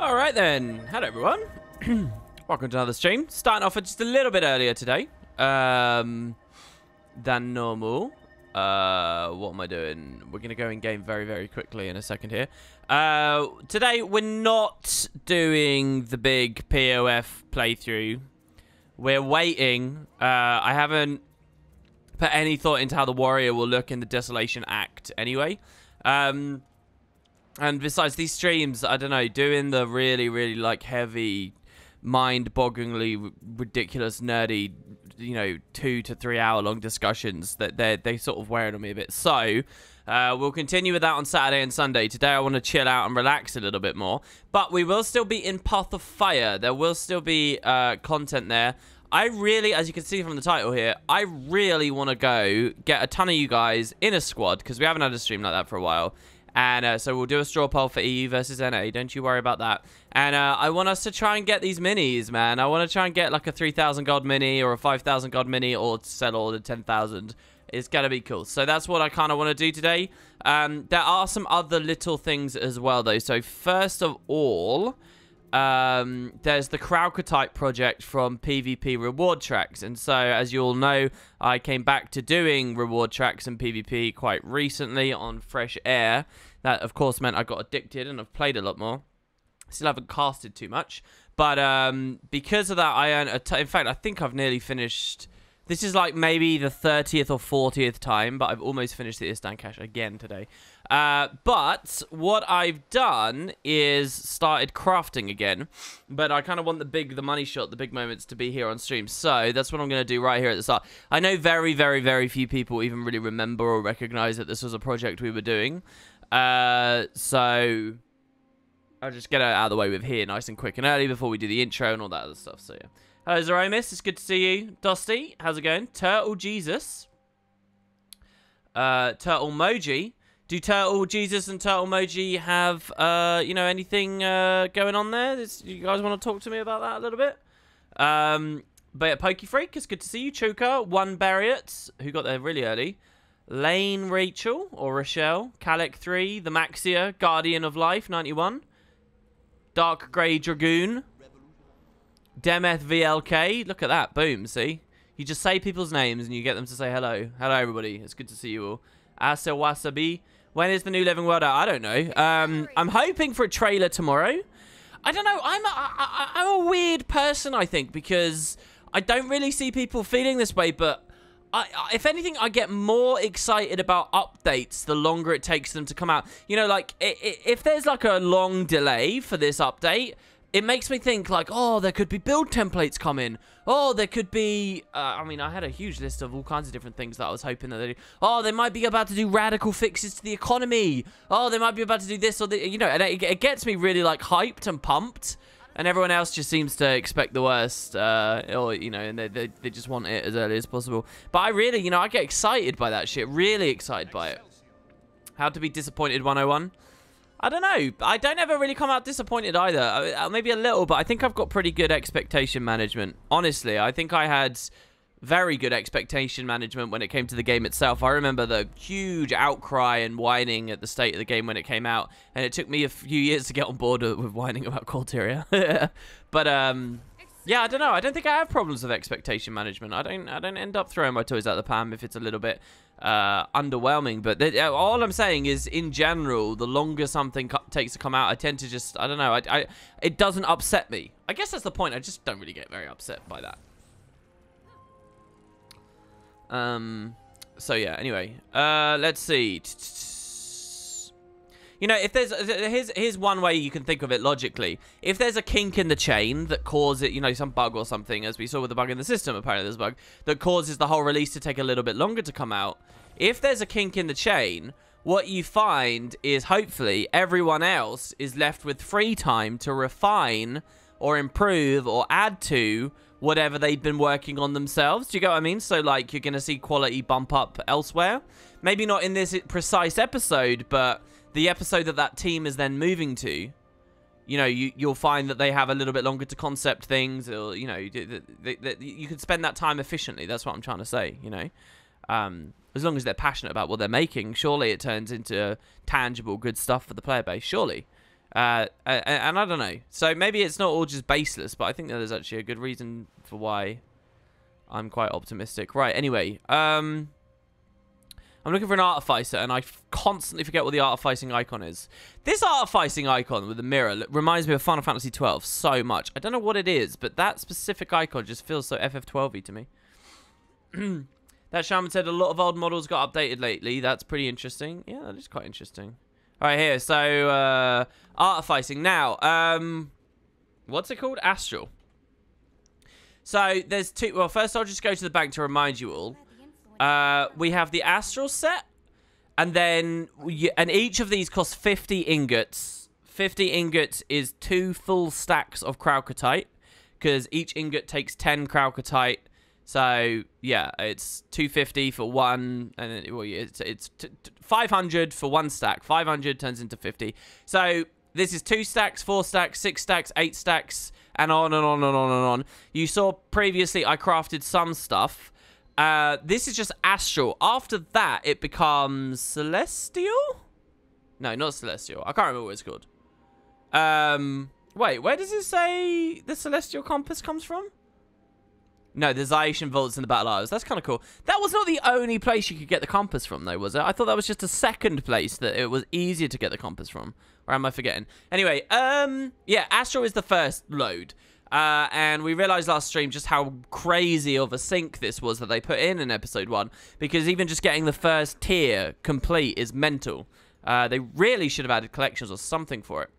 Alright then, hello everyone. Welcome to another stream. Starting off just a little bit earlier today than normal. What am I doing? We're going to go in game very, very quickly in a second here. Today we're not doing the big POF playthrough. We're waiting. I haven't put any thought into how the warrior will look in the Desolation Act anyway. And besides these streams, I don't know, doing the really, really like heavy, mind-bogglingly ridiculous, nerdy, you know, 2 to 3 hour long discussions that they sort of wearing on me a bit. So we'll continue with that on Saturday and Sunday. Today I want to chill out and relax a little bit more, but we will still be in Path of Fire. There will still be content there. I really, as you can see from the title here, I really want to go get a ton of you guys in a squad because we haven't had a stream like that for a while. And so we'll do a straw poll for EU versus NA. Don't you worry about that. And I want us to try and get these minis, man. I want to try and get like a 3,000 gold mini or a 5,000 gold mini or sell all the 10,000. It's going to be cool. So that's what I kind of want to do today. There are some other little things as well, though. So first of all, there's the Krauka-type project from PvP reward tracks. And so, as you all know, I came back to doing reward tracks and PvP quite recently on Fresh Air. That, of course, meant I got addicted and I've played a lot more. Still haven't casted too much. But because of that, I earned in fact, I think I've nearly finished. This is like maybe the 30th or 40th time, but I've almost finished the Istan cache again today. But what I've done is started crafting again. But I kind of want the money shot, the big moments to be here on stream. So that's what I'm going to do right here at the start. I know very, very, very few people even really remember or recognize that this was a project we were doing. So I'll just get it out of the way with here nice and quick and early before we do the intro and all that other stuff. So yeah. Hello, Zeromis. It's good to see you. Dusty, how's it going? Turtle Jesus. Turtle Moji. Do Turtle Jesus and Turtle Moji have, you know, anything going on there? You guys want to talk to me about that a little bit? But yeah, Pokey Freak, it's good to see you. Chuka, One Barriot, who got there really early. Lane Rachel, or Rochelle. Kalek 3, The Maxia, Guardian of Life, 91. Dark Grey Dragoon. Demeth VLK, look at that, boom, see? You just say people's names and you get them to say hello. Hello, everybody, it's good to see you all. Asa Wasabi, when is the new Living World out? I don't know. I'm hoping for a trailer tomorrow. I don't know, I'm a weird person, I think, because I don't really see people feeling this way, but if anything, I get more excited about updates the longer it takes them to come out. You know, like, if there's like a long delay for this update, it makes me think, like, oh, there could be build templates coming. Oh, there could be... I mean, I had a huge list of all kinds of different things that I was hoping that they do. Oh, they might be about to do radical fixes to the economy. Oh, they might be about to do this or the... You know, and it gets me really, like, hyped and pumped. And everyone else just seems to expect the worst. Or, you know, and they just want it as early as possible. But I really, you know, I get excited by that shit. Really excited by it. How to be disappointed 101. I don't know. I don't ever really come out disappointed either. Maybe a little, but I think I've got pretty good expectation management. Honestly, I think I had very good expectation management when it came to the game itself. I remember the huge outcry and whining at the state of the game when it came out, and it took me a few years to get on board with whining about Corteria. But yeah, I don't know. I don't think I have problems with expectation management. I don't end up throwing my toys out the pan if it's a little bit underwhelming. But all I'm saying is, in general, the longer something takes to come out, I tend to just, I don't know, it doesn't upset me. I guess that's the point. I just don't really get very upset by that. So yeah, anyway, let's see. You know, if there's, here's one way you can think of it logically. If there's a kink in the chain that causes, you know, some bug or something, as we saw with the bug in the system, apparently there's a bug, that causes the whole release to take a little bit longer to come out. If there's a kink in the chain, what you find is hopefully everyone else is left with free time to refine or improve or add to whatever they've been working on themselves. Do you get what I mean? So, like, you're going to see quality bump up elsewhere. Maybe not in this precise episode, but the episode that team is then moving to, you know, you'll find that they have a little bit longer to concept things, or, you know, you can spend that time efficiently. That's what I'm trying to say, you know. As long as they're passionate about what they're making, surely it turns into tangible, good stuff for the player base, surely. And I don't know. So maybe it's not all just baseless, but I think that there's actually a good reason for why I'm quite optimistic. Right, anyway. I'm looking for an artificer, and I constantly forget what the artificing icon is. This artificing icon with the mirror reminds me of Final Fantasy 12 so much. I don't know what it is, but that specific icon just feels so FF12y to me. That shaman said a lot of old models got updated lately. That's pretty interesting. Yeah, that is quite interesting. All right, here. So, artificing. Now, what's it called? Astral. So, there's two. Well, first I'll just go to the bank to remind you all. We have the Astral set, and then and each of these costs 50 ingots. 50 ingots is 2 full stacks of Krautkatite, because each ingot takes 10 Krautkatite. So yeah, it's 250 for one, and then, well, it's 500 for one stack. 500 turns into 50. So this is 2 stacks, 4 stacks, 6 stacks, 8 stacks, and on and on and on and on. You saw previously I crafted some stuff. This is just astral. After that, it becomes celestial? No, not celestial. I can't remember what it's called. Wait, where does it say the celestial compass comes from? No, the Zaician vaults in the Battle Isles. That's kind of cool. That was not the only place you could get the compass from, though, was it? I thought that was just a second place that it was easier to get the compass from. Or am I forgetting? Anyway, yeah, astral is the first load. And we realized last stream just how crazy of a sync this was that they put in episode 1, because even just getting the first tier complete is mental. They really should have added collections or something for it,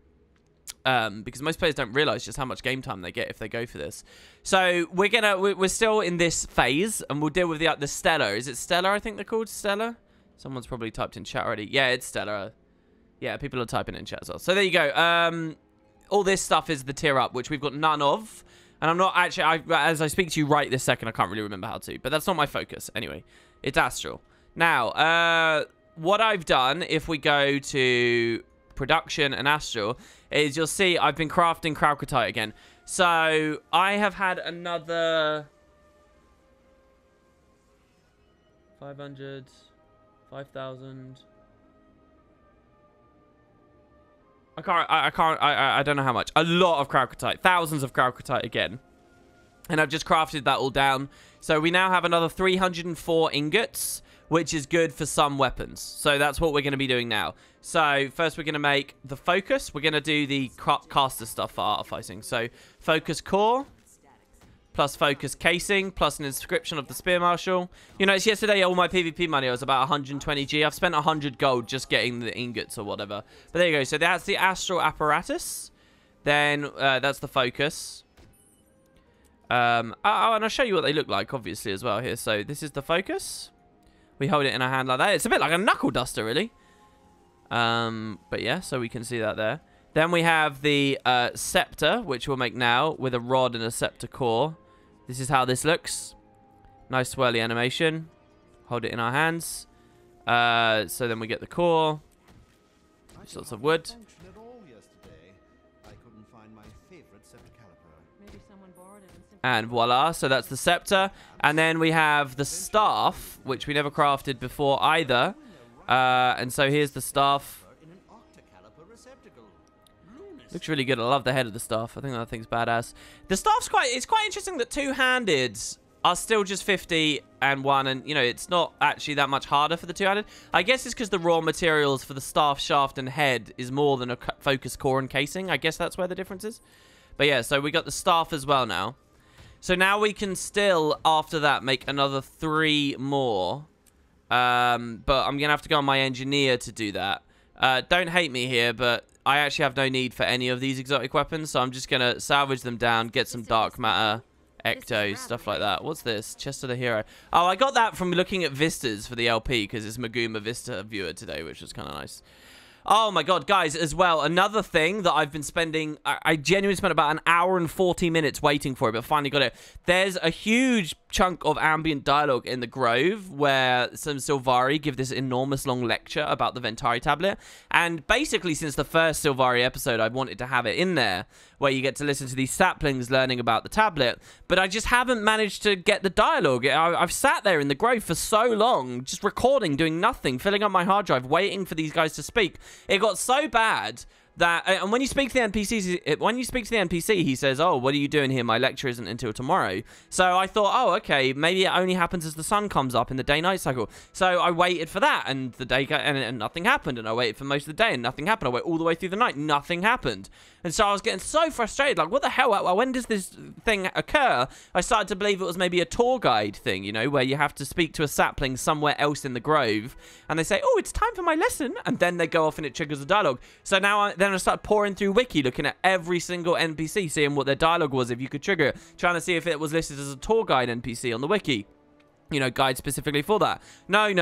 because most players don't realize just how much game time they get if they go for this. So we're still in this phase, and we'll deal with the Stellar. Is it Stellar? I think they're called Stellar. Someone's probably typed in chat already. Yeah, it's Stellar. Yeah, people are typing in chat as well. So there you go. All this stuff is the tier up, which we've got none of. And I'm not actually, as I speak to you right this second, I can't really remember how to. But that's not my focus. Anyway, it's Astral. Now, what I've done, if we go to production and Astral, is you'll see I've been crafting Krautkatite again. So, I have had another 500, 5,000... I don't know how much. A lot of Krautkatite. Thousands of Krautkatite again. And I've just crafted that all down. So we now have another 304 ingots, which is good for some weapons. So that's what we're going to be doing now. So first we're going to make the focus. We're going to do the caster stuff for artificing. So focus core, plus focus casing, plus an inscription of the Spear Marshal. You know, it's yesterday all my PvP money was about 120G. I've spent 100 gold just getting the ingots or whatever. But there you go. So that's the Astral Apparatus. Then that's the focus. And I'll show you what they look like, obviously, as well here. So this is the focus. We hold it in our hand like that. It's a bit like a knuckle duster, really. But yeah, so we can see that there. Then we have the scepter, which we'll make now with a rod and a scepter core. This is how this looks. Nice swirly animation. Hold it in our hands. So then we get the core. Sorts of wood. And voila, so that's the scepter. And then we have the staff, which we never crafted before either. And so here's the staff. Looks really good. I love the head of the staff. I think that thing's badass. The staff's it's quite interesting that two-handed are still just 50 and 1, and you know, it's not actually that much harder for the two-handed. I guess it's because the raw materials for the staff, shaft, and head is more than a focus core and casing. I guess that's where the difference is. But yeah, so we got the staff as well now. So now we can still, after that, make another 3 more. But I'm going to have to go on my engineer to do that. Don't hate me here, but I actually have no need for any of these exotic weapons, so I'm just going to salvage them down, get some dark matter, ecto, stuff like that. What's this? Chest of the Hero. Oh, I got that from looking at vistas for the LP, because it's Maguma Vista viewer today, which was kind of nice. Oh my god, guys, as well, another thing that I've been spending, I genuinely spent about an hour and 40 minutes waiting for it, but finally got it. There's a huge chunk of ambient dialogue in the Grove where some Sylvari give this enormous long lecture about the Ventari tablet, and basically since the first Sylvari episode, I've wanted to have it in there, where you get to listen to these saplings learning about the tablet, but I just haven't managed to get the dialogue. I've sat there in the Grove for so long, just recording, doing nothing, filling up my hard drive, waiting for these guys to speak. It got so bad that, and when you speak to the NPC, he says, "Oh, what are you doing here? My lecture isn't until tomorrow." So I thought, oh, okay, maybe it only happens as the sun comes up in the day-night cycle. So I waited for that, and the day and nothing happened, and I waited for most of the day, and nothing happened. I waited all the way through the night, nothing happened, and so I was getting so frustrated. Like, what the hell? When does this thing occur? I started to believe it was maybe a tour guide thing, you know, where you have to speak to a sapling somewhere else in the grove, and they say, "Oh, it's time for my lesson," and then they go off and it triggers a dialogue. So now then I started pouring through Wiki, looking at every single NPC, seeing what their dialogue was, if you could trigger it, trying to see if it was listed as a tour guide NPC on the Wiki. You know, guide specifically for that. No,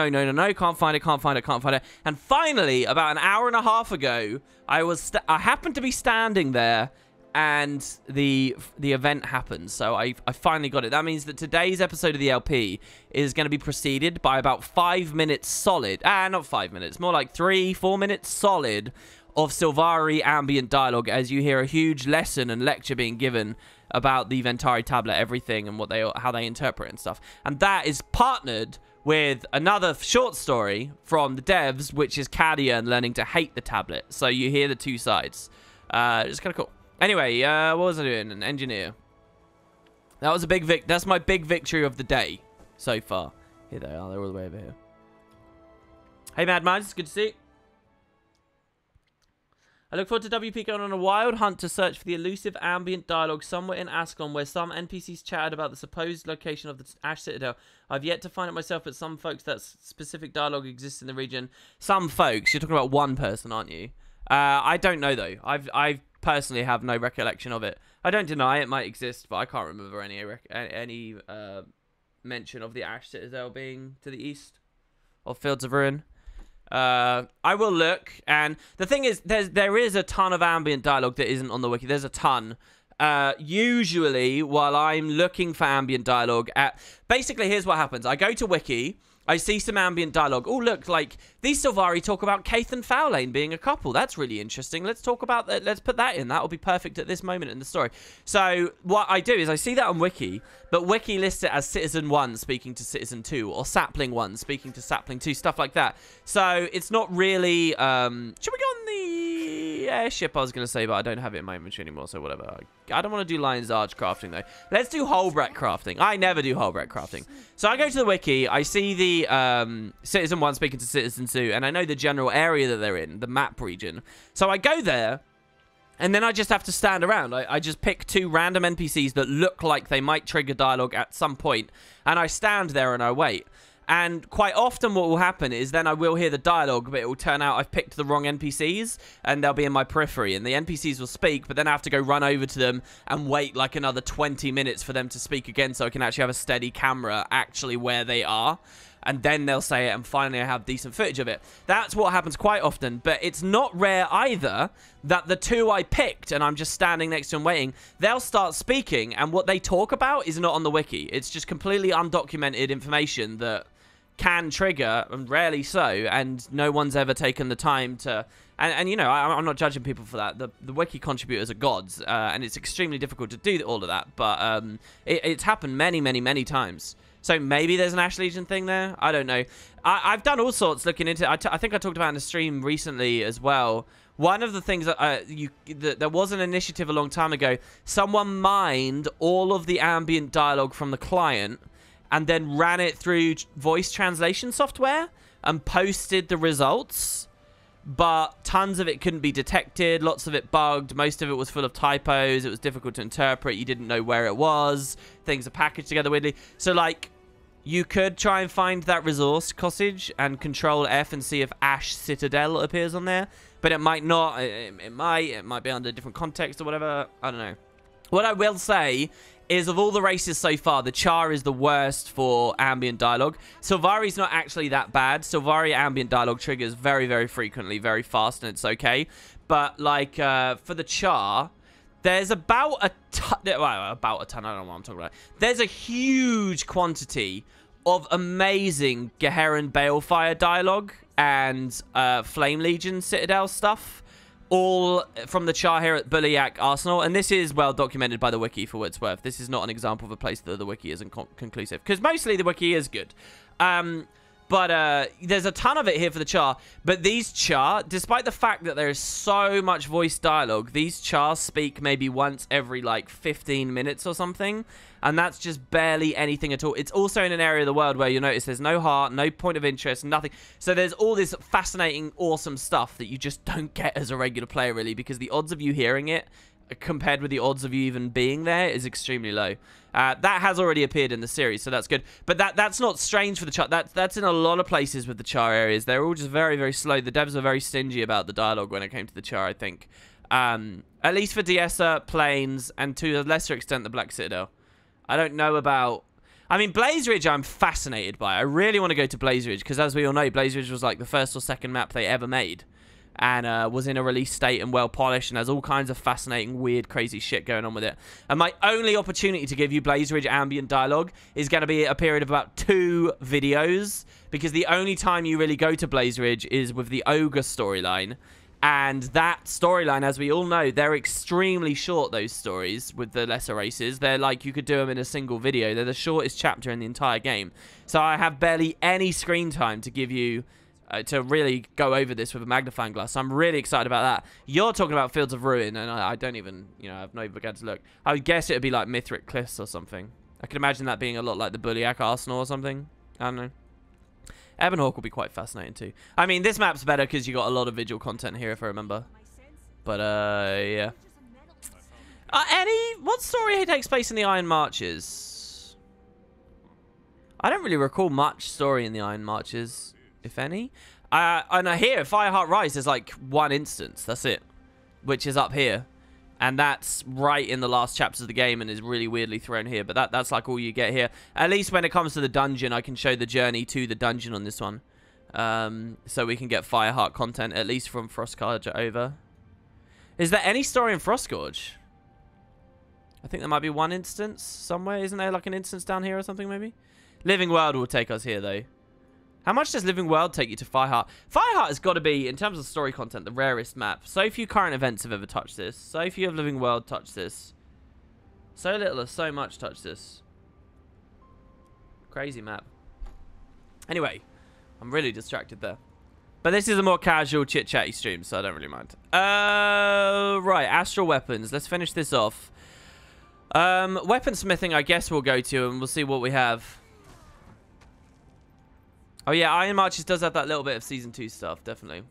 can't find it. And finally, about an hour and a half ago, I happened to be standing there, and the event happened. So I finally got it. That means that today's episode of the LP is going to be preceded by about 5 minutes solid. Not 5 minutes, more like 3-4 minutes solid of Sylvari ambient dialogue, as you hear a huge lesson and lecture being given about the Ventari tablet, everything, and how they interpret and stuff. And that is partnered with another short story from the devs, which is Cadia and learning to hate the tablet. So you hear the two sides. It's kind of cool. Anyway, what was I doing? An engineer. That was a big that's my big victory of the day so far. Here they are. They're all the way over here. Hey, Mad Minds. It's good to see you. I look forward to WP going on a wild hunt to search for the elusive ambient dialogue somewhere in Ascalon, where some NPCs chatted about the supposed location of the Ash Citadel. I've yet to find it myself, but some folks, that specific dialogue exists in the region. Some folks? You're talking about one person, aren't you? I don't know, though. I personally have no recollection of it. I don't deny it might exist, but I can't remember any mention of the Ash Citadel being to the east of Fields of Ruin. I will look, and the thing is, there is a ton of ambient dialogue that isn't on the wiki. There's a ton. Usually, while I'm looking for ambient dialogue, basically, here's what happens. I go to wiki, I see some ambient dialogue. Oh, look, like, these Sylvari talk about Kaith and Fowlane being a couple. That's really interesting. Let's talk about that. Let's put that in. That will be perfect at this moment in the story. So what I do is I see that on Wiki, but Wiki lists it as Citizen 1 speaking to Citizen 2, or Sapling 1 speaking to Sapling 2, stuff like that. So it's not really... should we go on the airship, I was going to say, but I don't have it in my inventory anymore, so whatever. I don't want to do Lion's Arch crafting, though. Let's do Holbrecht crafting. I never do Holbrecht crafting. So I go to the Wiki, I see the Citizen 1 speaking to Citizen 2, and I know the general area that they're in, the map region. So I go there, and then I just have to stand around. I just pick 2 random NPCs that look like they might trigger dialogue at some point, and I stand there and I wait. And quite often what will happen is then I will hear the dialogue, but it will turn out I've picked the wrong NPCs, and they'll be in my periphery, and the NPCs will speak, but then I have to go run over to them and wait like another 20 minutes for them to speak again, so I can actually have a steady camera actually where they are. And then they'll say it, and finally I have decent footage of it. That's what happens quite often, but it's not rare either that the 2 I picked, and I'm just standing next to them waiting, they'll start speaking, and what they talk about is not on the wiki. It's just completely undocumented information that can trigger, and rarely so, and no one's ever taken the time to... And you know, I'm not judging people for that. The wiki contributors are gods, and it's extremely difficult to do all of that, but it's happened many, many, many times. So maybe there's an Ash Legion thing there. I don't know. I've done all sorts looking into it. I think I talked about in a stream recently as well. One of the things that there was an initiative a long time ago. Someone mined all of the ambient dialogue from the client and then ran it through voice translation software and posted the results. But tons of it couldn't be detected. Lots of it bugged. Most of it was full of typos. It was difficult to interpret. You didn't know where it was. Things are packaged together weirdly. So, like, you could try and find that resource, Cossage, and Control F and see if Ash Citadel appears on there. But it might not. It might be under a different context or whatever. I don't know. What I will say is, of all the races so far, the Char is the worst for ambient dialogue. Sylvari's not actually that bad. Sylvari ambient dialogue triggers very, very frequently, very fast, and it's okay. But, like, for the Char, there's about a ton... Well, about a ton, I don't know what I'm talking about. There's a huge quantity of amazing Geheran Balefire dialogue and Flame Legion Citadel stuff. All from the Char here at Buliak Arsenal, and this is well documented by the wiki for what it's worth. This is not an example of a place that the wiki isn't conclusive, because mostly the wiki is good. But there's a ton of it here for the char. But these char, despite the fact that there is so much voice dialogue, these chars speak maybe once every like 15 minutes or something. And that's just barely anything at all. It's also in an area of the world where you notice there's no heart, no point of interest, nothing. So there's all this fascinating, awesome stuff that you just don't get as a regular player, really, because the odds of you hearing it compared with the odds of you even being there is extremely low. That has already appeared in the series, so that's good. But that's not strange for the char. That's in a lot of places with the char areas. They're all just very, very slow. The devs are very stingy about the dialogue when it came to the char, I think. At least for Diessa, Plains, and to a lesser extent the Black Citadel. I don't know about... I mean, Blaze Ridge I'm fascinated by. I really want to go to Blaze Ridge, because as we all know, Blaze Ridge was like the first or second map they ever made. And was in a release state and well polished and has all kinds of fascinating, weird, crazy shit going on with it. And my only opportunity to give you Blaze Ridge ambient dialogue is going to be a period of about 2 videos, because the only time you really go to Blaze Ridge is with the Ogre storyline. And that storyline, as we all know, they're extremely short, those stories with the lesser races. They're like, you could do them in a single video. They're the shortest chapter in the entire game. So I have barely any screen time to give you... to really go over this with a magnifying glass. So I'm really excited about that. You're talking about Fields of Ruin, and I don't even, you know, I've not even begun to look. I would guess it would be like Mithric Cliffs or something. I could imagine that being a lot like the Buliak Arsenal or something. I don't know. Ebonhawk will be quite fascinating too. I mean, this map's better because you got a lot of visual content here, if I remember. But, yeah. What story takes place in the Iron Marches? I don't really recall much story in the Iron Marches, if any. And here, Fireheart Rise, there's like 1 instance. That's it. Which is up here. And that's right in the last chapters of the game and is really weirdly thrown here. But that's like all you get here. At least when it comes to the dungeon, I can show the journey to the dungeon on this one. So we can get Fireheart content, at least from Frostgorge over. Is there any story in Frostgorge? I think there might be 1 instance somewhere. Isn't there like an instance down here or something, maybe? Living World will take us here, though. How much does Living World take you to Fireheart? Fireheart has got to be, in terms of story content, the rarest map. So few current events have ever touched this. So few of Living World touched this. So little or so much touched this. Crazy map. Anyway, I'm really distracted there. But this is a more casual, chit-chatty stream, so I don't really mind. Right, Astral Weapons. Let's finish this off. Weaponsmithing, I guess we'll go to, and we'll see what we have. Oh yeah, Iron Marches does have that little bit of Season 2 stuff, definitely.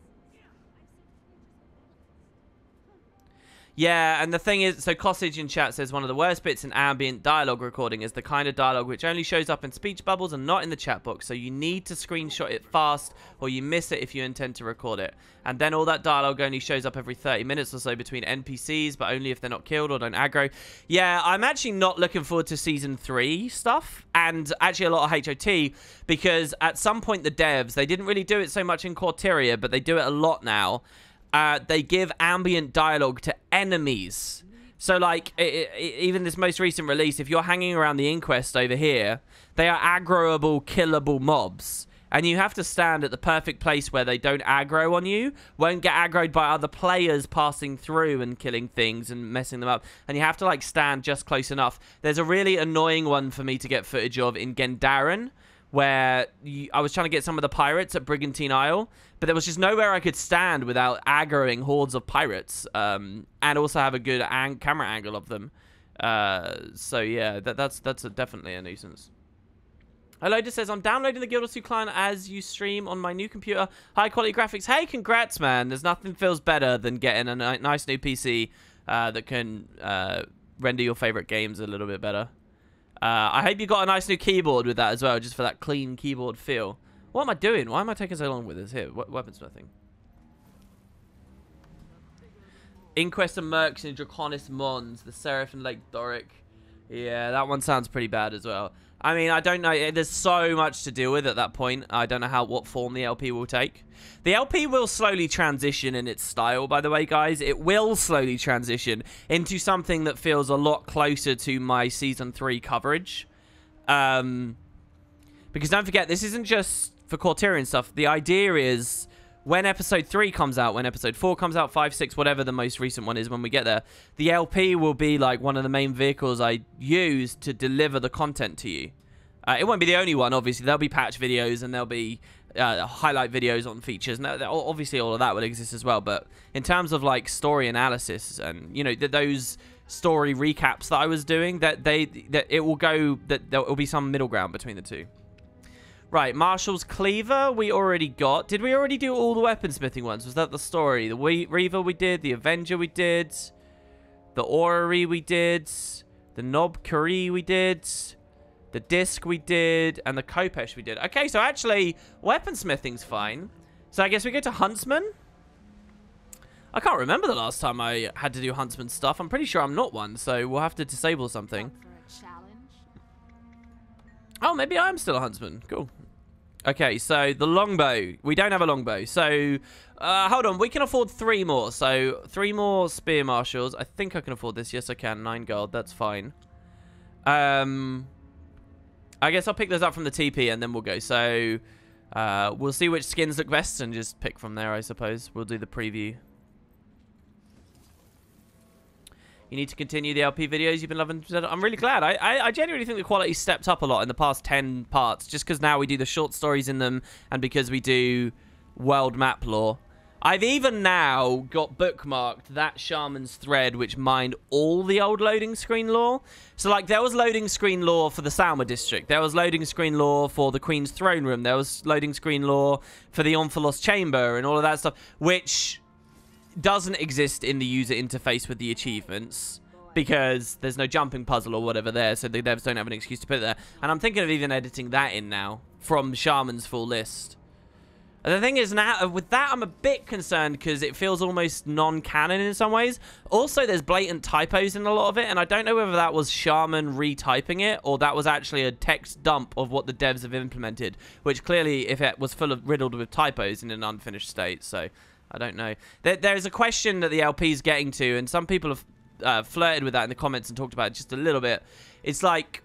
Yeah, and the thing is, so Cossage in chat says one of the worst bits in ambient dialogue recording is the kind of dialogue which only shows up in speech bubbles and not in the chat box, so you need to screenshot it fast or you miss it if you intend to record it. And then all that dialogue only shows up every 30 minutes or so between NPCs, but only if they're not killed or don't aggro. Yeah, I'm actually not looking forward to Season 3 stuff, and actually a lot of HOT, because at some point the devs, they didn't really do it so much in Corteria, but they do it a lot now. They give ambient dialogue to enemies. So, like, even this most recent release, if you're hanging around the Inquest over here, they are aggroable, killable mobs. And you have to stand at the perfect place where they don't aggro on you, won't get aggroed by other players passing through and killing things and messing them up. And you have to, like, stand just close enough. There's a really annoying one for me to get footage of in Gendaron, where I was trying to get some of the pirates at Brigantine Isle, but there was just nowhere I could stand without aggroing hordes of pirates, and also have a good camera angle of them. So yeah, that's definitely a nuisance. Hello, just says, I'm downloading the Guild Wars 2 client as you stream on my new computer. High quality graphics. Hey, congrats, man. There's nothing feels better than getting a nice new PC that can render your favorite games a little bit better. I hope you got a nice new keyboard with that as well, just for that clean keyboard feel. What am I doing? Why am I taking so long with this here? Weaponsmithing. Inquest and Mercs and Draconis Mons, the Seraph and Lake Doric. Yeah, that one sounds pretty bad as well. I mean, I don't know. There's so much to deal with at that point. I don't know what form the LP will take. The LP will slowly transition in its style, by the way, guys. It will slowly transition into something that feels a lot closer to my Season 3 coverage. Because don't forget, this isn't just for Corterian stuff. The idea is when Episode 3 comes out, when Episode 4 comes out, 5, 6, whatever the most recent one is when we get there, the LP will be like one of the main vehicles I use to deliver the content to you. It won't be the only one, obviously. There'll be patch videos and there'll be highlight videos on features. And obviously, all of that will exist as well. But in terms of like story analysis and those story recaps that I was doing, that it will go that there will be some middle ground between the two. Right, Marshall's Cleaver we already got. Did we already do all the weaponsmithing ones? Was that the story? The Reaver we did, the Avenger we did, the Orrery we did, the Nob Curry we did, the Disc we did, and the Kopesh we did. Okay, so actually, weaponsmithing's fine. So I guess we go to Huntsman. I can't remember the last time I had to do Huntsman stuff. I'm pretty sure I'm not one, so we'll have to disable something. Oh, maybe I am still a Huntsman. Cool. Okay, so the longbow. We don't have a longbow. So, hold on. We can afford 3 more. So, 3 more spear marshals. I think I can afford this. Yes, I can. 9 gold. That's fine. I guess I'll pick those up from the TP and then we'll go. So, we'll see which skins look best and just pick from there, I suppose. We'll do the preview. You need to continue the LP videos you've been loving. I'm really glad. I genuinely think the quality stepped up a lot in the past 10 parts, just because now we do the short stories in them and because we do world map lore. I've even now got bookmarked that Shaman's thread, which mined all the old loading screen lore. So, like, there was loading screen lore for the Salma district. There was loading screen lore for the Queen's Throne Room. There was loading screen lore for the Omphalos Chamber and all of that stuff, which doesn't exist in the user interface with the achievements because there's no jumping puzzle or whatever there, so the devs don't have an excuse to put it there. And I'm thinking of even editing that in now from Shaman's full list. And the thing is, now with that, I'm a bit concerned because it feels almost non-canon in some ways. Also, there's blatant typos in a lot of it, and I don't know whether that was Shaman retyping it or that was actually a text dump of what the devs have implemented, which clearly, if it was riddled with typos in an unfinished state, so I don't know. There's a question that the LP is getting to, and some people have flirted with that in the comments and talked about it just a little bit. It's like,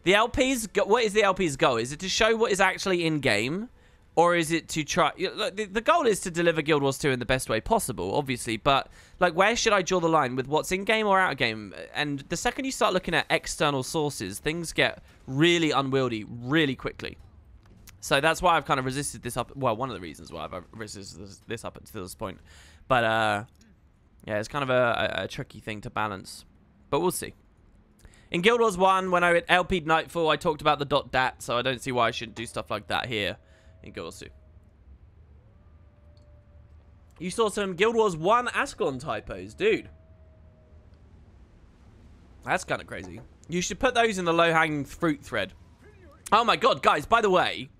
the LP's what is the LP's goal? Is it to show what is actually in-game? Or is it to try... The goal is to deliver Guild Wars 2 in the best way possible, obviously. But, like, where should I draw the line with what's in-game or out-of-game? And the second you start looking at external sources, things get really unwieldy really quickly. So that's why I've kind of resisted this up. Well, one of the reasons why I've resisted this up until this point. But, yeah, it's kind of a tricky thing to balance. But we'll see. In Guild Wars 1, when I LP'd Nightfall, I talked about the .dat, so I don't see why I shouldn't do stuff like that here in Guild Wars 2. You saw some Guild Wars 1 Ascalon typos, dude. That's kind of crazy. You should put those in the low-hanging fruit thread. Oh my god, guys, by the way,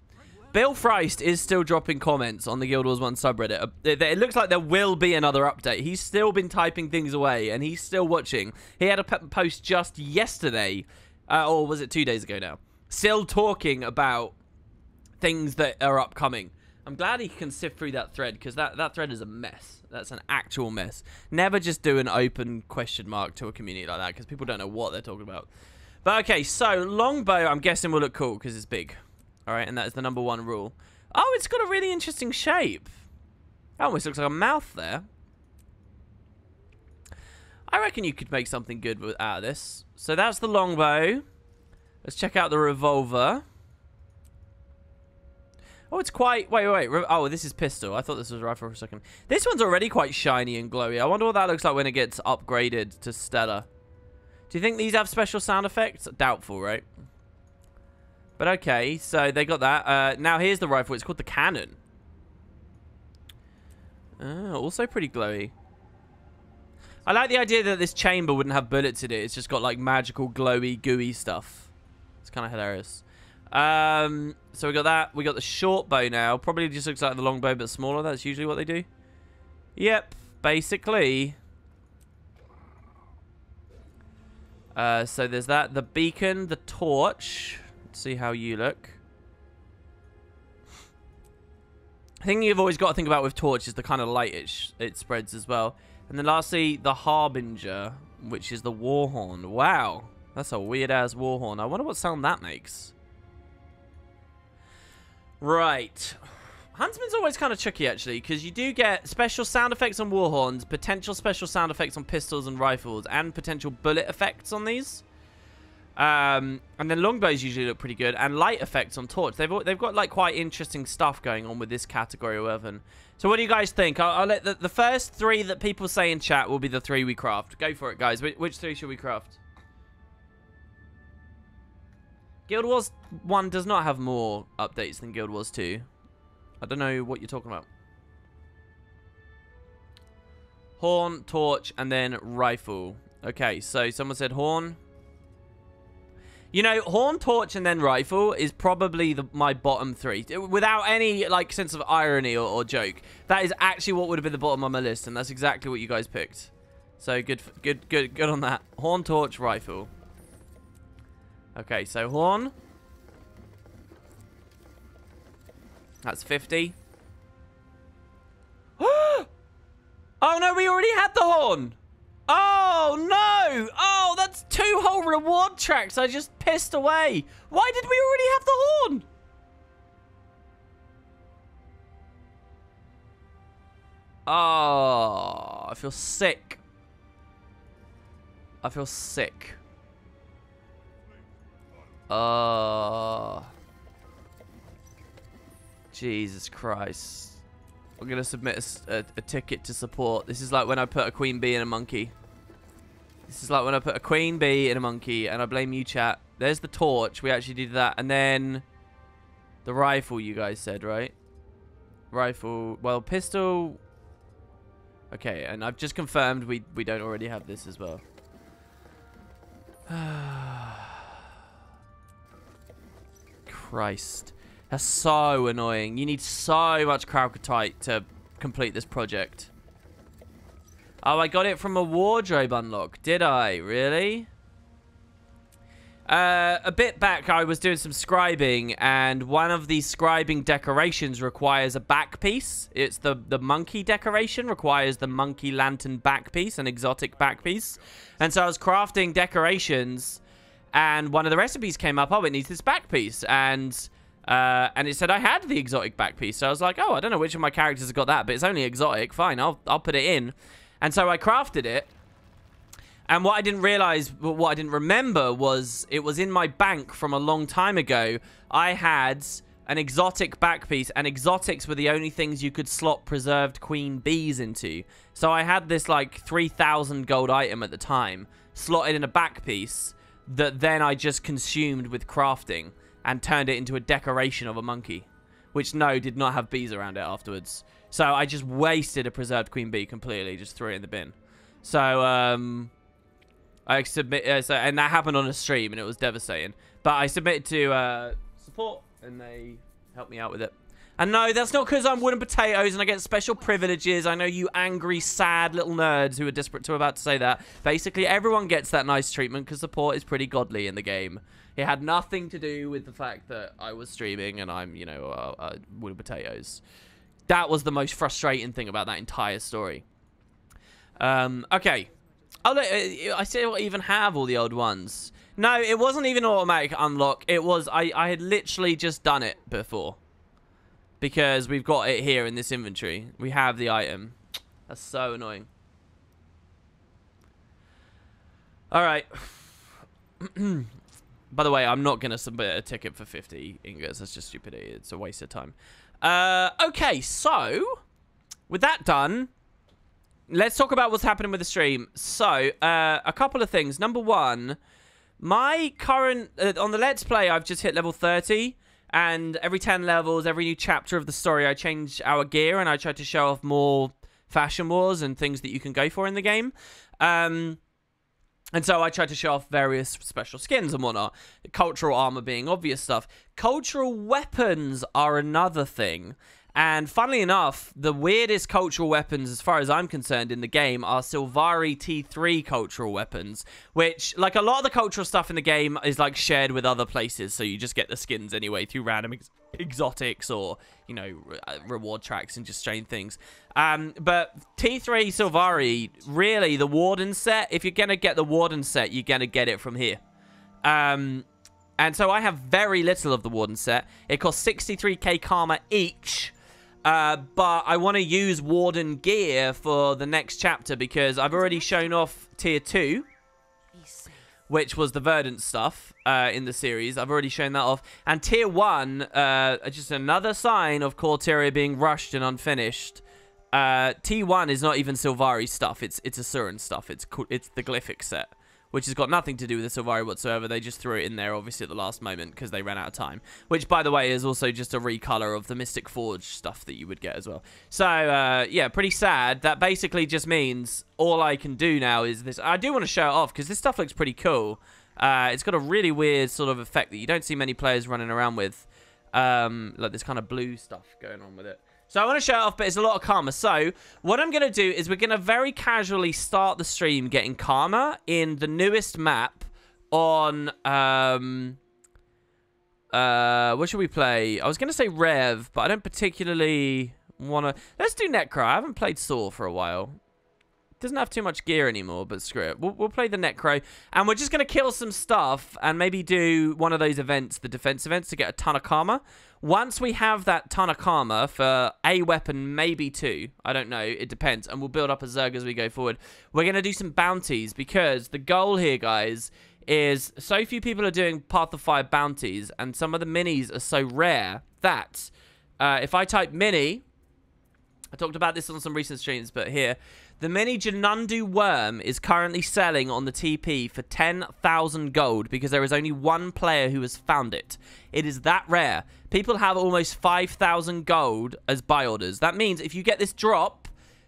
Bill Freist is still dropping comments on the Guild Wars 1 subreddit. It looks like there will be another update. He's still been typing things away, and he's still watching. He had a post just yesterday, or was it 2 days ago now, still talking about things that are upcoming. I'm glad he can sift through that thread, because that thread is a mess. That's an actual mess. Never just do an open question mark to a community like that, because people don't know what they're talking about. But okay, so longbow, I'm guessing will look cool, because it's big. Alright, and that is the #1 rule. Oh, it's got a really interesting shape. That almost looks like a mouth there. I reckon you could make something good out of this. So that's the longbow. Let's check out the revolver. Oh, it's quite... Wait. Oh, this is pistol. I thought this was rifle for a second. This one's already quite shiny and glowy. I wonder what that looks like when it gets upgraded to stellar. Do you think these have special sound effects? Doubtful, right? But okay, so they got that. Now here's the rifle. It's called the Cannon. Also pretty glowy. I like the idea that this chamber wouldn't have bullets in it. It's just got like magical, glowy, gooey stuff. It's kind of hilarious. So we got that. We got the short bow now. Probably just looks like the long bow, but smaller. That's usually what they do. Yep, basically. So there's that. The beacon, the torch. Let's see how you look. The thing you've always got to think about with torch is the kind of light it spreads as well. And then lastly, the harbinger, which is the war horn. Wow, that's a weird-ass war horn. I wonder what sound that makes. Right. Huntsman's always kind of tricky, actually, because you do get special sound effects on war horns, potential special sound effects on pistols and rifles, and potential bullet effects on these. And then longbows usually look pretty good. And light effects on torch. They've got like quite interesting stuff going on with this category of weapon. So what do you guys think? I'll let the first 3 that people say in chat will be the 3 we craft. Go for it, guys. Which 3 should we craft? Guild Wars 1 does not have more updates than Guild Wars 2. I don't know what you're talking about. Horn, torch, and then rifle. Okay, so someone said horn. You know, horn, torch, and then rifle is probably my bottom 3. Without any, like, sense of irony or joke. That is actually what would have been the bottom of my list, and that's exactly what you guys picked. So, good on that. Horn, torch, rifle. Okay, so horn. That's 50. Oh, no, we already had the horn. Oh, no! Oh, that's 2 whole reward tracks I just pissed away. Why did we already have the horn? Oh, I feel sick. I feel sick. Jesus Christ. I'm going to submit a ticket to support. This is like when I put a queen bee in a monkey. This is like when I put a queen bee in a monkey, and I blame you, chat. There's the torch. We actually did that. And then the rifle, you guys said, right? Rifle. Well, pistol. Okay, and I've just confirmed we don't already have this as well. Christ. That's so annoying. You need so much Kralkatite to complete this project. Oh, I got it from a wardrobe unlock. Did I? Really? A bit back, I was doing some scribing, and one of the scribing decorations requires a back piece. It's the monkey decoration requires the monkey lantern back piece, an exotic back piece. And so I was crafting decorations, and one of the recipes came up, oh, it needs this back piece. And it said I had the exotic back piece. So I was like, oh, I don't know which of my characters have got that, but it's only exotic. Fine, I'll put it in. And so I crafted it. And what I didn't realize, what I didn't remember was it was in my bank from a long time ago. I had an exotic back piece, and exotics were the only things you could slot preserved queen bees into. So I had this like 3,000 gold item at the time slotted in a back piece that then I just consumed with crafting and turned it into a decoration of a monkey, which did not have bees around it afterwards. So I just wasted a preserved queen bee completely, just threw it in the bin. So I submit, and that happened on a stream, and it was devastating. But I submitted to support, and they helped me out with it. And no, that's not because I'm wooden potatoes and I get special privileges. I know you angry, sad little nerds who are desperate to about to say that. Basically, everyone gets that nice treatment because support is pretty godly in the game. It had nothing to do with the fact that I was streaming and I'm, you know, wooden potatoes. That was the most frustrating thing about that entire story. Okay. I still even have all the old ones. No, it wasn't even automatic unlock. It was, I had literally just done it before. Because we've got it here in this inventory. We have the item. That's so annoying. Alright. By the way, I'm not going to submit a ticket for 50 ingots. That's just stupidity. It's a waste of time. Okay, so with that done, let's talk about what's happening with the stream. So, a couple of things. Number one, my current... on the Let's Play, I've just hit level 30. And every 10 levels, every new chapter of the story, I change our gear and I try to show off more fashion wars and things that you can go for in the game. And so I try to show off various special skins and whatnot. Cultural armor being obvious stuff. Cultural weapons are another thing. And funnily enough, the weirdest cultural weapons, as far as I'm concerned, in the game are Sylvari T3 cultural weapons, which, like, a lot of the cultural stuff in the game is, like, shared with other places, so you just get the skins anyway through random exotics or, you know, reward tracks and just strange things. But T3 Sylvari, really, the Warden set, if you're going to get the Warden set, you're going to get it from here. And so I have very little of the Warden set. It costs 63k karma each. But I want to use Warden gear for the next chapter because I've already shown off tier 2, which was the Verdant stuff in the series. I've already shown that off. And Tier 1, just another sign of Corteria being rushed and unfinished. T1 is not even Sylvari stuff. It's Asuran stuff. It's the Glyphic set, which has got nothing to do with the Sylvari whatsoever. They just threw it in there, obviously, at the last moment because they ran out of time. Which, by the way, is also just a recolor of the Mystic Forge stuff that you would get as well. So, yeah, pretty sad. That basically just means all I can do now is this. I do want to show it off because this stuff looks pretty cool. It's got a really weird sort of effect that you don't see many players running around with. Like this kind of blue stuff going on with it. So I want to show it off, but it's a lot of karma. So what I'm going to do is we're going to very casually start the stream getting karma in the newest map on... what should we play? I was going to say Rev, but I don't particularly want to... Let's do Necro. I haven't played Saw for a while. Doesn't have too much gear anymore, but screw it. We'll play the Necro, and we're just going to kill some stuff and maybe do one of those events, the defense events, to get a ton of karma. Once we have that ton of karma for a weapon, maybe two, I don't know, it depends, and we'll build up a Zerg as we go forward. We're going to do some bounties, because the goal here, guys, is so few people are doing Path of Fire bounties, and some of the minis are so rare that if I type mini, I talked about this on some recent streams, but here, the mini Janundu worm is currently selling on the TP for 10,000 gold because there is only one player who has found it. It is that rare. People have almost 5,000 gold as buy orders. That means if you get this drop,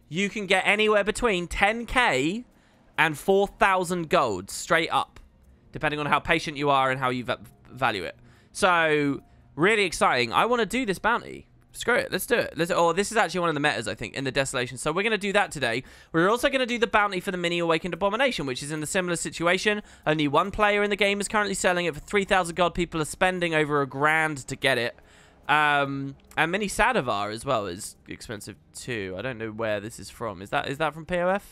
you can get anywhere between 10k and 4,000 gold straight up, depending on how patient you are and how you value it. So, really exciting. I want to do this bounty. Screw it, let's do it. This is actually one of the metas, I think, in the Desolation. So we're going to do that today. We're also going to do the bounty for the Mini Awakened Abomination, which is in the similar situation. Only one player in the game is currently selling it for 3,000 gold. People are spending over $1,000 to get it. And Mini Sadavar as well is expensive too. I don't know where this is from. Is that from POF?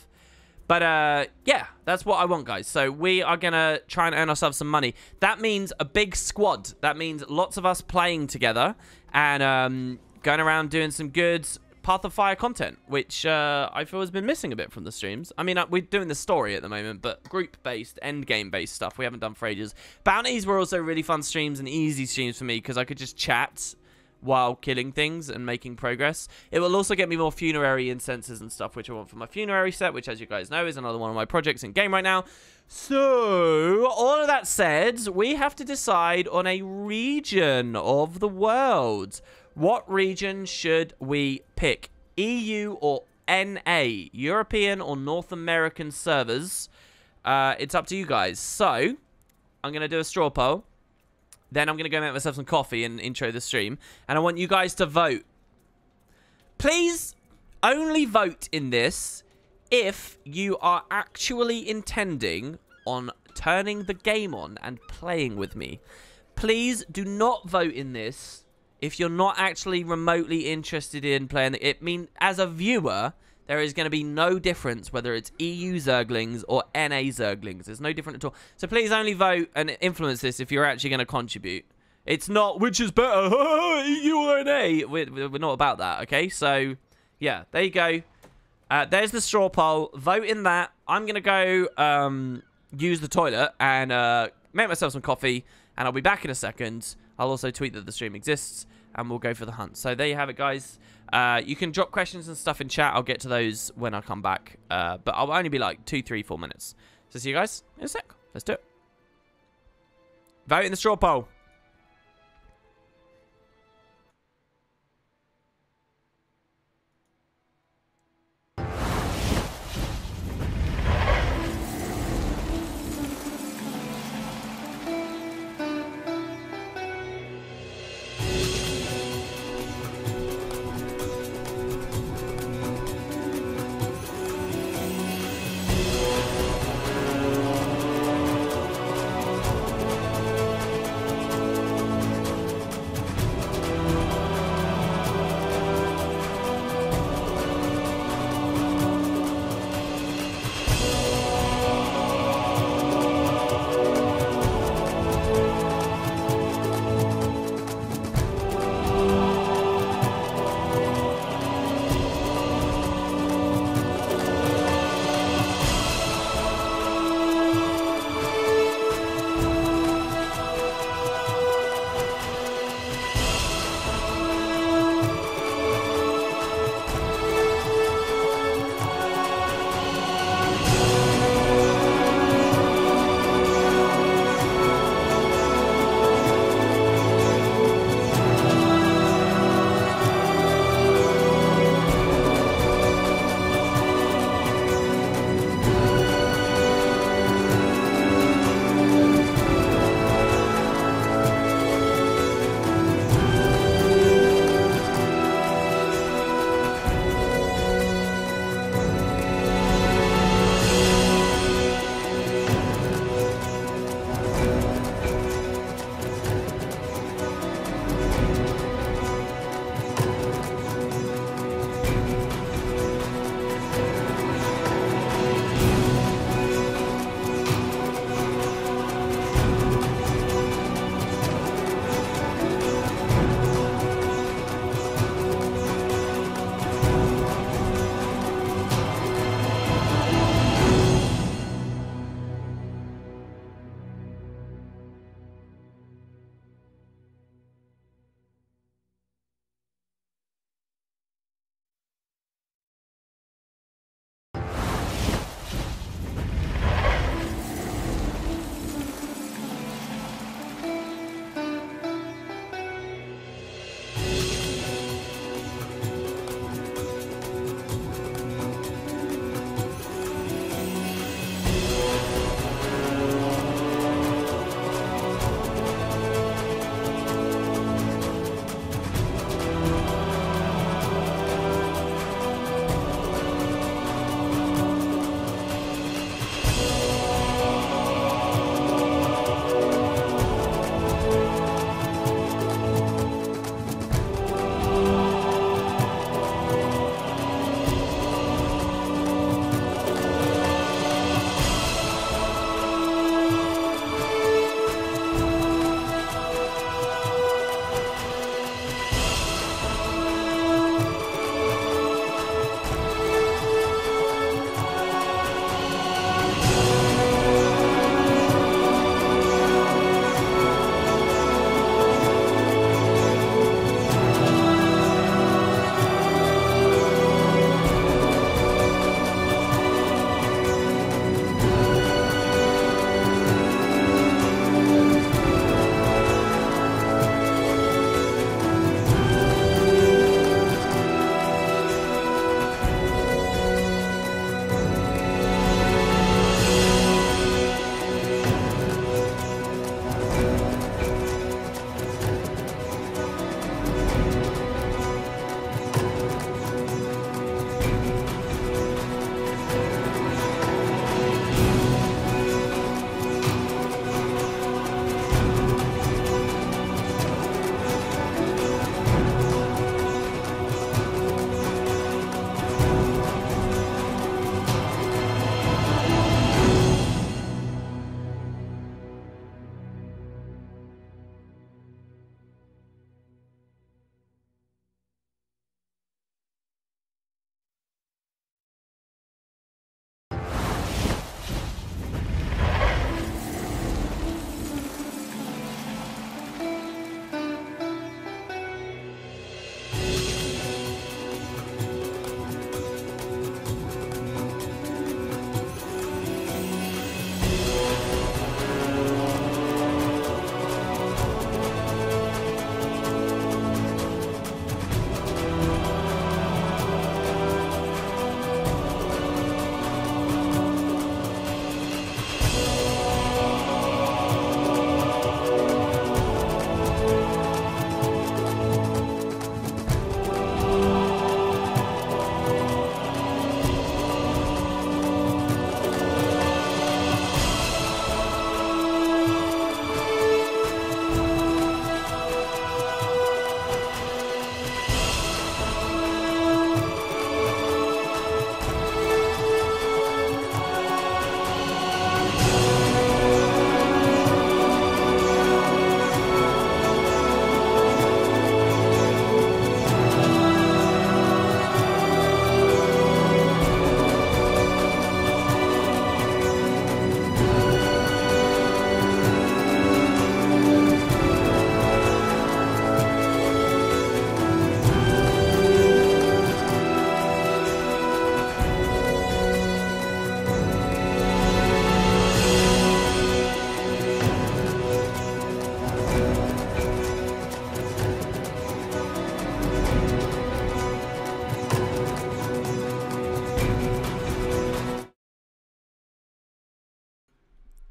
But, yeah, that's what I want, guys. So we are going to try and earn ourselves some money. That means a big squad. That means lots of us playing together and going around doing some good Path of Fire content, which I feel has been missing a bit from the streams. I mean, we're doing the story at the moment, but group-based, endgame-based stuff we haven't done for ages. Bounties were also really fun streams and easy streams for me because I could just chat while killing things and making progress. It will also get me more funerary incenses and stuff, which I want for my funerary set, which, as you guys know, is another one of my projects in game right now. So, all of that said, we have to decide on a region of the world. What region should we pick? EU or NA? European or North American servers? It's up to you guys. So, I'm going to do a straw poll. Then I'm going to go make myself some coffee and intro the stream. And I want you guys to vote. Please only vote in this if you are actually intending on turning the game on and playing with me. Please do not vote in this if you're not actually remotely interested in playing it. I mean, as a viewer, there is going to be no difference whether it's EU Zerglings or NA Zerglings. There's no different at all. So please only vote and influence this if you're actually going to contribute. It's not, which is better, EU or NA. We're not about that, okay? So, yeah, there you go. There's the straw poll. Vote in that. I'm going to go use the toilet and make myself some coffee, and I'll be back in a second. I'll also tweet that the stream exists, and we'll go for the hunt. So there you have it, guys. You can drop questions and stuff in chat. I'll get to those when I come back. But I'll only be like 2, 3, 4 minutes. So see you guys in a sec. Let's do it. Vote in the straw poll.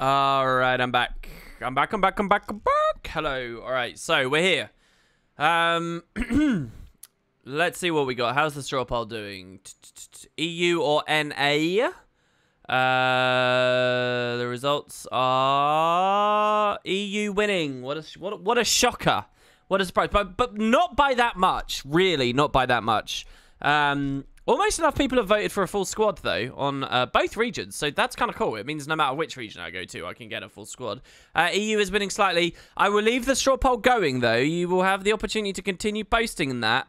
All right, I'm back. I'm back. Hello. All right, so we're here. Let's see what we got. How's the straw poll doing? EU or NA? The results are EU winning. What a shocker. What a surprise. But not by that much. Really, not by that much. Almost enough people have voted for a full squad, though, on both regions. So that's kind of cool. It means no matter which region I go to, I can get a full squad. EU is winning slightly. I will leave the straw poll going, though. You will have the opportunity to continue posting that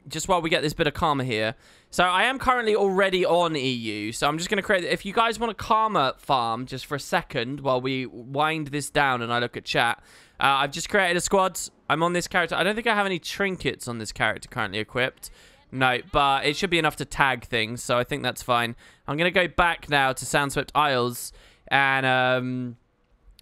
just while we get this bit of karma here. So I am currently already on EU. So I'm just going to create... If you guys want a karma farm just for a second while we wind this down and I look at chat, I've just created a squad. I'm on this character. I don't think I have any trinkets on this character currently equipped. No, but it should be enough to tag things, so I think that's fine. I'm going to go back now to Sandswept Isles and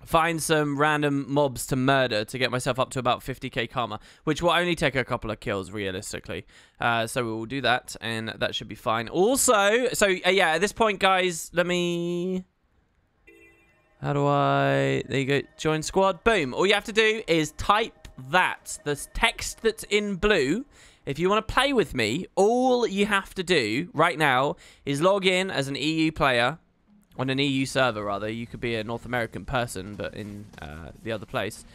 find some random mobs to murder to get myself up to about 50k karma, which will only take a couple of kills, realistically. So we will do that, and that should be fine. Also, so yeah, at this point, guys, let me... How do I... There you go. Join squad. Boom. All you have to do is type that. The text that's in blue... If you want to play with me, all you have to do right now is log in as an EU player, on an EU server, rather. You could be a North American person, but in the other place.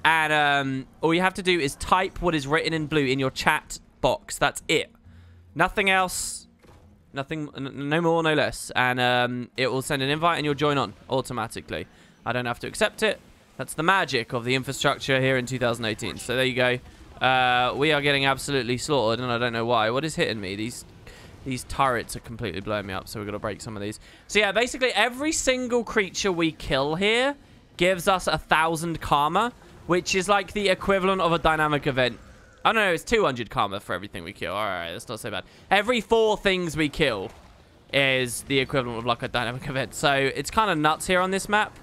And all you have to do is type what is written in blue in your chat box. That's it. Nothing else. Nothing, no more, no less. And it will send an invite and you'll join on automatically. I don't have to accept it. That's the magic of the infrastructure here in 2018. So there you go. We are getting absolutely slaughtered, and I don't know why. What is hitting me? These turrets are completely blowing me up, so we've got to break some of these. So yeah, basically every single creature we kill here gives us 1,000 karma, which is like the equivalent of a dynamic event. I don't know, it's 200 karma for everything we kill. Alright, that's not so bad. Every 4 things we kill is the equivalent of like a dynamic event. So it's kind of nuts here on this map.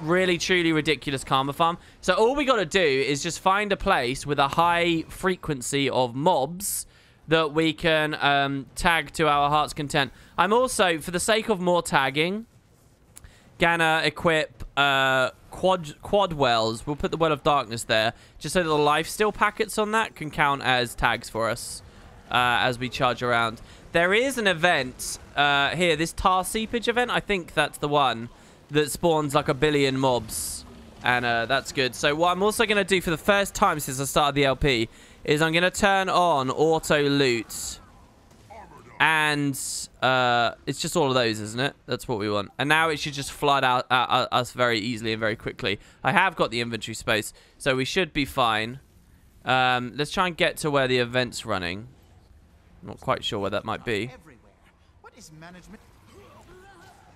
Really, truly ridiculous karma farm. So all we got to do is just find a place with a high frequency of mobs that we can tag to our heart's content. I'm also, for the sake of more tagging, gonna equip quad wells. We'll put the Well of Darkness there, just so that the lifesteal packets on that can count as tags for us as we charge around. There is an event here, this tar seepage event. I think that's the one that spawns like 1 billion mobs, and that's good. So what I'm also going to do for the first time since I started the LP is I'm going to turn on auto loot, and it's just all of those, isn't it? That's what we want. And now it should just flood out at us very easily and very quickly. I have got the inventory space, so we should be fine. Let's try and get to where the event's running. I'm not quite sure where that might be. What is management?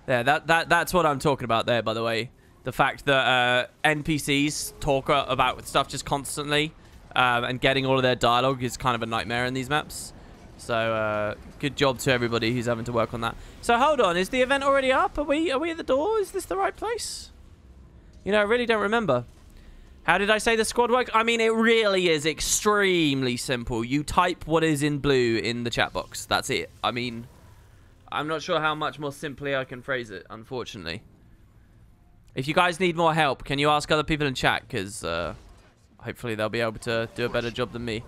Yeah, that's what I'm talking about there, by the way. The fact that NPCs talk about stuff just constantly, and getting all of their dialogue is kind of a nightmare in these maps. So, good job to everybody who's having to work on that. So, hold on. Is the event already up? Are we at the door? Is this the right place? You know, I really don't remember. How did I say the squad works? I mean, it really is extremely simple. You type what is in blue in the chat box. That's it. I mean... I'm not sure how much more simply I can phrase it, unfortunately. If you guys need more help, can you ask other people in chat? Because hopefully they'll be able to do a better job than me.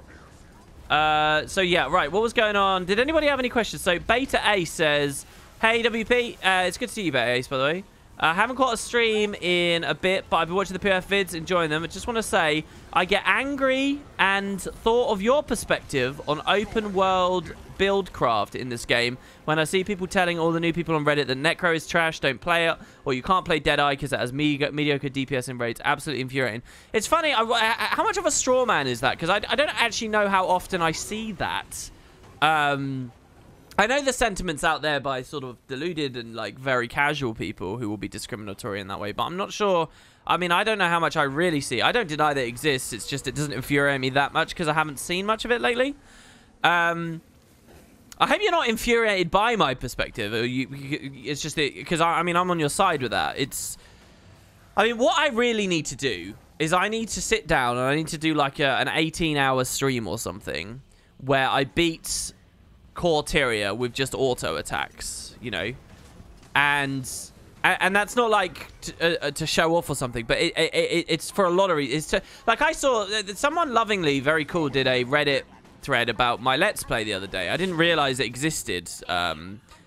So yeah, right. What was going on? Did anybody have any questions? So Beta Ace says, hey, WP. It's good to see you, Beta Ace, by the way. I haven't caught a stream in a bit, but I've been watching the PF vids, enjoying them. I just want to say, I get angry and thought of your perspective on open world buildcraft in this game when I see people telling all the new people on Reddit that Necro is trash, don't play it, or you can't play Deadeye because it has mediocre DPS in raids. Absolutely infuriating. It's funny, how much of a straw man is that? Because I don't actually know how often I see that. I know the sentiments out there by sort of deluded and like very casual people who will be discriminatory in that way, but I'm not sure. I mean, I don't know how much I really see. I don't deny that it exists. It's just it doesn't infuriate me that much because I haven't seen much of it lately. I hope you're not infuriated by my perspective. It's just because I mean I'm on your side with that. I mean, what I really need to do is I need to sit down and I need to do like an 18-hour stream or something where I beat Corteria with just auto attacks, you know, and And that's not like to show off or something, but it's for a lot of reasons. It's to, like, I saw someone lovingly, very cool, did a Reddit thread about my Let's Play the other day. I didn't realize it existed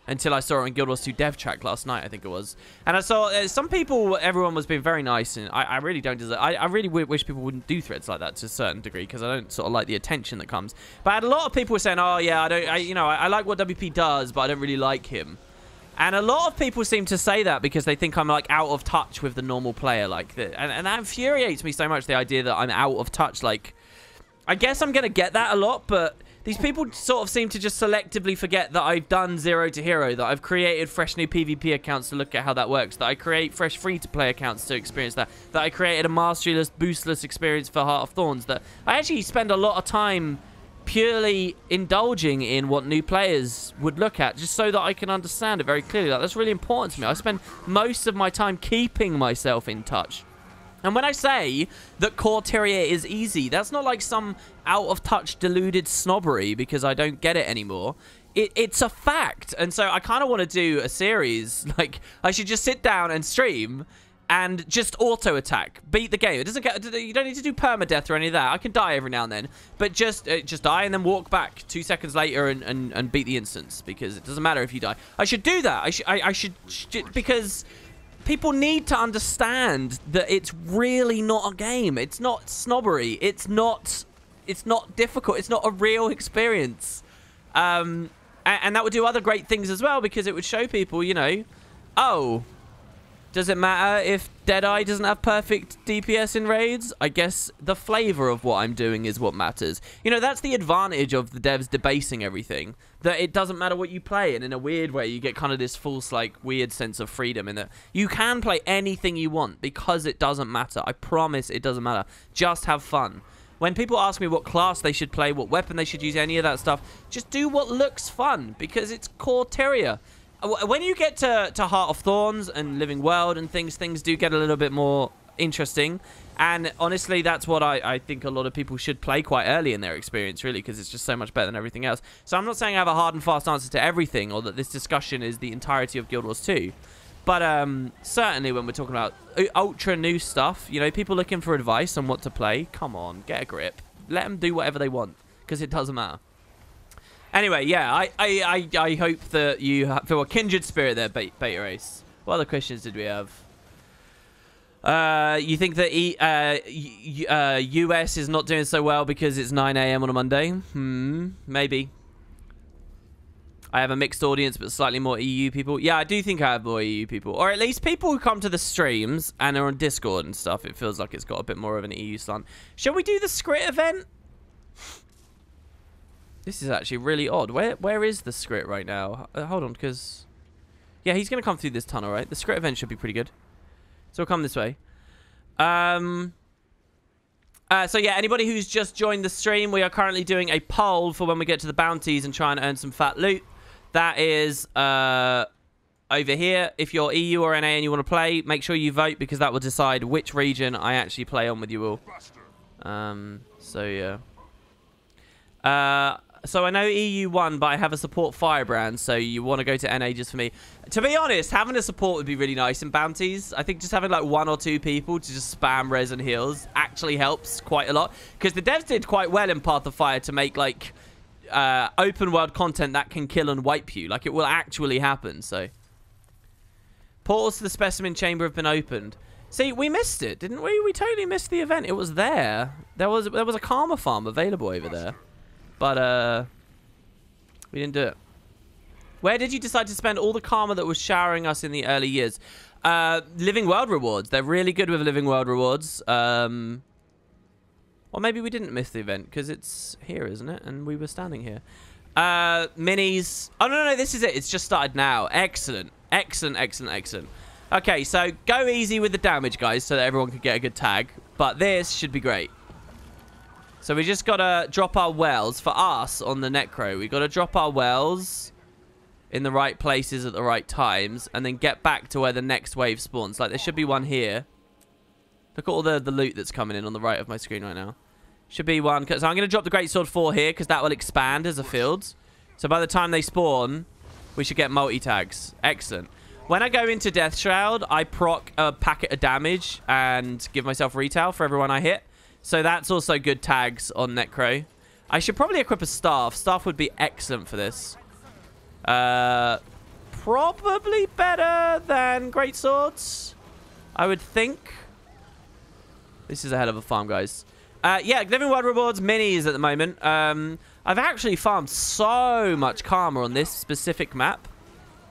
until I saw it on Guild Wars 2 Dev Track last night, I think it was. And I saw some people, everyone was being very nice, and I really don't deserve. I really wish people wouldn't do threads like that to a certain degree, because I don't sort of like the attention that comes. But I had a lot of people saying, "Oh yeah, I like what WP does, but I don't really like him." And a lot of people seem to say that because they think I'm like out of touch with the normal player, like that, and that infuriates me so much. The idea that I'm out of touch, like, I guess I'm gonna get that a lot, but these people sort of seem to just selectively forget that I've done 0 to Hero, that I've created fresh new PvP accounts to look at how that works, that I create fresh free-to-play accounts to experience that I created a masteryless, boostless experience for Heart of Thorns, that I actually spend a lot of time purely indulging in what new players would look at, just so that I can understand it very clearly. Like, that's really important to me. I spend most of my time keeping myself in touch. And when I say that core Terrier is easy, that's not like some out-of-touch deluded snobbery because I don't get it anymore. It's a fact. And so I kind of want to do a series. Like, I should just sit down and stream and just auto-attack. Beat the game. It doesn't get, you don't need to do permadeath or any of that. I can die every now and then. But just die and then walk back 2 seconds later and beat the instance. Because it doesn't matter if you die. I should do that. I should because people need to understand that it's really not a game. It's not snobbery. It's not difficult. It's not a real experience. And that would do other great things as well, because it would show people, you know, oh, does it matter if Deadeye doesn't have perfect DPS in raids? I guess the flavor of what I'm doing is what matters. You know, that's the advantage of the devs debasing everything. That it doesn't matter what you play, and in a weird way, you get kind of this false, like, weird sense of freedom in that you can play anything you want because it doesn't matter. I promise it doesn't matter. Just have fun. When people ask me what class they should play, what weapon they should use, any of that stuff, just do what looks fun, because it's core Terrier. When you get to Heart of Thorns and Living World and things do get a little bit more interesting. And honestly, that's what I think a lot of people should play quite early in their experience, really, because it's just so much better than everything else. So I'm not saying I have a hard and fast answer to everything, or that this discussion is the entirety of Guild Wars 2. But certainly when we're talking about ultra new stuff, you know, people looking for advice on what to play, come on, get a grip. Let them do whatever they want, because it doesn't matter. Anyway, yeah, I hope that you feel a kindred spirit there, Beta Race. What other questions did we have? You think that US is not doing so well because it's 9 AM on a Monday? Maybe. I have a mixed audience, but slightly more EU people. Yeah, I do think I have more EU people. Or at least people who come to the streams and are on Discord and stuff. It feels like it's got a bit more of an EU slant. Shall we do the Scrit event? This is actually really odd. Where is the Scrit right now? Hold on, because... Yeah, he's going to come through this tunnel, right? The Scrit event should be pretty good. So we'll come this way. So yeah, anybody who's just joined the stream, we are currently doing a poll for when we get to the bounties and try and earn some fat loot. That is over here. If you're EU or NA and you want to play, make sure you vote, because that will decide which region I actually play on with you all. So yeah. So I know EU won, but I have a support Firebrand, so you want to go to NA just for me. To be honest, having a support would be really nice in bounties. I think just having like 1 or 2 people to just spam res and heals actually helps quite a lot. Because the devs did quite well in Path of Fire to make like open world content that can kill and wipe you. Like, it will actually happen, so. Portals to the Specimen Chamber have been opened. See, we missed it, didn't we? We totally missed the event. It was there. There was a Karma farm available over there. But, we didn't do it. Where did you decide to spend all the karma that was showering us in the early years? Living World rewards. They're really good with Living World rewards. Or maybe we didn't miss the event, because it's here, isn't it? And we were standing here. Minis. Oh, no, this is it. It's just started now. Excellent. Excellent, excellent, excellent. Okay, so go easy with the damage, guys, so that everyone can get a good tag. But this should be great. So we just got to drop our wells. For us on the Necro, we got to drop our wells in the right places at the right times, and then get back to where the next wave spawns. Like, there should be one here. Look at all the loot that's coming in on the right of my screen right now. Should be one. So I'm going to drop the Greatsword 4 here, because that will expand as a field. So by the time they spawn, we should get multi-tags. Excellent. When I go into Death Shroud, I proc a packet of damage and give myself retail for everyone I hit. So that's also good tags on Necro. I should probably equip a staff. Staff would be excellent for this. Probably better than great swords, I would think. This is a hell of a farm, guys. Yeah, Living World Rewards minis at the moment. I've actually farmed so much karma on this specific map.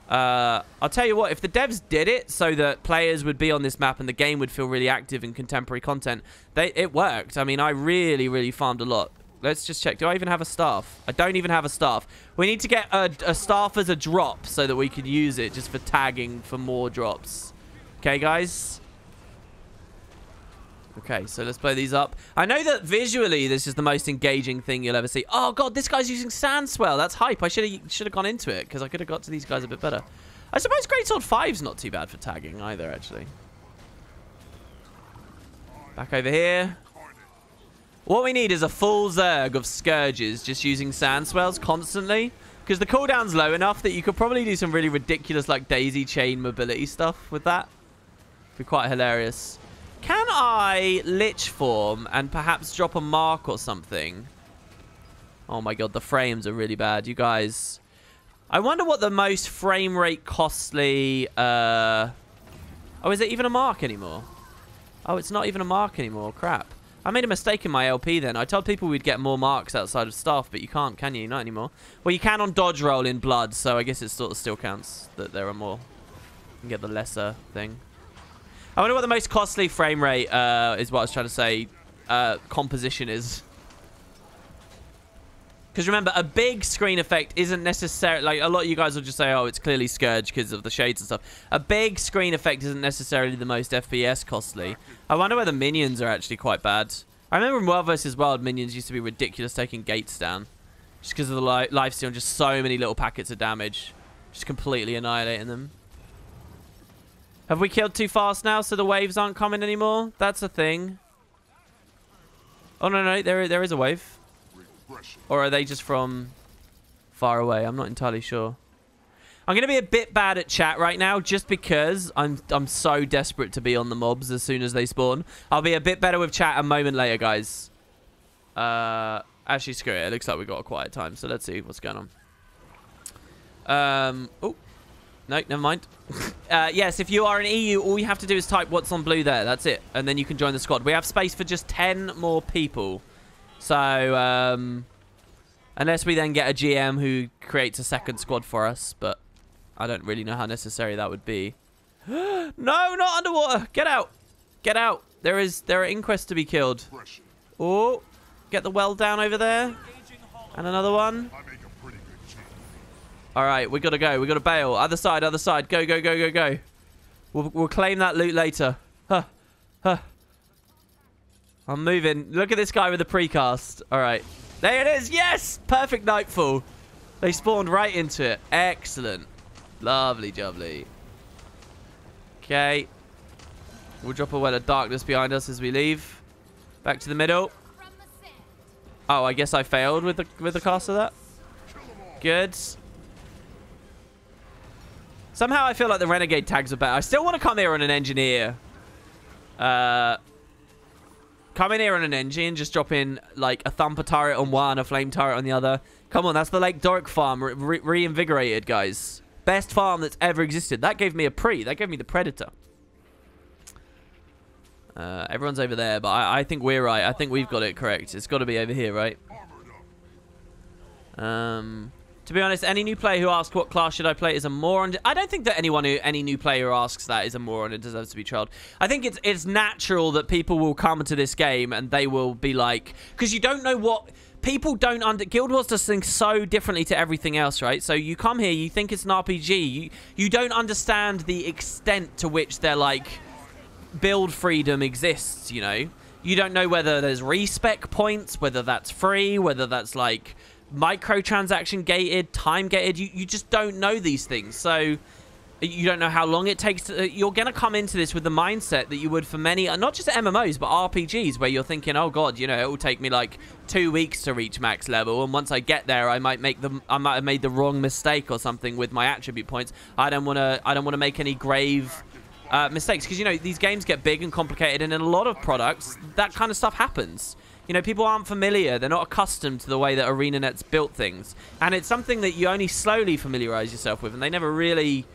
I'll tell you what, if the devs did it so that players would be on this map and the game would feel really active in contemporary content, it worked. I mean, I really farmed a lot. Let's just check. Do I even have a staff? I don't even have a staff. We need to get a staff as a drop so that we can use it just for tagging for more drops. Okay, guys? Okay, so let's blow these up. I know that visually this is the most engaging thing you'll ever see. Oh, God, this guy's using Sand Swell. That's hype. I should have gone into it because I could have got to these guys a bit better. I suppose Greatsword 5's not too bad for tagging either, actually. Back over here. What we need is a full Zerg of Scourges just using Sand Swells constantly. Because the cooldown's low enough that you could probably do some really ridiculous, like, daisy chain mobility stuff with that. It'd be quite hilarious. Can I Lich form and perhaps drop a mark or something? Oh my god, the frames are really bad. You guys... I wonder what the most frame rate costly... Oh, is it even a mark anymore? Oh, it's not even a mark anymore. Crap. I made a mistake in my LP then. I told people we'd get more marks outside of staff, but you can't, can you? Not anymore. Well, you can on dodge roll in blood, so I guess it sort of still counts that there are more. You can get the lesser thing. I wonder what the most costly frame rate is what I was trying to say. Composition is. Because remember, a big screen effect isn't necessarily... Like, a lot of you guys will just say, oh, it's clearly Scourge because of the shades and stuff. A big screen effect isn't necessarily the most FPS costly. I wonder whether minions are actually quite bad. I remember in World vs. World, minions used to be ridiculous taking gates down. Just because of the lifesteal and just so many little packets of damage. Just completely annihilating them. Have we killed too fast now so the waves aren't coming anymore? That's a thing. Oh, no, there is a wave. Or are they just from far away? I'm not entirely sure. I'm going to be a bit bad at chat right now just because I'm so desperate to be on the mobs as soon as they spawn. I'll be a bit better with chat a moment later, guys. Actually, screw it. It looks like we got a quiet time, so let's see what's going on. Oh. No, never mind. Yes, if you are an EU, all you have to do is type what's on blue there. That's it. And then you can join the squad. We have space for just 10 more people. So, unless we then get a GM who creates a second squad for us. But I don't really know how necessary that would be. No, not underwater. Get out. Get out. There are inquests to be killed. Oh, get the well down over there. And another one. All right, we gotta go. We gotta bail. Other side, other side. Go, go, go, go, go. We'll claim that loot later. Huh, huh. I'm moving. Look at this guy with the precast. All right, there it is. Yes, perfect nightfall. They spawned right into it. Excellent, lovely, jubbly. Okay, we'll drop a well of darkness behind us as we leave. Back to the middle. Oh, I guess I failed with the cast of that. Good. Somehow I feel like the Renegade tags are better. I still want to come here on an Engineer. Come in here on an Engie and just drop in like a Thumper turret on one, a Flame turret on the other. Come on, that's the Lake Doric farm reinvigorated, guys. Best farm that's ever existed. That gave me a pre. That gave me the Predator. Everyone's over there, but I think we're right. I think we've got it correct. It's got to be over here, right? To be honest, any new player who asks what class should I play is a moron. I don't think that any new player who asks that is a moron and deserves to be trolled. I think it's natural that people will come to this game and they will be like, because you don't know what people don't Guild Wars does things so differently to everything else, right? So you come here, you think it's an RPG, you don't understand the extent to which they're like build freedom exists. You know, you don't know whether there's respec points, whether that's free, whether that's like microtransaction gated, time gated. You just don't know these things. So You don't know how long it takes to... You're going to come into this with the mindset that you would for many, not just MMOs, but RPGs, where you're thinking, oh, God, you know, it will take me like 2 weeks to reach max level. And once I get there, I might have made the wrong mistake or something with my attribute points. I don't want to make any grave mistakes. Because, you know, these games get big and complicated. And in a lot of products, that kind of stuff happens. You know, people aren't familiar. They're not accustomed to the way that ArenaNet's built things. And it's something that you only slowly familiarize yourself with. And they never really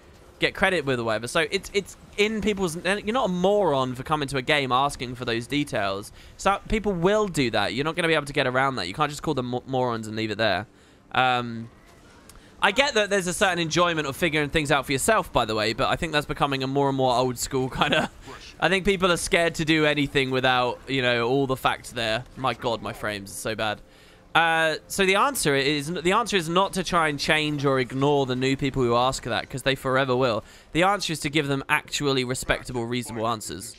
get credit with or whatever. So it's in people's... You're not a moron for coming to a game asking for those details. So people will do that. You're not going to be able to get around that. You can't just call them morons and leave it there. I get that there's a certain enjoyment of figuring things out for yourself, by the way, but I think that's becoming a more and more old school kind of... I think people are scared to do anything without, you know, all the facts there. My God, my frames are so bad. So the answer is not to try and change or ignore the new people who ask that, because they forever will. The answer is to give them actually respectable, reasonable answers.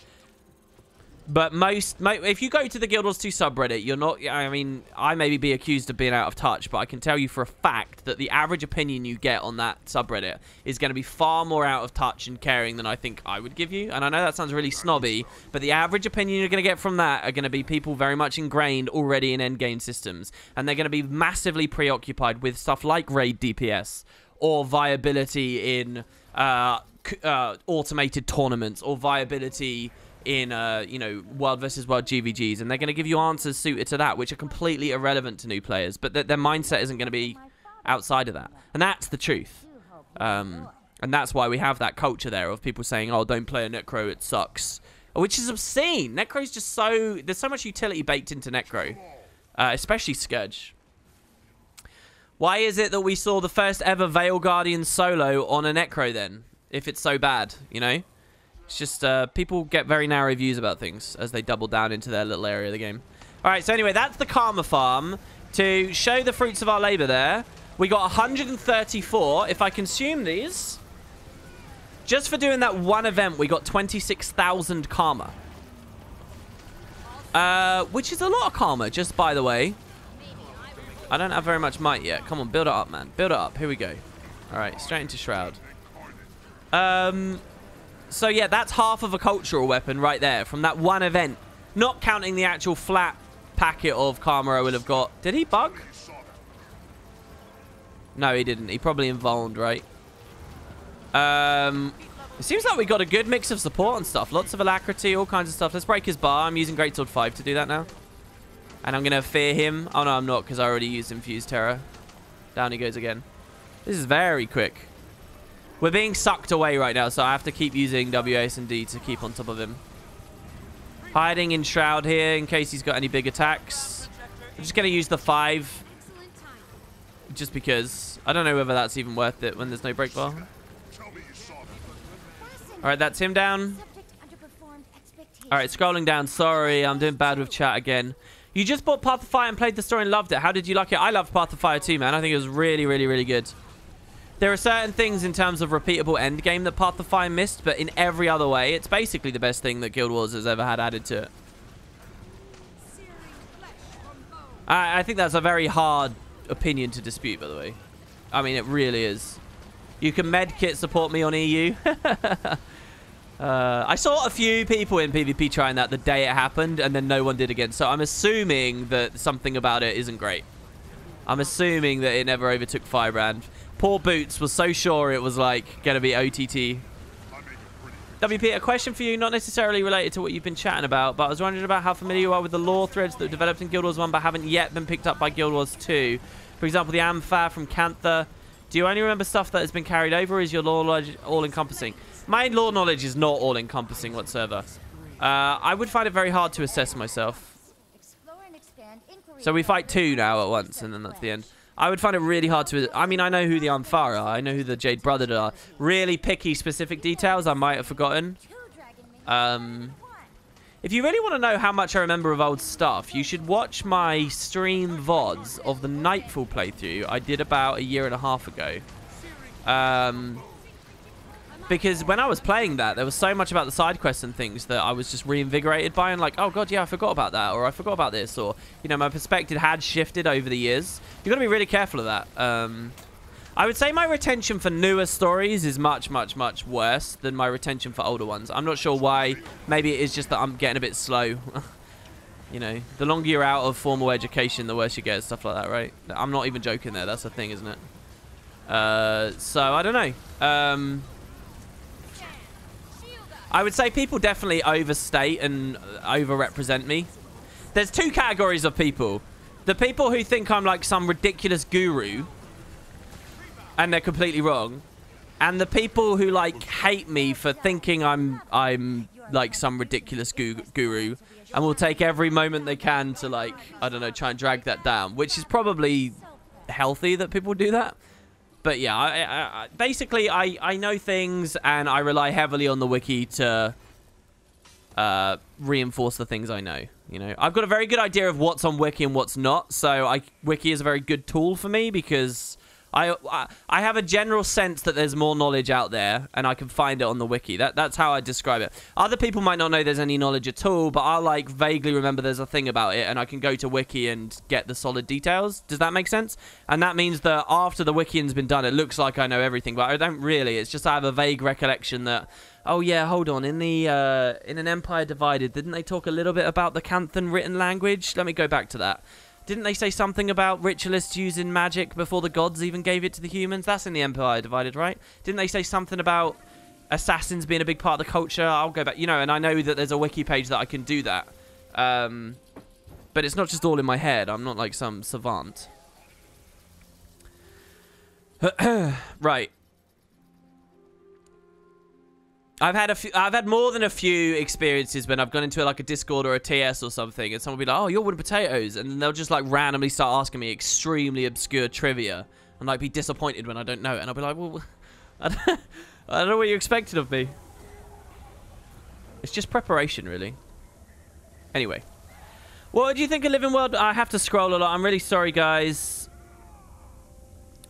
But if you go to the Guild Wars 2 subreddit, you're not... I mean, I maybe be accused of being out of touch, but I can tell you for a fact that the average opinion you get on that subreddit is going to be far more out of touch and caring than I think I would give you. And I know that sounds really snobby, but the average opinion you're going to get from that are going to be people very much ingrained already in endgame systems. And they're going to be massively preoccupied with stuff like raid DPS or viability in automated tournaments or viability in you know, world versus world GVGs, and they're going to give you answers suited to that, which are completely irrelevant to new players, but their mindset isn't going to be outside of that, and that's the truth. And that's why we have that culture there of people saying, oh, don't play a Necro, it sucks, which is obscene. Necro's just so... There's so much utility baked into Necro, especially Scourge. Why is it that we saw the first ever Veil Guardian solo on a Necro then, if it's so bad, you know? It's just people get very narrow views about things as they double down into their little area of the game. All right, so anyway, that's the Karma Farm. To show the fruits of our labor there, we got 134. If I consume these, just for doing that one event, we got 26,000 Karma. Which is a lot of Karma, just by the way. I don't have very much might yet. Come on, build it up, man. Build it up. Here we go. All right, straight into Shroud. So, yeah, that's half of a cultural weapon right there from that one event. Not counting the actual flat packet of Karma I will have got. Did he bug? No, he didn't. He probably invulned, right? It seems like we got a good mix of support and stuff. Lots of alacrity, all kinds of stuff. Let's break his bar. I'm using Greatsword 5 to do that now. And I'm going to fear him. Oh, no, I'm not, because I already used Infused Terror. Down he goes again. This is very quick. We're being sucked away right now, so I have to keep using WAS and D to keep on top of him. Hiding in Shroud here in case he's got any big attacks. I'm just going to use the 5. Just because. I don't know whether that's even worth it when there's no break bar. Alright, that's him down. Alright, scrolling down. Sorry, I'm doing bad with chat again. You just bought Path of Fire and played the story and loved it. How did you like it? I loved Path of Fire too, man. I think it was really, really, really good. There are certain things in terms of repeatable endgame that Path of Fire missed, but in every other way, it's basically the best thing that Guild Wars has ever had added to it. I think that's a very hard opinion to dispute, by the way. I mean, it really is. You can medkit support me on EU. I saw a few people in PvP trying that the day it happened, and then no one did again. So I'm assuming that something about it isn't great. I'm assuming that it never overtook Firebrand. Poor Boots was so sure it was like going to be OTT. WP, a question for you, not necessarily related to what you've been chatting about, but I was wondering about how familiar you are with the lore threads that were developed in Guild Wars 1 but haven't yet been picked up by Guild Wars 2. For example, the Ampha from Cantha. Do you only remember stuff that has been carried over, or is your lore knowledge all-encompassing? My lore knowledge is not all-encompassing whatsoever. I would find it very hard to assess myself. So we fight 2 now at once, and then that's the end. I would find it really hard to... I mean, I know who the Ampha are. I know who the Jade Brother are. Really picky, specific details I might have forgotten. If you really want to know how much I remember of old stuff, you should watch my stream VODs of the Nightfall playthrough I did about a year and a half ago. Because when I was playing that, there was so much about the side quests and things that I was just reinvigorated by, and like, oh god, yeah, I forgot about that, or I forgot about this, or, you know, my perspective had shifted over the years. You've got to be really careful of that. I would say my retention for newer stories is much, much, much worse than my retention for older ones. I'm not sure why. Maybe it is just that I'm getting a bit slow. You know, the longer you're out of formal education, the worse you get, stuff like that, right? I'm not even joking there. That's the thing, isn't it? So, I don't know. I would say people definitely overstate and overrepresent me. There's two categories of people. The people who think I'm like some ridiculous guru, and they're completely wrong. And the people who like hate me for thinking I'm like some ridiculous guru, and will take every moment they can to like, I don't know, try and drag that down, which is probably healthy that people do that. But yeah, I basically I know things, and I rely heavily on the wiki to reinforce the things I know. You know, I've got a very good idea of what's on wiki and what's not. So wiki is a very good tool for me because I have a general sense that there's more knowledge out there, and I can find it on the wiki. That's how I describe it. Other people might not know there's any knowledge at all, but I like vaguely remember there's a thing about it, and I can go to wiki and get the solid details. Does that make sense? And that means that after the wikiing's been done, it looks like I know everything, but I don't really. It's just I have a vague recollection that, oh yeah, hold on, in an Empire Divided, didn't they talk a little bit about the Canthan written language? Let me go back to that. Didn't they say something about ritualists using magic before the gods even gave it to the humans? That's in the Empire Divided, right? Didn't they say something about assassins being a big part of the culture? I'll go back, you know, and I know that there's a wiki page that I can do that. But it's not just all in my head. I'm not like some savant. Right. I've had more than a few experiences when I've gone into like a Discord or a TS or something, and someone will be like, "Oh, you're wooden potatoes," and then they'll just like randomly start asking me extremely obscure trivia, and like be disappointed when I don't know it, and I'll be like, "Well, I don't know what you expected of me." It's just preparation, really. Anyway, what do you think of Living World? I have to scroll a lot. I'm really sorry, guys.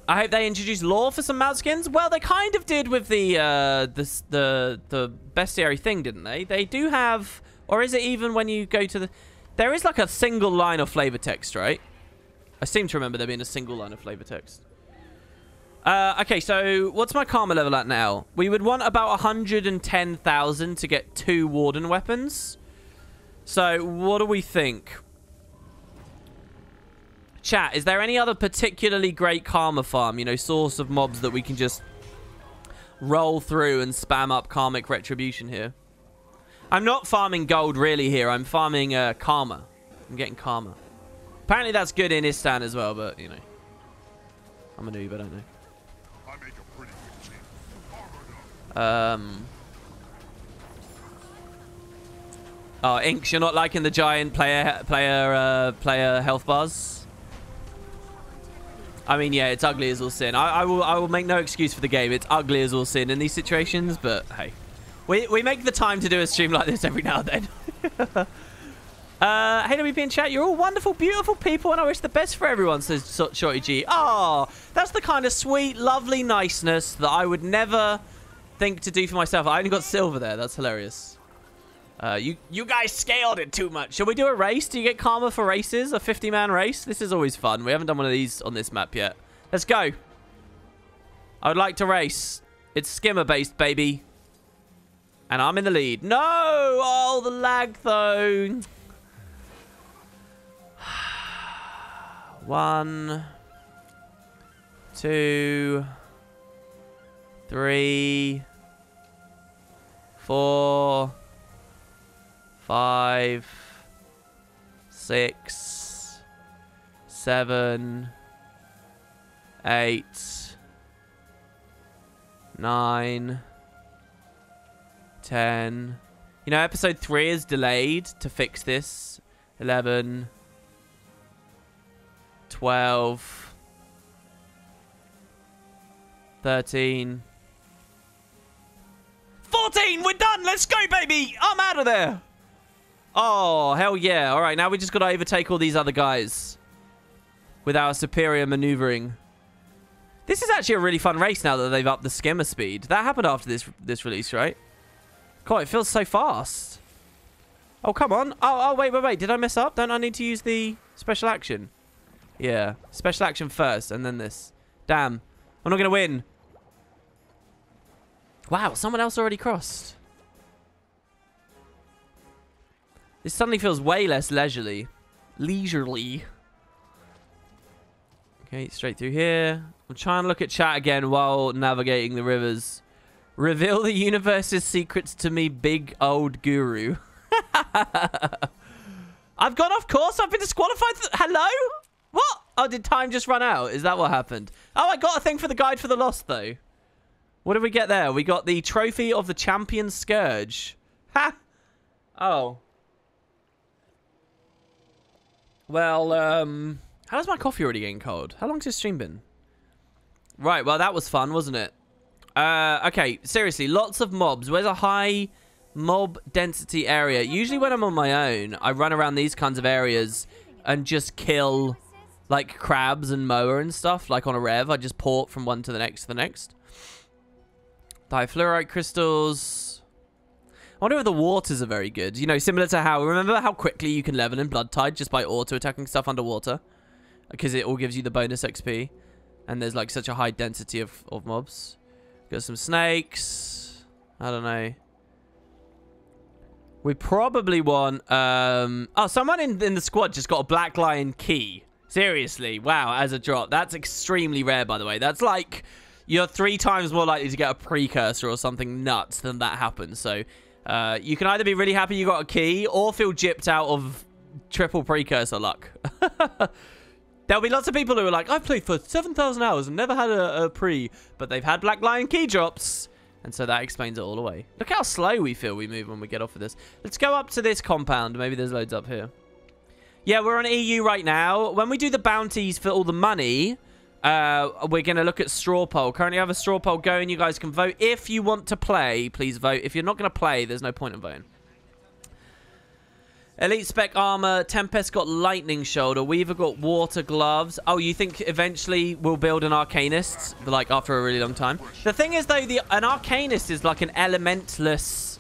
I hope they introduced lore for some mount skins. Well, they kind of did with the bestiary thing, didn't they? They do have, or is it even when you go to the... There is like a single line of flavor text, right? I seem to remember there being a single line of flavor text. Okay, so what's my karma level at now? We would want about 110,000 to get 2 warden weapons. So what do we think? Chat, is there any other particularly great karma farm, you know, source of mobs that we can just roll through and spam up karmic retribution here? I'm not farming gold really here. I'm farming karma. I'm getting karma. Apparently that's good in Istan as well, but, you know. I'm a noob, I don't know. I make a pretty good team. Oh, Inks, you're not liking the giant player health bars? I mean, yeah, it's ugly as all sin. I will make no excuse for the game. It's ugly as all sin in these situations, but hey. We make the time to do a stream like this every now and then. Hey, WP in chat, you're all wonderful, beautiful people, and I wish the best for everyone, says Shorty G. Oh, that's the kind of sweet, lovely niceness that I would never think to do for myself. I only got silver there. That's hilarious. You guys scaled it too much. Shall we do a race? Do you get karma for races? A 50-man race? This is always fun. We haven't done one of these on this map yet. Let's go. I would like to race. It's skimmer-based, baby. And I'm in the lead. No! Oh, the lag, though. 1, 2, 3, 4... 5, 6, 7, 8, 9, 10. You know, episode 3 is delayed to fix this. 11, 12, 13, 14. We're done. Let's go, baby. I'm out of there. Oh, hell yeah. All right, now we just got to overtake all these other guys with our superior maneuvering. This is actually a really fun race now that they've upped the skimmer speed. That happened after this release, right? God, it feels so fast. Oh, come on. Oh, wait. Did I mess up? Don't I need to use the special action? Yeah, special action first and then this. Damn. I'm not going to win. Wow, someone else already crossed. This suddenly feels way less leisurely. Leisurely. Okay, straight through here. I'm trying to look at chat again while navigating the rivers. Reveal the universe's secrets to me, big old guru. I've gone off course. I've been disqualified. Hello? What? Oh, did time just run out? Is that what happened? Oh, I got a thing for the Guide for the Lost, though. What did we get there? We got the Trophy of the Champion Scourge. Ha! Oh. Well, how's my coffee already getting cold? How long's this stream been? Right, well, that was fun, wasn't it? Okay, seriously, lots of mobs. Where's a high mob density area? Usually when I'm on my own, I run around these kinds of areas and just kill, like, crabs and moa and stuff. Like on a rev, I just port from one to the next to the next. Difluorite crystals. I wonder if the waters are very good. You know, similar to how... Remember how quickly you can level in Blood Tide just by auto-attacking stuff underwater? Because it all gives you the bonus XP. And there's, like, such a high density of mobs. Got some snakes. I don't know. We probably want... Oh, someone in the squad just got a Black Lion key. Seriously. Wow, as a drop. That's extremely rare, by the way. That's like... You're 3 times more likely to get a precursor or something nuts than that happens. So... you can either be really happy you got a key or feel gypped out of triple precursor luck. There'll be lots of people who are like, I've played for 7,000 hours and never had a pre, but they've had Black Lion key drops. And so that explains it all away. Look how slow we feel we move when we get off of this. Let's go up to this compound. Maybe there's loads up here. Yeah, we're on EU right now. When we do the bounties for all the money... we're going to look at straw poll. Currently I have a straw poll going. You guys can vote. If you want to play, please vote. If you're not going to play, there's no point in voting. Elite spec armor. Tempest got lightning shoulder. Weaver got water gloves. Oh, you think eventually we'll build an arcanist? Like after a really long time. The thing is though, an arcanist is like an elementless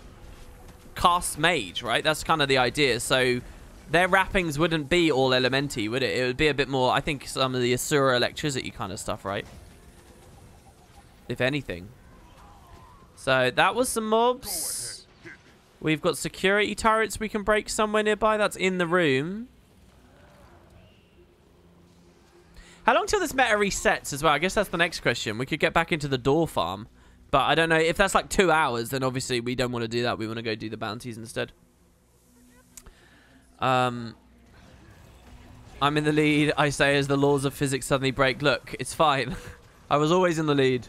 cast mage, right? That's kind of the idea. So... Their wrappings wouldn't be all elementy, would it? It would be a bit more, I think, some of the Asura electricity kind of stuff, right? If anything. So, that was some mobs. We've got security turrets we can break somewhere nearby. That's in the room. How long till this meta resets as well? I guess that's the next question. We could get back into the door farm. But I don't know. If that's like 2 hours, then obviously we don't want to do that. We want to go do the bounties instead. I'm in the lead, I say, as the laws of physics suddenly break. Look, it's fine. I was always in the lead.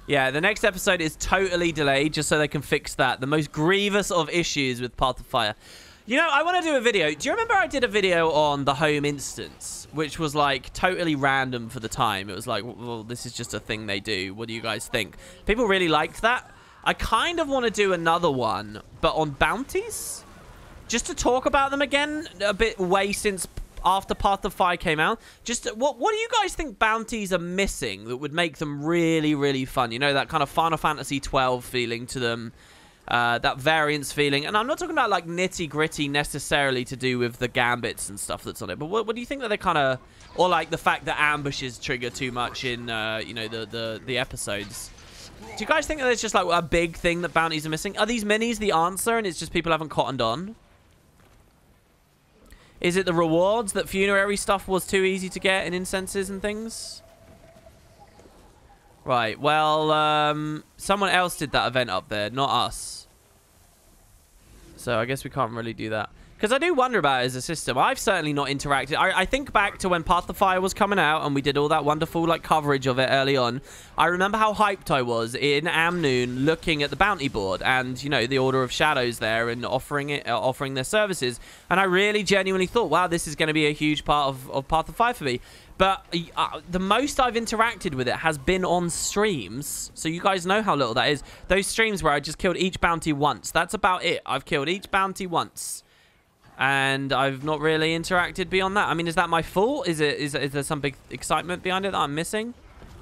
Yeah, the next episode is totally delayed just so they can fix that. The most grievous of issues with Path of Fire. You know, I want to do a video. Do you remember I did a video on the home instance? Which was, like, totally random for the time. It was like, well, this is just a thing they do. What do you guys think? People really liked that. I kind of want to do another one, but on bounties? Just to talk about them again, a bit way since after Path of Fire came out. Just what do you guys think bounties are missing that would make them really, really fun? You know, that kind of Final Fantasy 12 feeling to them, that variance feeling. And I'm not talking about like nitty gritty necessarily to do with the gambits and stuff that's on it. But what do you think that they kind of, or like the fact that ambushes trigger too much in, you know, the episodes? Do you guys think that there's just like a big thing that bounties are missing? Are these minis the answer and it's just people haven't cottoned on? Is it the rewards that funerary stuff was too easy to get in incenses and things? Right, well, someone else did that event up there, not us. So I guess we can't really do that. Because I do wonder about it as a system. I've certainly not interacted. I think back to when Path of Fire was coming out and we did all that wonderful like coverage of it early on. I remember how hyped I was in Amnoon looking at the bounty board and, you know, the Order of Shadows there and offering their services. And I really genuinely thought, wow, this is going to be a huge part of Path of Fire for me. But the most I've interacted with it has been on streams. So you guys know how little that is. Those streams where I just killed each bounty once. That's about it. I've killed each bounty once. And I've not really interacted beyond that. I mean, is that my fault? Is there some big excitement behind it that I'm missing?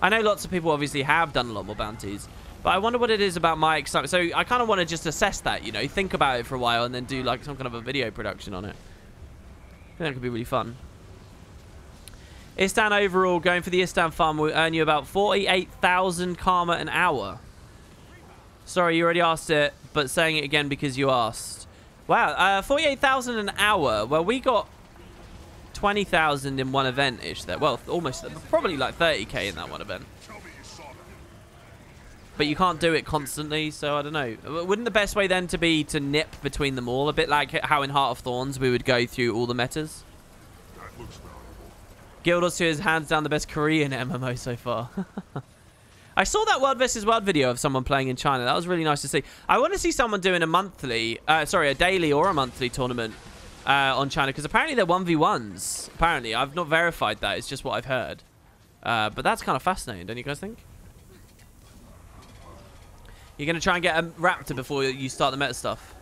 I know lots of people obviously have done a lot more bounties. But I wonder what it is about my excitement. So I kind of want to just assess that, you know. Think about it for a while and then do like some kind of a video production on it. I think that could be really fun. Istan overall, going for the Istan farm will earn you about 48,000 karma an hour. Sorry, you already asked it, but saying it again because you asked. Wow, 48,000 an hour. Well, we got 20,000 in one event-ish there. Well, almost, probably like 30k in that one event. But you can't do it constantly, so I don't know. Wouldn't the best way then to be to nip between them all? A bit like how in Heart of Thorns we would go through all the metas. Guild Wars 2 is hands down the best Korean MMO so far. I saw that World vs. World video of someone playing in China. That was really nice to see. I want to see someone doing a daily or a monthly tournament on China, because apparently they're 1v1s. Apparently. I've not verified that. It's just what I've heard. But that's kind of fascinating, don't you guys think? You're going to try and get a Raptor before you start the meta stuff.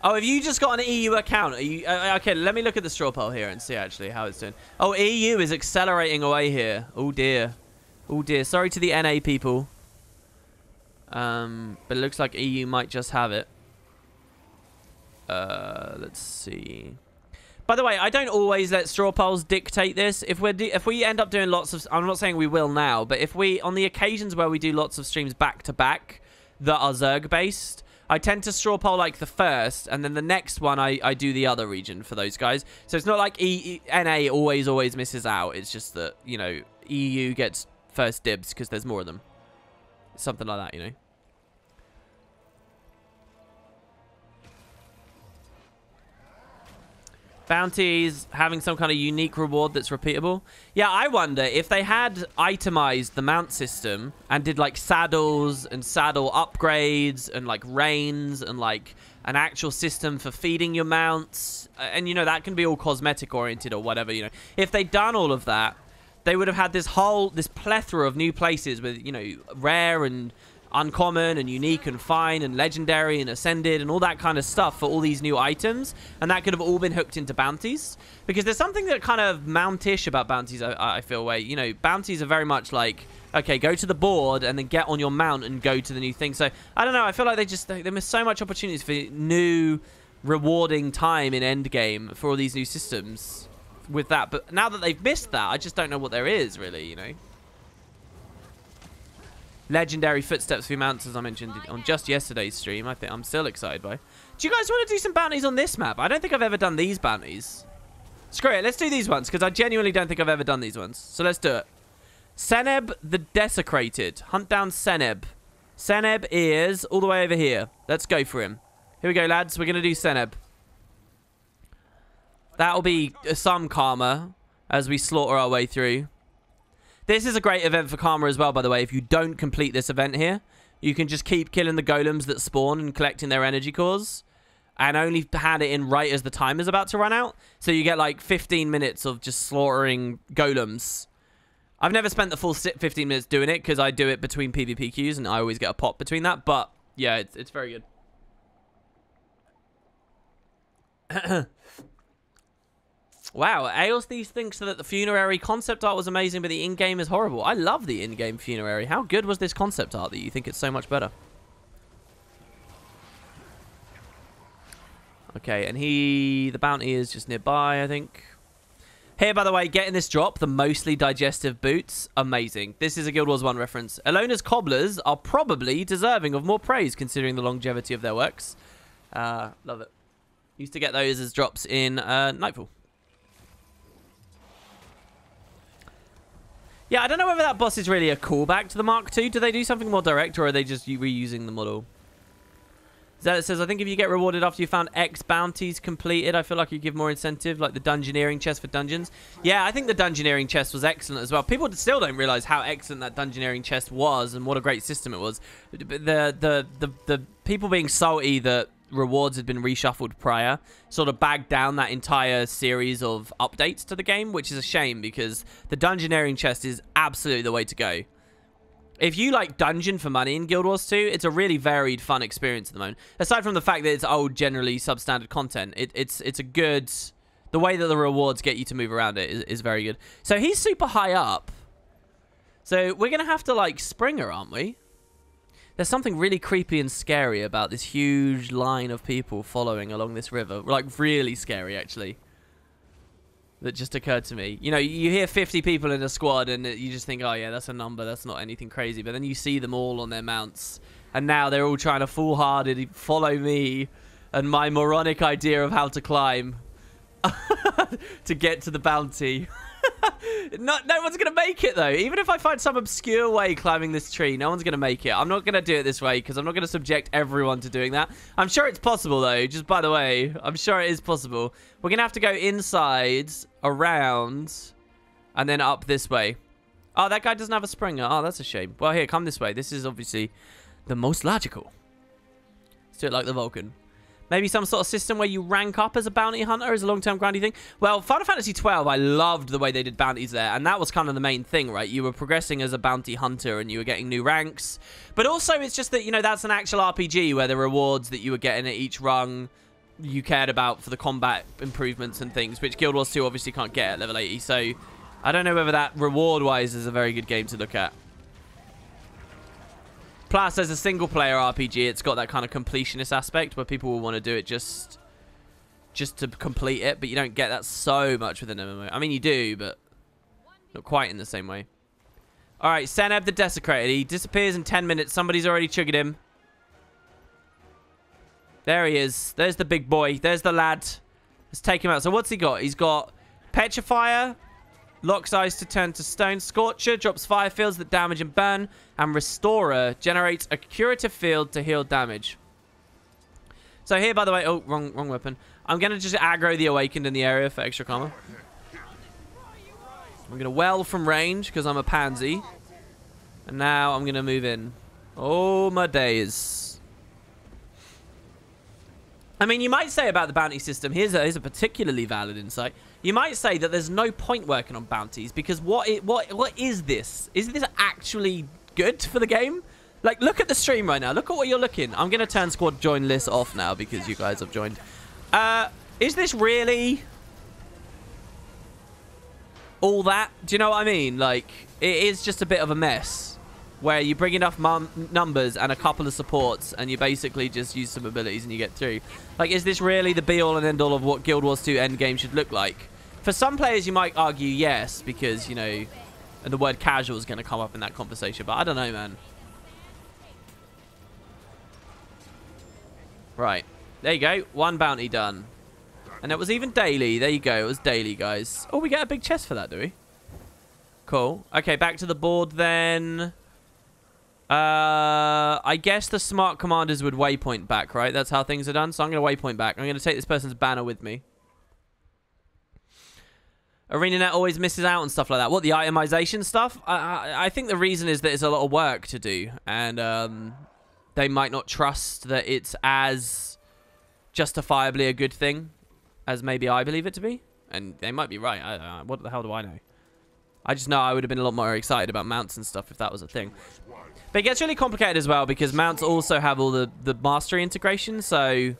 Oh, have you just got an EU account? Are you, okay, let me look at the straw poll here and see actually how it's doing. Oh, EU is accelerating away here. Oh, dear. Oh, dear. Sorry to the NA people. But it looks like EU might just have it. Let's see. By the way, I don't always let straw polls dictate this. If we end up doing lots of... I'm not saying we will now, but if we... On the occasions where we do lots of streams back-to-back that are Zerg-based... I tend to straw poll like the first, and then the next one I do the other region for those guys. So it's not like NA always misses out. It's just that, you know, EU gets first dibs because there's more of them. Something like that, you know. Bounties having some kind of unique reward that's repeatable. Yeah, I wonder if they had itemized the mount system and did like saddles and saddle upgrades and like reins and like an actual system for feeding your mounts. And, you know, that can be all cosmetic oriented or whatever, you know. If they'd done all of that, they would have had this plethora of new places with, you know, rare and uncommon and unique and fine and legendary and ascended and all that kind of stuff for all these new items, and that could have all been hooked into bounties, because there's something that kind of mountish about bounties. I feel, where, you know, bounties are very much like, okay, go to the board and then get on your mount and go to the new thing. So I don't know, I feel like they miss so much opportunities for new rewarding time in endgame for all these new systems with that. But now that they've missed that, I just don't know what there is really, you know. Legendary footsteps for mounts, as I mentioned on just yesterday's stream. I think I'm still excited by. Do you guys want to do some bounties on this map? I don't think I've ever done these bounties. Screw it, let's do these ones, because I genuinely don't think I've ever done these ones. So let's do it. Seneb the Desecrated. Hunt down Seneb. Seneb is all the way over here. Let's go for him. Here we go, lads. We're going to do Seneb. That'll be some karma as we slaughter our way through. This is a great event for karma as well, by the way. If you don't complete this event here, you can just keep killing the golems that spawn and collecting their energy cores, and only hand it in right as the time is about to run out. So you get like 15 minutes of just slaughtering golems. I've never spent the full 15 minutes doing it because I do it between PvP queues and I always get a pop between that. But yeah, it's very good. Wow, Ailsthese thinks that the funerary concept art was amazing, but the in-game is horrible. I love the in-game funerary. How good was this concept art that you think it's so much better? Okay, and the bounty is just nearby, I think. Here, by the way, getting this drop, the mostly digestive boots, amazing. This is a Guild Wars 1 reference. Elona's cobblers are probably deserving of more praise, considering the longevity of their works. Love it. Used to get those as drops in Nightfall. Yeah, I don't know whether that boss is really a callback to the Mark II. Do they do something more direct, or are they just reusing the model? Zed says, I think if you get rewarded after you found X bounties completed, I feel like you give more incentive, like the dungeoneering chest for dungeons. Yeah, I think the dungeoneering chest was excellent as well. People still don't realize how excellent that dungeoneering chest was and what a great system it was. The people being salty that rewards had been reshuffled prior sort of bagged down that entire series of updates to the game, which is a shame because the dungeoneering chest is absolutely the way to go. If you like dungeon for money in Guild Wars 2, it's a really varied, fun experience at the moment. Aside from the fact that it's old, generally substandard content, it's a good... The way that the rewards get you to move around it is very good. So he's super high up. So we're going to have to, like, spring her, aren't we? There's something really creepy and scary about this huge line of people following along this river. Like, really scary, actually. that just occurred to me. You know, you hear 50 people in a squad and you just think, oh yeah, that's a number, that's not anything crazy. But then you see them all on their mounts, and now they're all trying to foolhardy follow me and my moronic idea of how to climb to get to the bounty. No one's going to make it, though. Even if I find some obscure way climbing this tree, no one's going to make it. I'm not going to do it this way because I'm not going to subject everyone to doing that. I'm sure it's possible, though. Just by the way, I'm sure it is possible. We're going to have to go inside, around, and then up this way. Oh, that guy doesn't have a springer. Oh, that's a shame. Well, here, come this way. This is obviously the most logical. Let's do it like the Vulcan. Maybe some sort of system where you rank up as a bounty hunter as a long-term grindy thing. Well, Final Fantasy 12, I loved the way they did bounties there. And that was kind of the main thing, right? You were progressing as a bounty hunter and you were getting new ranks. But also, it's just that, you know, that's an actual RPG where the rewards that you were getting at each rung you cared about for the combat improvements and things, which Guild Wars 2 obviously can't get at level 80. So, I don't know whether that reward-wise is a very good game to look at. Plus, as a single-player RPG, it's got that kind of completionist aspect where people will want to do it just to complete it, but you don't get that so much with an MMO. I mean, you do, but not quite in the same way. All right, Seneb the Desecrated. He disappears in 10 minutes. Somebody's already triggered him. There he is. There's the big boy. There's the lad. Let's take him out. So what's he got? He's got Petrifier. Locks ice to turn to stone. Scorcher drops fire fields that damage and burn. And Restorer generates a curative field to heal damage. So here, by the way... Oh, wrong weapon. I'm going to just aggro the Awakened in the area for extra karma. I'm going to well from range because I'm a pansy. And now I'm going to move in. Oh, my days. I mean, you might say about the bounty system, here's a particularly valid insight. You might say that there's no point working on bounties because what is this? Is this actually good for the game? Like, look at the stream right now. Look at what you're looking. I'm going to turn squad join list off now because you guys have joined. Is this really all that? Do you know what I mean? Like, it is just a bit of a mess where you bring enough numbers and a couple of supports and you basically just use some abilities and you get through. Like, is this really the be-all and end-all of what Guild Wars 2 endgame should look like? For some players, you might argue yes, because, you know, the word casual is going to come up in that conversation, but I don't know, man. Right. There you go. One bounty done. And it was even daily. There you go. It was daily, guys. Oh, we get a big chest for that, do we? Cool. Okay, back to the board then. I guess the smart commanders would waypoint back, right? That's how things are done. So I'm going to waypoint back. I'm going to take this person's banner with me. ArenaNet always misses out on stuff like that. What, the itemization stuff? I think the reason is that it's a lot of work to do. And they might not trust that it's as justifiably a good thing as maybe I believe it to be. And they might be right. What the hell do I know? I just know I would have been a lot more excited about mounts and stuff if that was a thing. But it gets really complicated as well because mounts also have all the mastery integration, so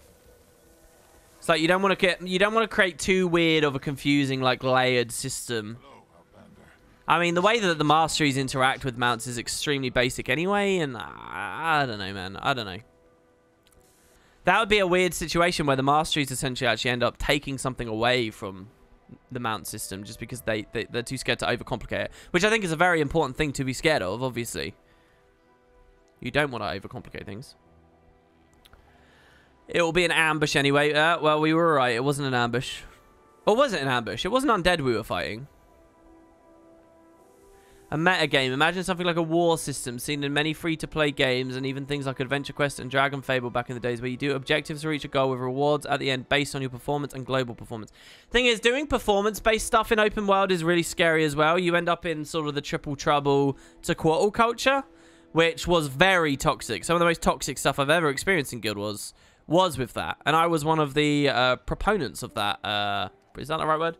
it's like you don't want to create too weird of a confusing like layered system. I mean, the way that the masteries interact with mounts is extremely basic anyway, and I don't know, man. I don't know. That would be a weird situation where the masteries essentially actually end up taking something away from the mount system just because they're too scared to overcomplicate it, which I think is a very important thing to be scared of, obviously. You don't want to overcomplicate things. It will be an ambush anyway. Well, we were right. It wasn't an ambush. Or was it an ambush? It wasn't undead we were fighting. A meta game. Imagine something like a war system seen in many free-to-play games and even things like Adventure Quest and Dragon Fable back in the days where you do objectives to reach a goal with rewards at the end based on your performance and global performance. Thing is, doing performance-based stuff in open world is really scary as well. You end up in sort of the triple trouble to quartal culture, which was very toxic. Some of the most toxic stuff I've ever experienced in Guild Wars was with that. And I was one of the proponents of that. Is that the right word?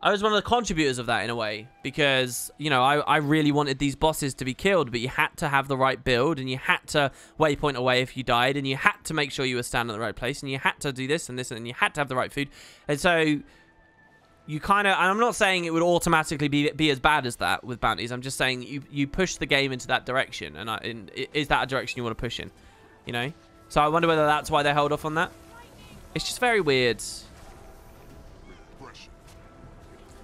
I was one of the contributors of that in a way. Because, you know, I really wanted these bosses to be killed. But you had to have the right build. And you had to waypoint away if you died. And you had to make sure you were standing in the right place. And you had to do this and this. And you had to have the right food. And so you kind of... And I'm not saying it would automatically be as bad as that with bounties. I'm just saying you push the game into that direction. And is that a direction you want to push in? You know? So I wonder whether that's why they held off on that. It's just very weird.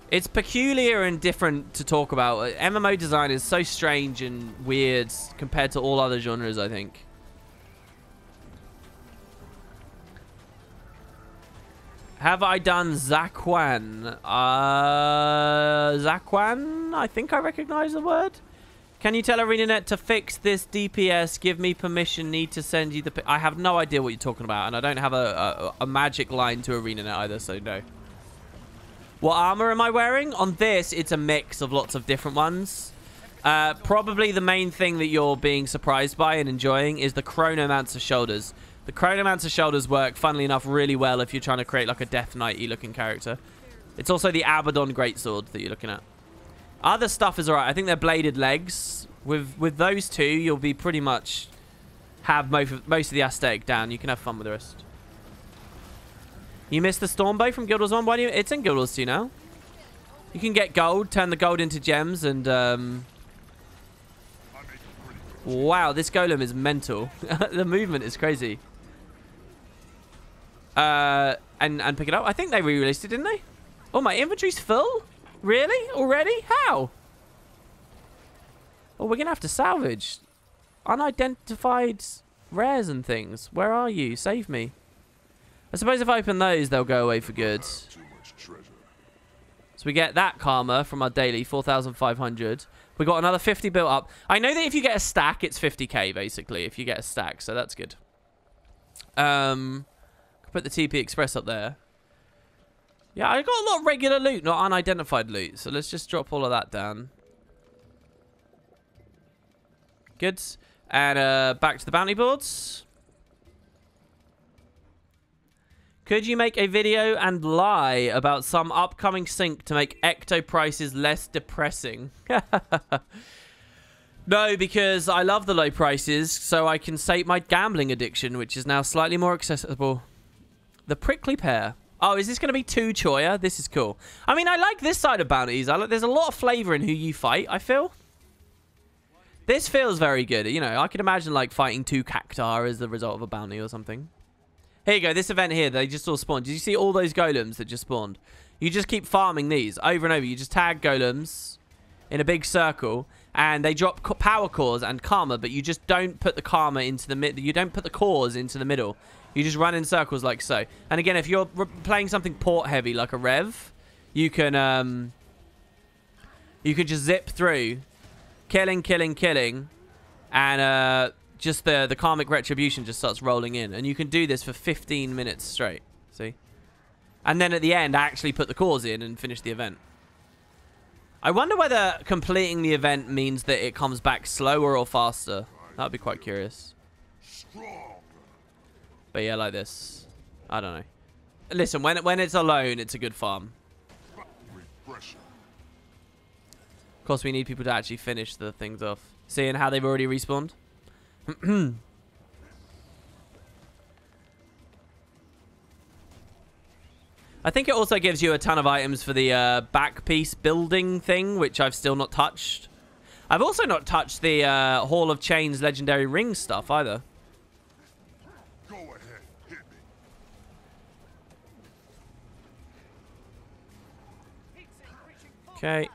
It's peculiar and different to talk about. MMO design is so strange and weird compared to all other genres, I think. Have I done Zakwan? Zakwan? I think I recognize the word. Can you tell ArenaNet to fix this DPS? Give me permission. Need to send you the... I have no idea what you're talking about, and I don't have a magic line to ArenaNet either, so no. What armor am I wearing? On this, it's a mix of lots of different ones. Probably the main thing that you're being surprised by and enjoying is the Chronomancer shoulders. The Chronomancer shoulders work, funnily enough, really well if you're trying to create like a Death Knight-y looking character. It's also the Abaddon Greatsword that you're looking at. Other stuff is alright. I think they're bladed legs. With those two, you'll be pretty much have most of the aesthetic down. You can have fun with the rest. You missed the Stormbow from Guild Wars 1? Why do you... It's in Guild Wars 2 now. You can get gold, turn the gold into gems, and... Wow, this golem is mental. The movement is crazy. And pick it up. I think they re-released it, didn't they? Oh, my inventory's full? Really? Already? How? Oh, we're going to have to salvage. Unidentified rares and things. Where are you? Save me. I suppose if I open those, they'll go away for good. So we get that karma from our daily, 4,500. We got another 50 built up. I know that if you get a stack, it's 50k, basically, if you get a stack. So that's good. Put the TP Express up there. Yeah, I got a lot of regular loot, not unidentified loot. So let's just drop all of that down. Good. And back to the bounty boards. Could you make a video and lie about some upcoming sync to make Ecto prices less depressing? No, because I love the low prices, so I can sate my gambling addiction, which is now slightly more accessible. The prickly pear. Oh, is this going to be 2 Choya? This is cool. I mean, I like this side of bounties. There's a lot of flavor in who you fight, I feel. This feels very good. You know, I could imagine, like, fighting 2 Cactar as the result of a bounty or something. Here you go. This event here, they just all spawned. Did you see all those golems that just spawned? You just keep farming these over and over. You just tag golems in a big circle, and they drop power cores and karma, but you just don't put the karma into the mid. You don't put the cores into the middle. You just run in circles like so. And again, if you're playing something port heavy like a Rev, you can just zip through, killing, and just the karmic retribution just starts rolling in, and you can do this for 15 minutes straight. See, and then at the end, actually put the cores in and finish the event. I wonder whether completing the event means that it comes back slower or faster. That'd be quite curious. But yeah, like this. I don't know. Listen, when it's alone, it's a good farm. Of course, we need people to actually finish the things off. Seeing how they've already respawned. I think it also gives you a ton of items for the back piece building thing, which I've still not touched. I've also not touched the Hall of Chains legendary ring stuff either. Okay.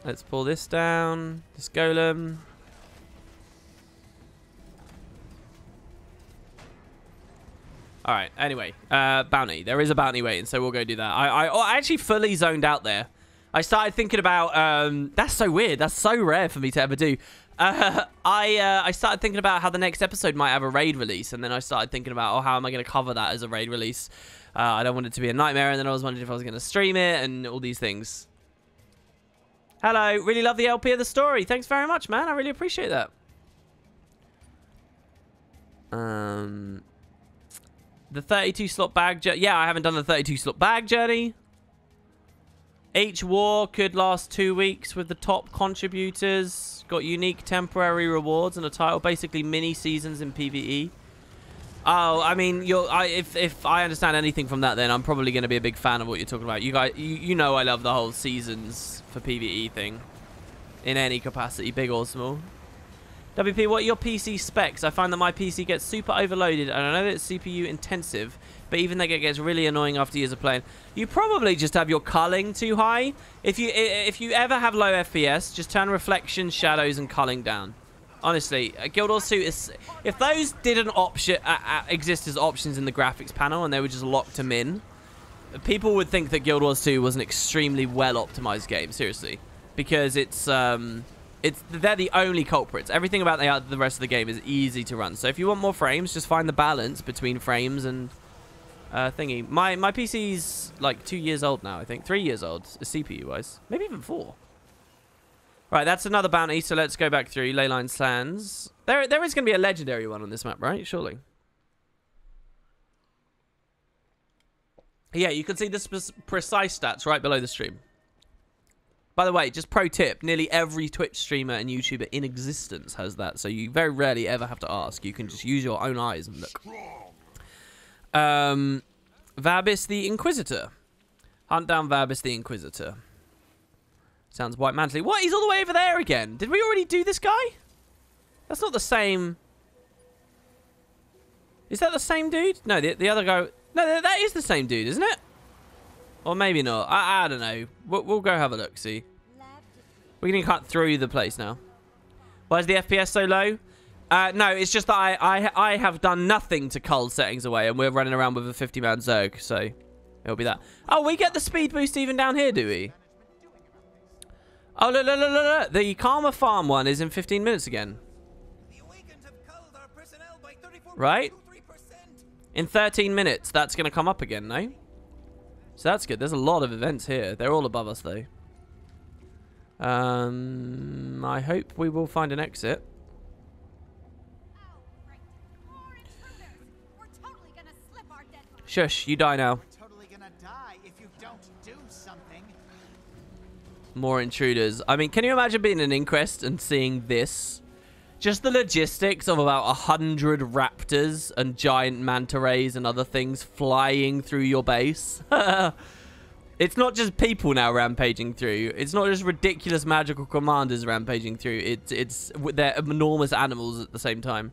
Let's pull this down. This golem. Alright, anyway. Bounty. There is a bounty waiting, so we'll go do that. I actually fully zoned out there. I started thinking about... that's so weird. That's so rare for me to ever do. I started thinking about how the next episode might have a raid release, and then I started thinking about, oh, how am I going to cover that as a raid release? I don't want it to be a nightmare, and then I was wondering if I was going to stream it and all these things. Hello, really love the LP of the story. Thanks very much, man. I really appreciate that. The 32 slot bag journey. Yeah, I haven't done the 32 slot bag journey. Each war could last 2 weeks with the top contributors. Got unique temporary rewards and a title. Basically mini seasons in PvE. Oh, I mean, if I understand anything from that, then I'm probably going to be a big fan of what you're talking about. You guys, you know, I love the whole seasons for PvE thing, in any capacity, big or small. WP, what are your PC specs? I find that my PC gets super overloaded, and I know that it's CPU intensive, but even that gets really annoying after years of playing. You probably just have your culling too high. If you ever have low FPS, just turn reflections, shadows, and culling down. Honestly, Guild Wars 2 is... If those didn't exist as options in the graphics panel and they were just locked to min, people would think that Guild Wars 2 was an extremely well-optimized game, seriously. Because they're the only culprits. Everything about the rest of the game is easy to run. So if you want more frames, just find the balance between frames and thingy. My PC's like 2 years old now, I think. 3 years old, CPU-wise. Maybe even 4. Right, that's another bounty, so let's go back through. Leyline Sands. There is going to be a legendary one on this map, right? Surely. Yeah, you can see the precise stats right below the stream. By the way, just pro tip, nearly every Twitch streamer and YouTuber in existence has that, so you very rarely ever have to ask. You can just use your own eyes and look. Vabis the Inquisitor. Hunt down Vabis the Inquisitor. Sounds white mantly. What? He's all the way over there again. Did we already do this guy? That's not the same. Is that the same dude? No, the other guy. No, that is the same dude, isn't it? Or maybe not. I don't know. We'll go have a look, see. We're going to cut through the place now. Why is the FPS so low? No, it's just that I have done nothing to cull settings away, and we're running around with a 50-man Zerg, so it'll be that. Oh, we get the speed boost even down here, do we? Oh, look. The Karma Farm one is in 15 minutes again. Right? In 13 minutes, that's going to come up again, no? So that's good. There's a lot of events here. They're all above us, though. I hope we will find an exit. Shush, you die now. More intruders. I mean, can you imagine being an Inquest and seeing this? Just the logistics of about 100 raptors and giant manta rays and other things flying through your base. It's not just people now rampaging through. It's not just ridiculous magical commanders rampaging through. They're enormous animals at the same time.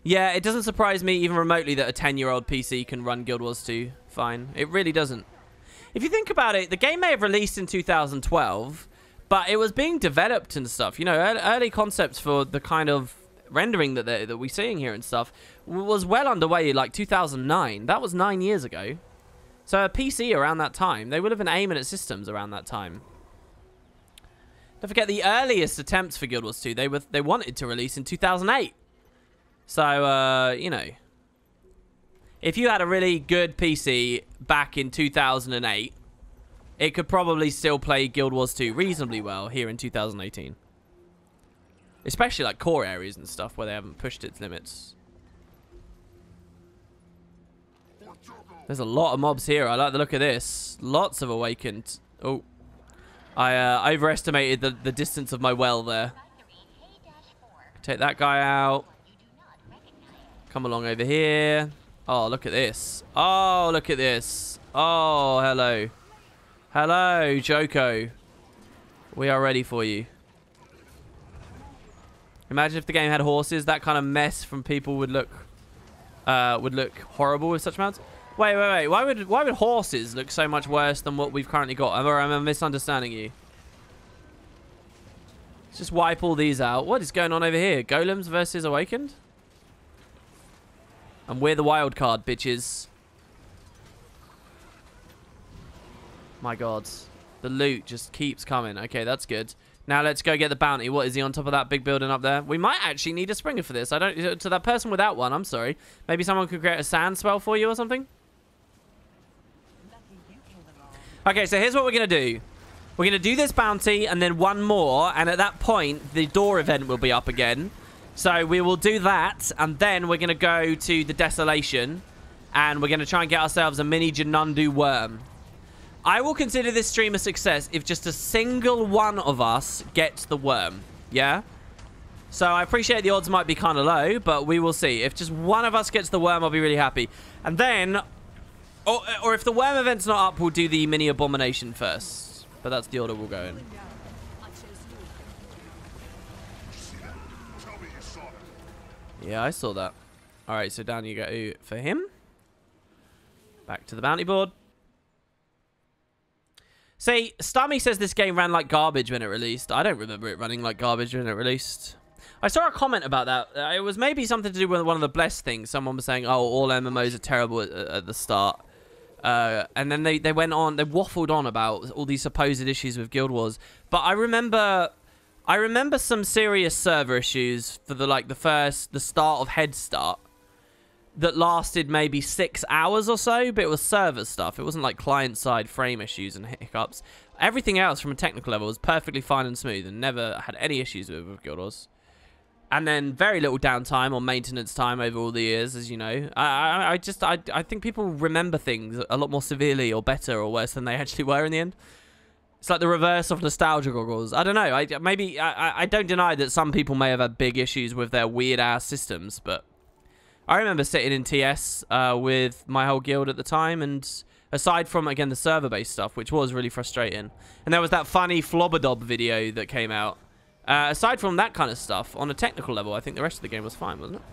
Yeah, it doesn't surprise me even remotely that a 10-year-old PC can run Guild Wars 2 fine. It really doesn't. If you think about it, the game may have released in 2012, but it was being developed and stuff. You know, early concepts for the kind of rendering that we're seeing here and stuff was well underway, like 2009. That was 9 years ago. So a PC around that time, they would have been aiming at systems around that time. Don't forget the earliest attempts for Guild Wars 2, they wanted to release in 2008. So, you know, if you had a really good PC back in 2008, it could probably still play Guild Wars 2 reasonably well here in 2018. Especially like core areas and stuff where they haven't pushed its limits. There's a lot of mobs here. I like the look of this. Lots of awakened. Oh. I overestimated the distance of my well there. Take that guy out. Come along over here. Oh, look at this. Oh, look at this. Oh, hello. Hello, Joko. We are ready for you. Imagine if the game had horses. That kind of mess from people would look horrible with such mounts. Wait. Why would horses look so much worse than what we've currently got? Am I misunderstanding you? Let's just wipe all these out. What is going on over here? Golems versus Awakened? And we're the wild card, bitches. My god. The loot just keeps coming. Okay, that's good. Now let's go get the bounty. What, is he on top of that big building up there? We might actually need a Springer for this. I don't... To that person without one, I'm sorry. Maybe someone could create a sand spell for you or something? Okay, so here's what we're going to do. We're going to do this bounty and then one more. And at that point, the door event will be up again. So we will do that, and then we're going to go to the Desolation, and we're going to try and get ourselves a mini Janundu worm. I will consider this stream a success if just a single one of us gets the worm, yeah? So I appreciate the odds might be kind of low, but we will see. If just one of us gets the worm, I'll be really happy. And then, or if the worm event's not up, we'll do the mini Abomination first. But that's the order we'll go in. Yeah, I saw that. All right, so down you go for him. Back to the bounty board. See, Stummy says this game ran like garbage when it released. I don't remember it running like garbage when it released. I saw a comment about that. It was maybe something to do with one of the blessed things. Someone was saying, oh, all MMOs are terrible at the start. And then they went on, they waffled on about all these supposed issues with Guild Wars. But I remember some serious server issues for the start of Head Start that lasted maybe 6 hours or so, but it was server stuff. It wasn't like client-side frame issues and hiccups. Everything else from a technical level was perfectly fine and smooth and never had any issues with Guild Wars. And then very little downtime or maintenance time over all the years, as you know. I think people remember things a lot more severely or better or worse than they actually were in the end. It's like the reverse of nostalgia goggles. I don't know. I don't deny that some people may have had big issues with their weird-ass systems, but I remember sitting in TS with my whole guild at the time, and aside from, again, the server-based stuff, which was really frustrating. And there was that funny Flobberdob video that came out. Aside from that kind of stuff, on a technical level, I think the rest of the game was fine, wasn't it?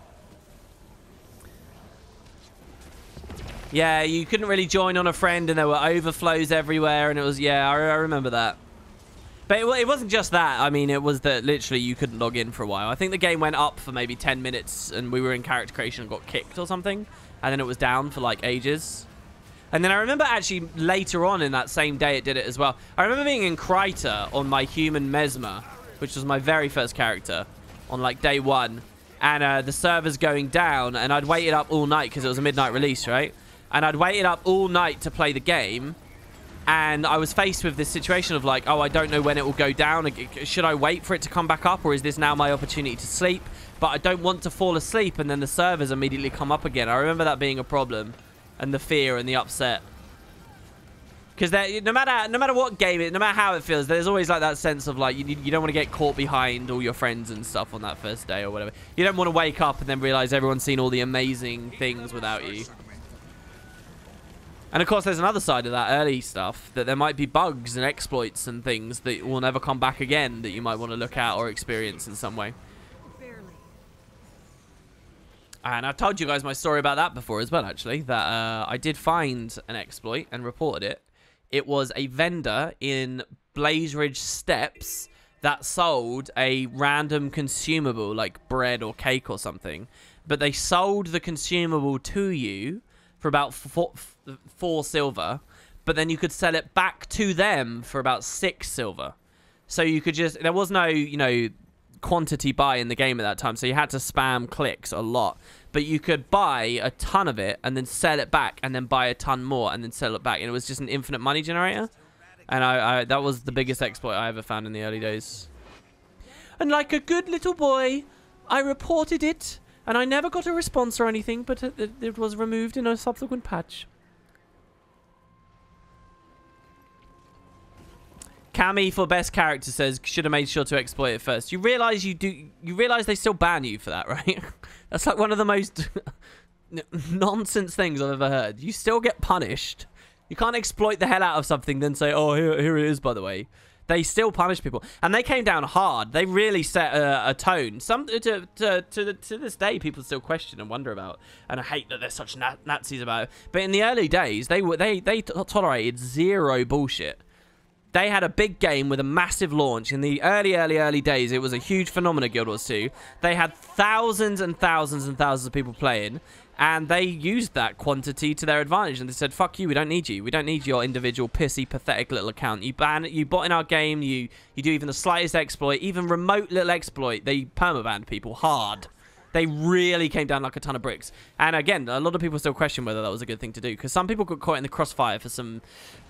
Yeah, you couldn't really join on a friend, and there were overflows everywhere, and it was, yeah, I remember that. But it wasn't just that. I mean, it was that literally you couldn't log in for a while. I think the game went up for maybe 10 minutes, and we were in character creation and got kicked or something, and then it was down for, like, ages. And then I remember actually later on in that same day it did it as well. I remember being in Kryta on my human Mesmer, which was my very first character, on, like, day one. And the server's going down, and I'd waited up all night because it was a midnight release, right? And I'd waited up all night to play the game, and I was faced with this situation of, like, oh, I don't know when it will go down. Should I wait for it to come back up, or is this now my opportunity to sleep? But I don't want to fall asleep, and then the servers immediately come up again. I remember that being a problem, and the fear and the upset. Because no matter what game no matter how it feels, there's always like that sense of like you don't want to get caught behind all your friends and stuff on that first day or whatever. You don't want to wake up and then realize everyone's seen all the amazing things without you. And of course, there's another side of that early stuff, that there might be bugs and exploits and things that will never come back again that you might want to look at or experience in some way. And I've told you guys my story about that before as well, actually, that I did find an exploit and reported it. It was a vendor in Blaze Ridge Steps that sold a random consumable, like bread or cake or something. But they sold the consumable to you for about 4 silver. But then you could sell it back to them for about 6 silver. So you could just... There was no, you know, quantity buy in the game at that time. So you had to spam clicks a lot. But you could buy a ton of it and then sell it back and then buy a ton more and then sell it back. And it was just an infinite money generator. And that was the biggest exploit I ever found in the early days. And like a good little boy, I reported it. And I never got a response or anything, but it was removed in a subsequent patch. Cammy for best character says, should have made sure to exploit it first. You realize they still ban you for that, right? That's like one of the most nonsense things I've ever heard. You still get punished. You can't exploit the hell out of something, then say, oh, here it is, by the way. They still punish people. And they came down hard. They really set a tone. To this day, people still question and wonder about. And I hate that they're such Nazis about it. But in the early days, they tolerated zero bullshit. They had a big game with a massive launch. In the early days, it was a huge phenomenon, Guild Wars 2. They had thousands and thousands and thousands of people playing, and they used that quantity to their advantage. And they said, fuck you, we don't need you. We don't need your individual, pissy, pathetic little account. You bot in our game, you do even the slightest exploit, even remote little exploit, they permabanned people hard. They really came down like a ton of bricks. And again, a lot of people still question whether that was a good thing to do, because some people got caught in the crossfire for some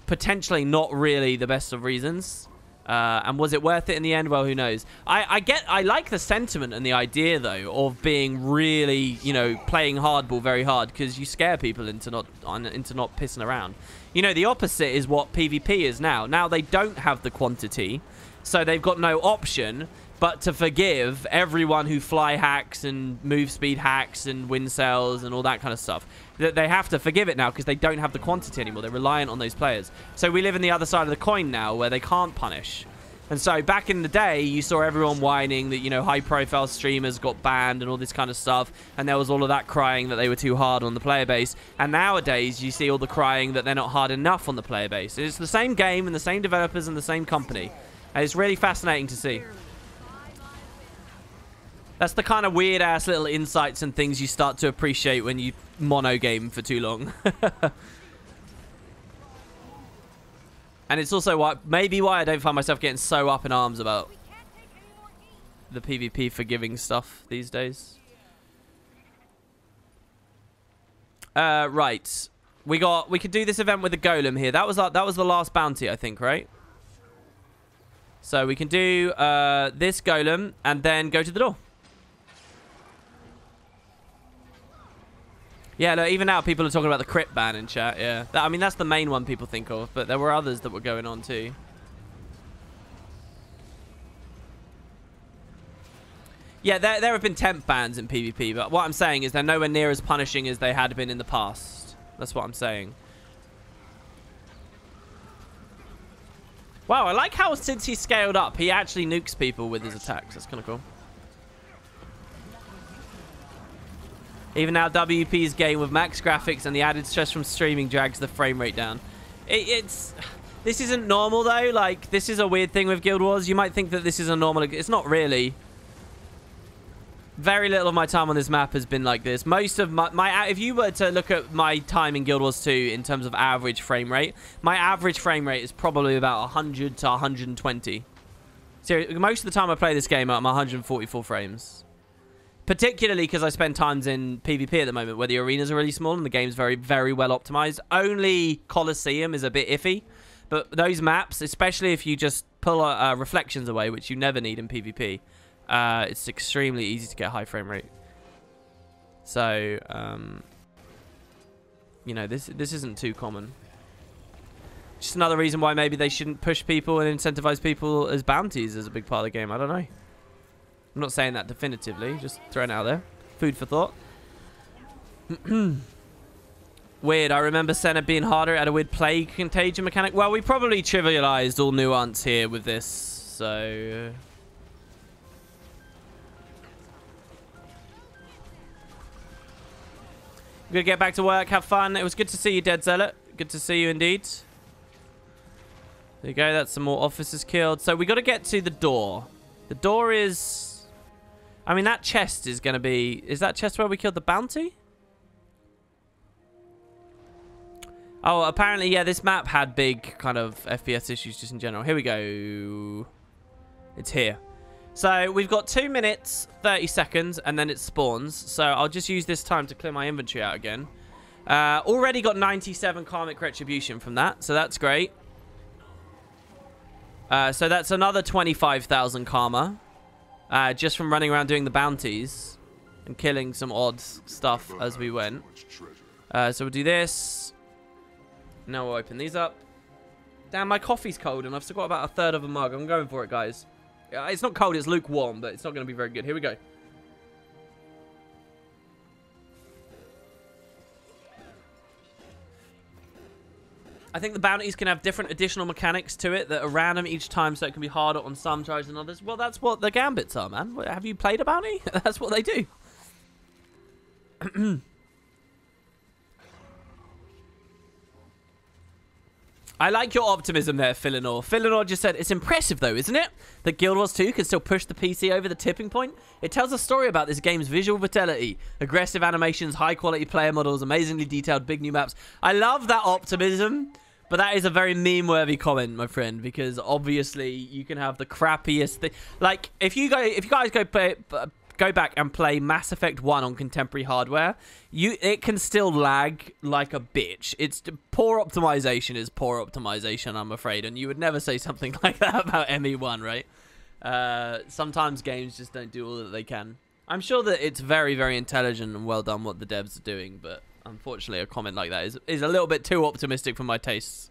potentially not really the best of reasons. And was it worth it in the end? Well, who knows? I like the sentiment and the idea, though, of being really, you know, playing hardball very hard, because you scare people into not pissing around. You know, the opposite is what PvP is now. Now they don't have the quantity, so they've got no option but to forgive everyone who fly hacks and move speed hacks and win cells and all that kind of stuff. They have to forgive it now because they don't have the quantity anymore. They're reliant on those players. So we live in the other side of the coin now where they can't punish. And so back in the day, you saw everyone whining that, you know, high-profile streamers got banned and all this kind of stuff. And there was all of that crying that they were too hard on the player base. And nowadays, you see all the crying that they're not hard enough on the player base. It's the same game and the same developers and the same company. And it's really fascinating to see. That's the kind of weird-ass little insights and things you start to appreciate when you mono game for too long. And it's also maybe why I don't find myself getting so up in arms about the PvP forgiving stuff these days. Right. We could do this event with the golem here. That was the last bounty, I think, right? So we can do this golem and then go to the door. Yeah, look, even now people are talking about the crit ban in chat, yeah. I mean, that's the main one people think of, but there were others that were going on too. Yeah, there have been temp bans in PvP, but what I'm saying is they're nowhere near as punishing as they had been in the past. That's what I'm saying. Wow, I like how since he scaled up, he actually nukes people with his attacks. That's kind of cool. Even now, WP's game with max graphics and the added stress from streaming drags the frame rate down. This isn't normal, though. Like, this is a weird thing with Guild Wars. You might think that this is a normal... It's not really. Very little of my time on this map has been like this. Most of my if you were to look at my time in Guild Wars 2 in terms of average frame rate, my average frame rate is probably about 100 to 120. So most of the time I play this game, I'm 144 frames. Particularly because I spend times in PvP at the moment where the arenas are really small and the game's very, very well optimized. Only Colosseum is a bit iffy. But those maps, especially if you just pull reflections away, which you never need in PvP, it's extremely easy to get high frame rate. So, you know, this isn't too common. Just another reason why maybe they shouldn't push people and incentivize people as bounties as a big part of the game. I don't know. I'm not saying that definitively, just throwing it out there. Food for thought. Weird, I remember Senna being harder at a weird plague contagion mechanic. Well, we probably trivialized all nuance here with this, so... I'm gonna get back to work, have fun. It was good to see you, Dead Zealot. Good to see you indeed. There you go, that's some more officers killed. So we gotta get to the door. The door is... I mean, that chest is going to be... Is that chest where we killed the bounty? Oh, apparently, yeah, this map had big kind of FPS issues just in general. Here we go. It's here. So, we've got 2 minutes, 30 seconds, and then it spawns. So, I'll just use this time to clear my inventory out again. Already got 97 karmic retribution from that, so that's great. So, that's another 25,000 karma. Just from running around doing the bounties and killing some odd stuff as we went. So we'll do this. Now we'll open these up. Damn, my coffee's cold and I've still got about a third of a mug. I'm going for it, guys. It's not cold, it's lukewarm, but it's not going to be very good. Here we go. I think the bounties can have different additional mechanics to it that are random each time, so it can be harder on some tries than others. Well, that's what the gambits are, man. Have you played a bounty? That's what they do. I like your optimism there, Philinor. Philinor just said, it's impressive though, isn't it? That Guild Wars 2 can still push the PC over the tipping point. It tells a story about this game's visual fidelity, aggressive animations, high quality player models, amazingly detailed big new maps. I love that optimism, but that is a very meme-worthy comment, my friend, because obviously you can have the crappiest thing. Like, if you guys go back and play Mass Effect 1 on contemporary hardware, it can still lag like a bitch. It's poor optimization is poor optimization, I'm afraid, and you would never say something like that about ME1, right? Sometimes games just don't do all that they can. I'm sure that it's very, very intelligent and well done what the devs are doing, but unfortunately a comment like that is a little bit too optimistic for my tastes.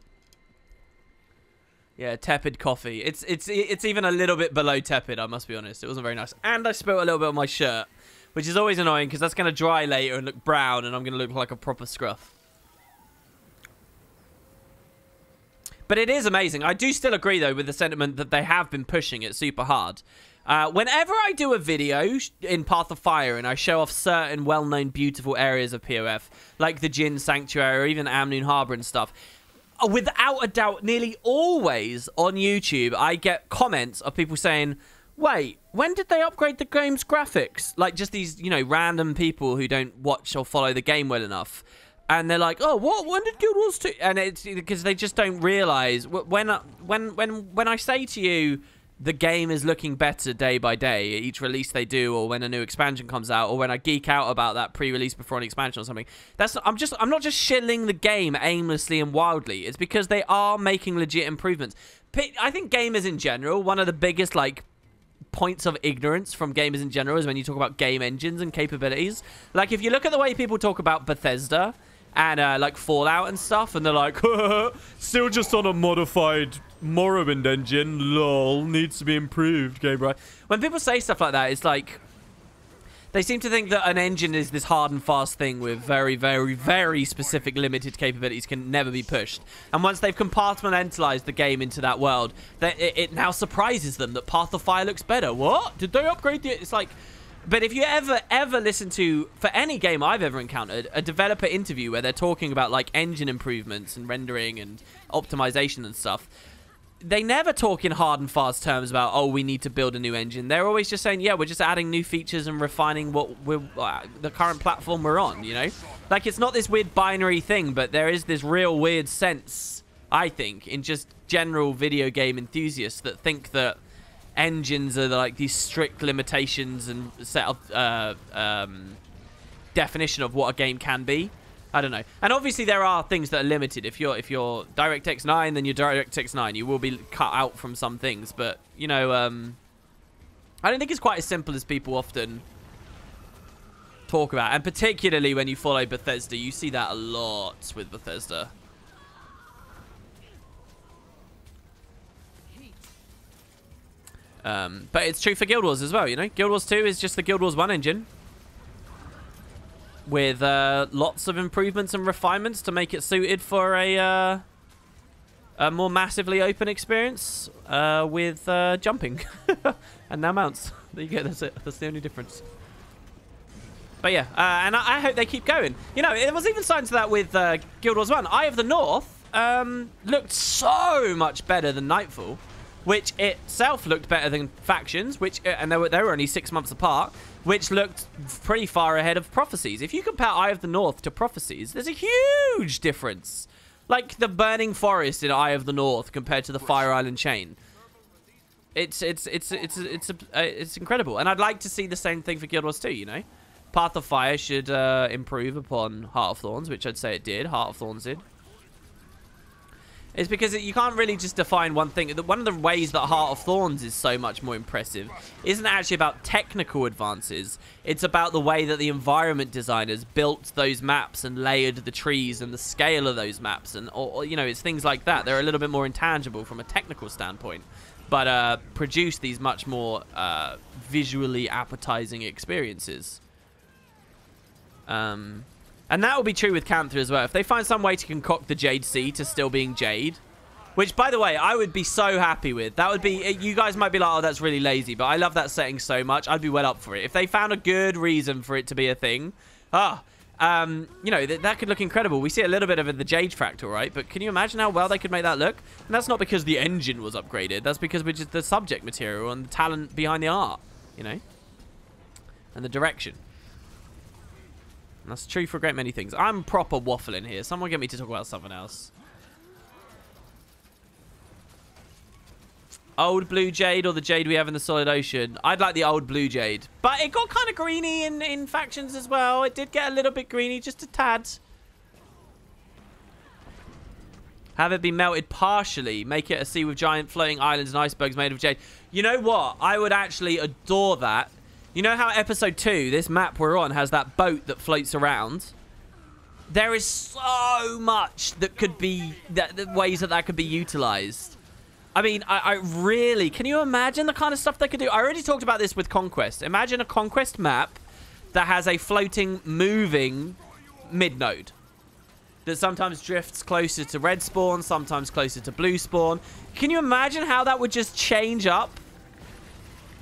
Yeah, tepid coffee. It's even a little bit below tepid, I must be honest. It wasn't very nice. And I spilled a little bit on my shirt, which is always annoying because that's going to dry later and look brown and I'm going to look like a proper scruff. But it is amazing. I do still agree, though, with the sentiment that they have been pushing it super hard. Whenever I do a video in Path of Fire and I show off certain well-known beautiful areas of POF, like the Jinn Sanctuary or even Amnoon Harbor and stuff, without a doubt, nearly always on YouTube, I get comments of people saying, wait, when did they upgrade the game's graphics? Like, just these, you know, random people who don't watch or follow the game well enough. And they're like, oh, what? When did Guild Wars 2? And it's because they just don't realize when I say to you, the game is looking better day by day, each release they do, or when a new expansion comes out, or when I geek out about that pre-release before an expansion or something. I'm not just shilling the game aimlessly and wildly. It's because they are making legit improvements. I think gamers in general, one of the biggest like points of ignorance from gamers in general is when you talk about game engines and capabilities. Like if you look at the way people talk about Bethesda and like Fallout and stuff, and they're like, still just on a modified Morrowind engine, lol, needs to be improved, game, right? When people say stuff like that, it's like they seem to think that an engine is this hard and fast thing with very, very, very specific limited capabilities, can never be pushed. And once they've compartmentalized the game into that world, it now surprises them that Path of Fire looks better. What? Did they upgrade it? It's like... But if you ever listen to, for any game I've ever encountered, a developer interview where they're talking about like engine improvements and rendering and optimization and stuff, they never talk in hard and fast terms about, oh, we need to build a new engine. They're always just saying, yeah, we're just adding new features and refining what the current platform we're on, you know? Like, it's not this weird binary thing, but there is this real weird sense, I think, in just general video game enthusiasts that think that engines are like these strict limitations and set of definition of what a game can be. I don't know. And obviously there are things that are limited. If you're DirectX 9, then you're DirectX 9. You will be cut out from some things, but you know, I don't think it's quite as simple as people often talk about. And particularly when you follow Bethesda, you see that a lot with Bethesda. But it's true for Guild Wars as well, you know? Guild Wars 2 is just the Guild Wars 1 engine with lots of improvements and refinements to make it suited for a more massively open experience with jumping. And now mounts. There you go, that's it. That's the only difference. But yeah, and I hope they keep going. You know, there was even signs of that with Guild Wars 1. Eye of the North looked so much better than Nightfall, which itself looked better than Factions, which and they were only 6 months apart, which looked pretty far ahead of Prophecies. If you compare Eye of the North to Prophecies, there's a huge difference. Like the Burning Forest in Eye of the North compared to the Fire Island Chain. It's incredible, and I'd like to see the same thing for Guild Wars 2. You know, Path of Fire should improve upon Heart of Thorns, which I'd say it did. Heart of Thorns did. It's because you can't really just define one thing. One of the ways that Heart of Thorns is so much more impressive isn't actually about technical advances. It's about the way that the environment designers built those maps and layered the trees and the scale of those maps. And, or you know, it's things like that. They're a little bit more intangible from a technical standpoint, but produce these much more visually appetizing experiences. And that will be true with Cantha as well. If they find some way to concoct the Jade Sea to still being Jade, which, by the way, I would be so happy with. That would be... You guys might be like, oh, that's really lazy, but I love that setting so much. I'd be well up for it. If they found a good reason for it to be a thing, you know, that could look incredible. We see a little bit of it in the Jade Fractal, right? But can you imagine how well they could make that look? And that's not because the engine was upgraded. That's because we're just the subject material and the talent behind the art, you know? And the direction. That's true for a great many things. I'm proper waffling here. Someone get me to talk about something else. Old blue jade or the jade we have in the solid ocean? I'd like the old blue jade. But it got kind of greeny in Factions as well. It did get a little bit greeny, just a tad. Have it be melted partially. Make it a sea with giant floating islands and icebergs made of jade. You know what? I would actually adore that. You know how episode 2, this map we're on, has that boat that floats around? There is so much that could be, ways that could be utilized. I mean, I really, can you imagine the kind of stuff they could do? I already talked about this with Conquest. Imagine a Conquest map that has a floating, moving mid-node. that sometimes drifts closer to red spawn, sometimes closer to blue spawn. Can you imagine how that would just change up?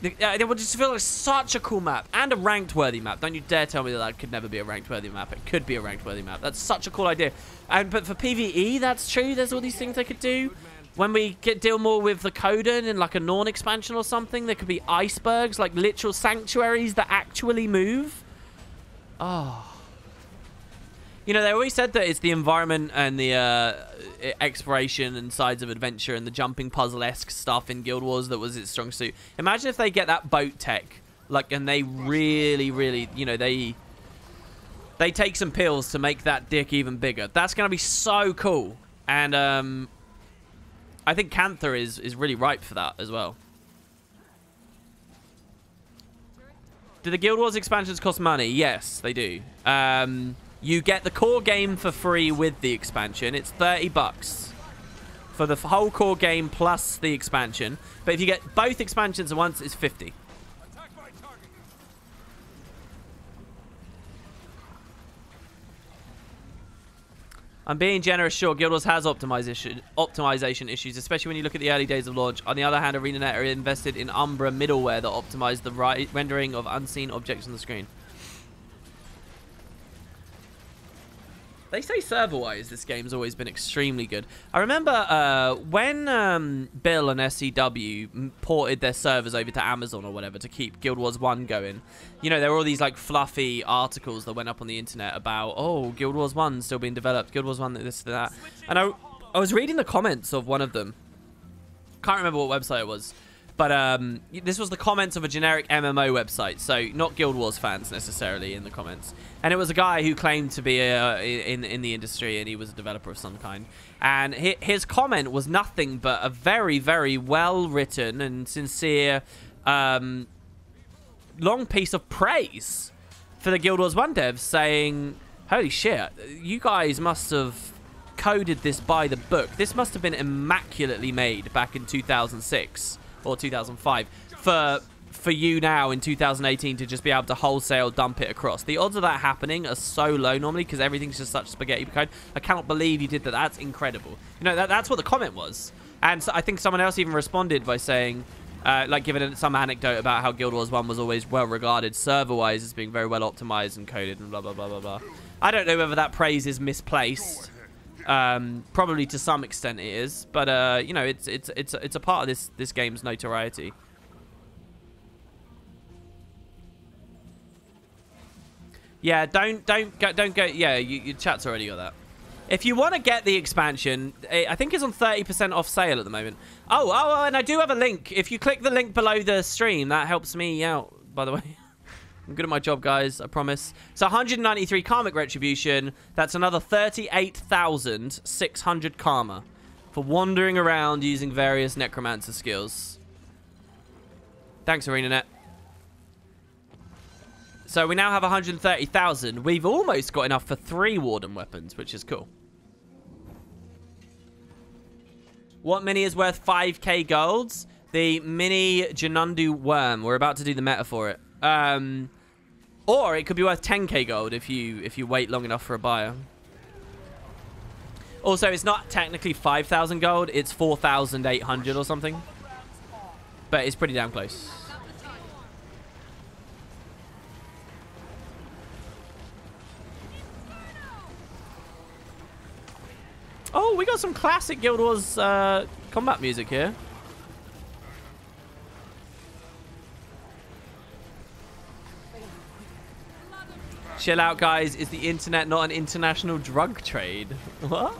It would just feel like such a cool map and a ranked worthy map. Don't you dare tell me that that could never be a ranked worthy map. It could be a ranked worthy map. That's such a cool idea. But for PvE, that's true. There's all these things they could do. When we deal more with the Coden in like a Norn expansion or something, there could be icebergs, like literal sanctuaries that actually move. Oh. You know, they always said that it's the environment and the exploration and sides of adventure and the jumping puzzle-esque stuff in Guild Wars that was its strong suit. Imagine if they get that boat tech, like, and they really, really, you know, they take some pills to make that dick even bigger. That's going to be so cool. And I think Cantha is really ripe for that as well. Do the Guild Wars expansions cost money? Yes, they do. You get the core game for free with the expansion. It's $30 for the whole core game plus the expansion. But if you get both expansions at once, it's $50. I'm being generous, sure. Guild Wars has optimization issues, especially when you look at the early days of launch. On the other hand, ArenaNet are invested in Umbra middleware that optimized the rendering of unseen objects on the screen. They say server-wise, this game's always been extremely good. I remember when Bill and SCW ported their servers over to Amazon or whatever to keep Guild Wars 1 going. You know, there were all these like fluffy articles that went up on the internet about, oh, Guild Wars 1 still being developed, Guild Wars 1 this, that. And I was reading the comments of one of them. Can't remember what website it was. But this was the comments of a generic MMO website, so not Guild Wars fans necessarily in the comments. And it was a guy who claimed to be in the industry, and he was a developer of some kind. And his comment was nothing but a very, very well-written and sincere long piece of praise for the Guild Wars 1 devs, saying, holy shit, you guys must have coded this by the book. This must have been immaculately made back in 2006. Or 2005 for you now in 2018 to just be able to wholesale dump it across. The odds of that happening are so low normally because everything's just such spaghetti code. I cannot believe you did that. That's incredible. You know, that's what the comment was. And so I think someone else even responded by saying, like giving some anecdote about how Guild Wars 1 was always well regarded server-wise as being very well optimized and coded and blah, blah, blah, blah, blah. I don't know whether that praise is misplaced. Probably to some extent it is, but you know, it's a part of this game's notoriety. Yeah, don't go. Yeah, your chat's already got that. If you want to get the expansion, I think it's on 30% off sale at the moment. Oh, and I do have a link. If you click the link below the stream, that helps me out, by the way. I'm good at my job, guys, I promise. So 193 karmic retribution. That's another 38,600 karma for wandering around using various necromancer skills. Thanks, ArenaNet. So we now have 130,000. We've almost got enough for 3 Warden weapons, which is cool. What mini is worth 5k golds? The mini Janundu worm. We're about to do the meta for it. Or it could be worth 10k gold if you wait long enough for a buyer. Also, it's not technically 5,000 gold. It's 4,800 or something. But it's pretty damn close. Oh, we got some classic Guild Wars combat music here. Chill out, guys. Is the internet not an international drug trade? What?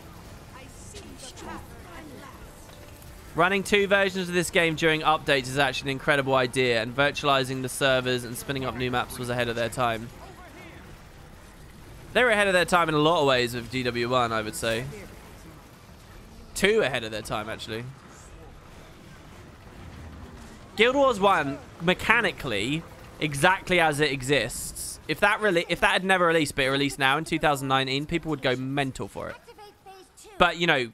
Running 2 versions of this game during updates is actually an incredible idea, and virtualizing the servers and spinning up new maps was ahead of their time. They were ahead of their time in a lot of ways with GW1, I would say. 2 ahead of their time, actually. Guild Wars 1, mechanically, exactly as it exists. If that had never released, but it released now in 2019, people would go mental for it. But, you know,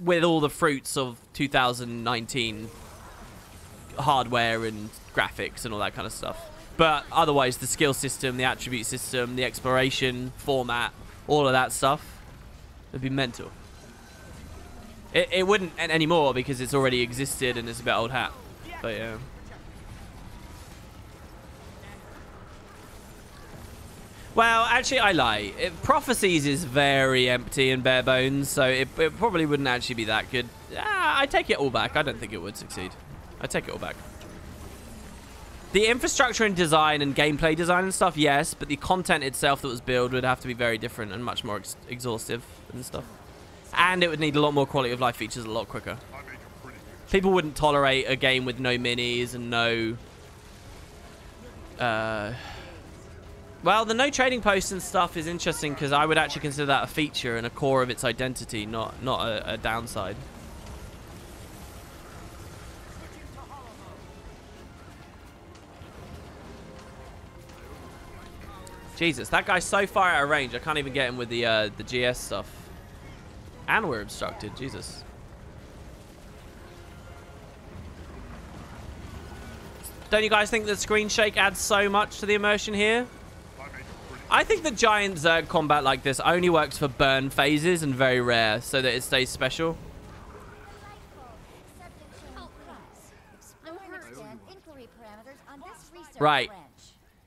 with all the fruits of 2019 hardware and graphics and all that kind of stuff. But otherwise, the skill system, the attribute system, the exploration format, all of that stuff, It'd be mental. It wouldn't anymore because it's already existed and it's a bit old hat. But yeah. Well, actually, I lie. Prophecies is very empty and bare bones, so it probably wouldn't actually be that good. I take it all back. I don't think it would succeed. I take it all back. The infrastructure and design and gameplay design and stuff, yes, but the content itself that was built would have to be very different and much more exhaustive and stuff. And it would need a lot more quality of life features a lot quicker. People wouldn't tolerate a game with no minis and no... Well, the no trading posts and stuff is interesting because I would actually consider that a feature and a core of its identity, not a downside. Jesus, that guy's so far out of range. I can't even get him with the GS stuff. And we're obstructed. Jesus. Don't you guys think that screen shake adds so much to the immersion here? I think the giant Zerg combat like this only works for burn phases and very rare, so that it stays special. Right.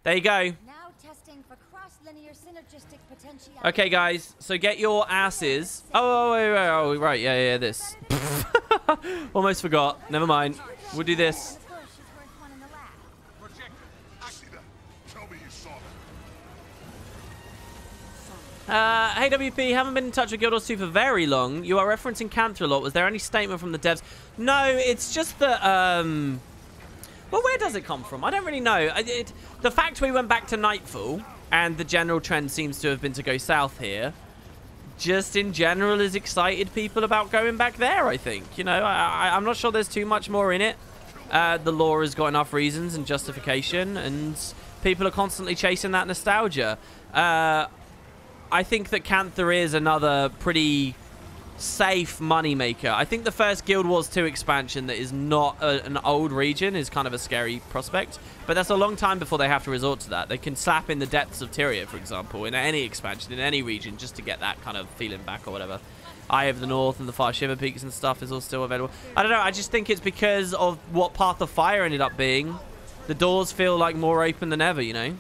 There you go. Okay, guys. So get your asses. Oh, wait, right. Yeah, this. Almost forgot. Never mind. We'll do this. Hey WP, haven't been in touch with Guild Wars 2 for very long. You are referencing Cantha a lot. Was there any statement from the devs? No, it's just that, well, where does it come from? I don't really know. The fact we went back to Nightfall and the general trend seems to have been to go south here, just in general has excited people about going back there, I think. You know, I'm not sure there's too much more in it. The lore has got enough reasons and justification, and people are constantly chasing that nostalgia. I think that Cantha is another pretty safe moneymaker. I think the first Guild Wars 2 expansion that is not an old region is kind of a scary prospect. But that's a long time before they have to resort to that. They can slap in the depths of Tyria, for example, in any expansion, in any region, just to get that kind of feeling back or whatever. Eye of the North and the Far Shiver Peaks and stuff is all still available. I don't know. I just think it's because of what Path of Fire ended up being. The doors feel like more open than ever, you know?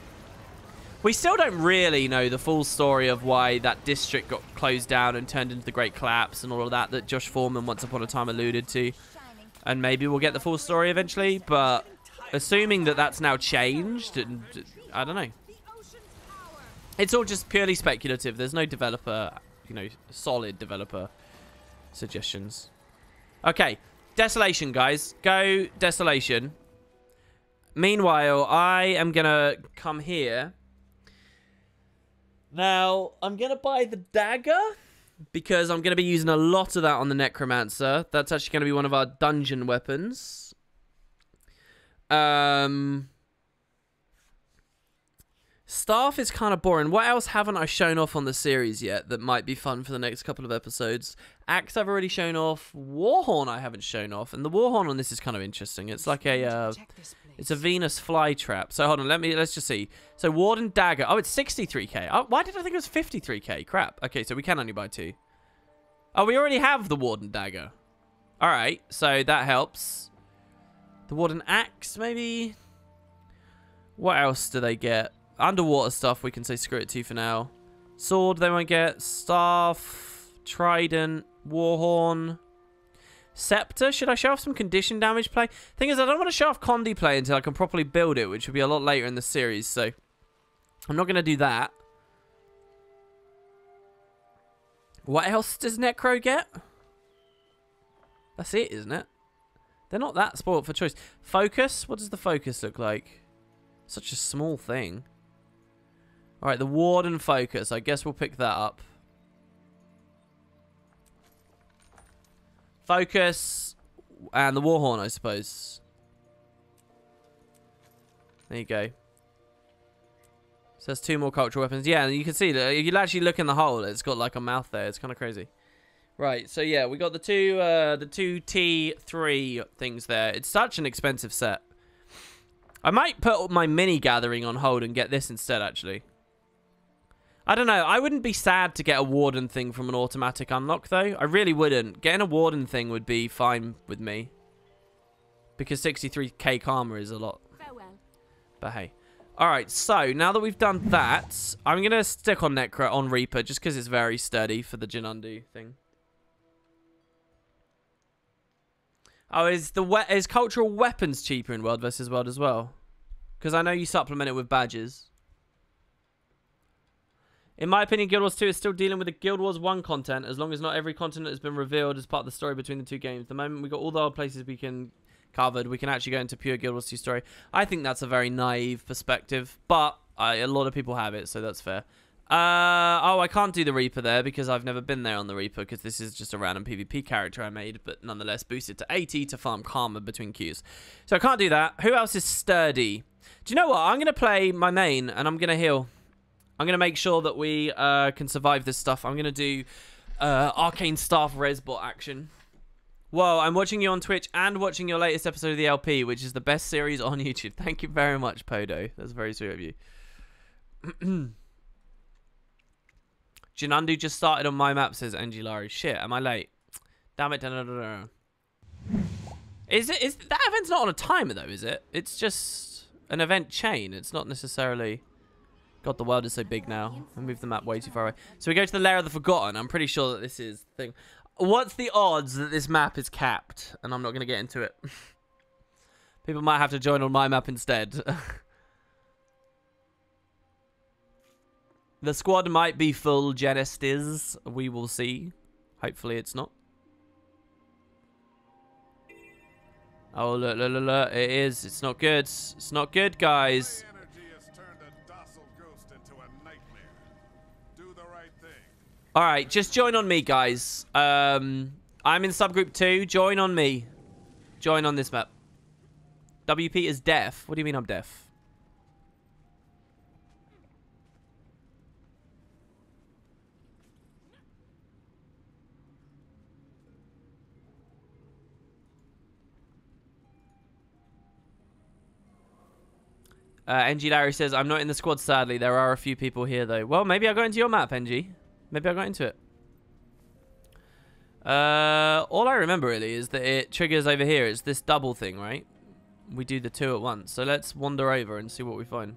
We still don't really know the full story of why that district got closed down and turned into the Great Collapse and all of that Josh Foreman once upon a time alluded to. And maybe we'll get the full story eventually, but assuming that that's now changed, and I don't know. It's all just purely speculative. There's no developer, you know, solid developer suggestions. Okay, Desolation, guys. Go Desolation. Meanwhile, I am going to come here. Now, I'm going to buy the dagger because I'm going to be using a lot of that on the Necromancer. That's actually going to be one of our dungeon weapons. Staff is kind of boring. What else haven't I shown off on the series yet that might be fun for the next couple of episodes? Axe I've already shown off. Warhorn I haven't shown off. And the Warhorn on this is kind of interesting. It's like a... it's a Venus flytrap. So hold on, let's just see. So Warden Dagger. Oh, it's 63k. Oh, why did I think it was 53k? Crap. Okay, so we can only buy 2. Oh, we already have the Warden Dagger. Alright, so that helps. The Warden Axe, maybe? What else do they get? Underwater stuff, we can say screw it to for now. Sword, they won't get. Staff, Trident, Warhorn. Scepter, should I show off some condition damage play? Thing is, I don't want to show off Condi play until I can properly build it, which will be a lot later in the series, so I'm not going to do that. What else does Necro get? That's it, isn't it? They're not that spoiled for choice. Focus, what does the focus look like? Such a small thing. Alright, the Warden Focus, I guess we'll pick that up. Focus and the Warhorn, I suppose. There you go. So there's 2 more cultural weapons. Yeah, you can see that. You can actually look in the hole. It's got like a mouth there. It's kind of crazy. Right, so yeah, we got the two T3 things there. It's such an expensive set. I might put my mini gathering on hold and get this instead, actually. I don't know. I wouldn't be sad to get a warden thing from an automatic unlock, though. I really wouldn't. Getting a warden thing would be fine with me. Because 63k karma is a lot. Farewell. But hey. Alright, so now that we've done that, I'm going to stick on on Reaper just because it's very sturdy for the Jinundu thing. Oh, is cultural weapons cheaper in World vs. World as well? Because I know you supplement it with badges. In my opinion, Guild Wars 2 is still dealing with the Guild Wars 1 content, as long as not every continent has been revealed as part of the story between the two games. The moment we got all the other places we can covered, we can actually go into pure Guild Wars 2 story. I think that's a very naive perspective, but a lot of people have it, so that's fair. Oh, I can't do the Reaper there because I've never been there on the Reaper because this is just a random PvP character I made, but nonetheless boosted to 80 to farm karma between queues. So I can't do that. Who else is sturdy? Do you know what? I'm going to play my main and I'm going to heal. I'm going to make sure that we can survive this stuff. I'm going to do Arcane Staff Resbot action. Whoa, I'm watching you on Twitch and watching your latest episode of the LP, which is the best series on YouTube. Thank you very much, Podo. That's very sweet of you. Jinundu just started on my map, says NG Larry. Shit, am I late? Damn it. Is that event's not on a timer, though, is it? It's just an event chain. It's not necessarily... God, the world is so big now. I moved the map way too far away. So we go to the Lair of the Forgotten. I'm pretty sure that this is the thing. What's the odds that this map is capped? And I'm not going to get into it. People might have to join on my map instead. The squad might be full Genestis. We will see. Hopefully it's not. Oh, look, look, look, look. It is. It's not good. It's not good, guys. Alright, just join on me, guys. I'm in subgroup 2. Join on me. Join on this map. WP is deaf. What do you mean I'm deaf? NG Larry says, I'm not in the squad, sadly. There are a few people here, though. Well, maybe I'll go into your map, NG. Maybe I got into it. All I remember really is that it triggers over here. It's this double thing, right? We do the two at once. So let's wander over and see what we find.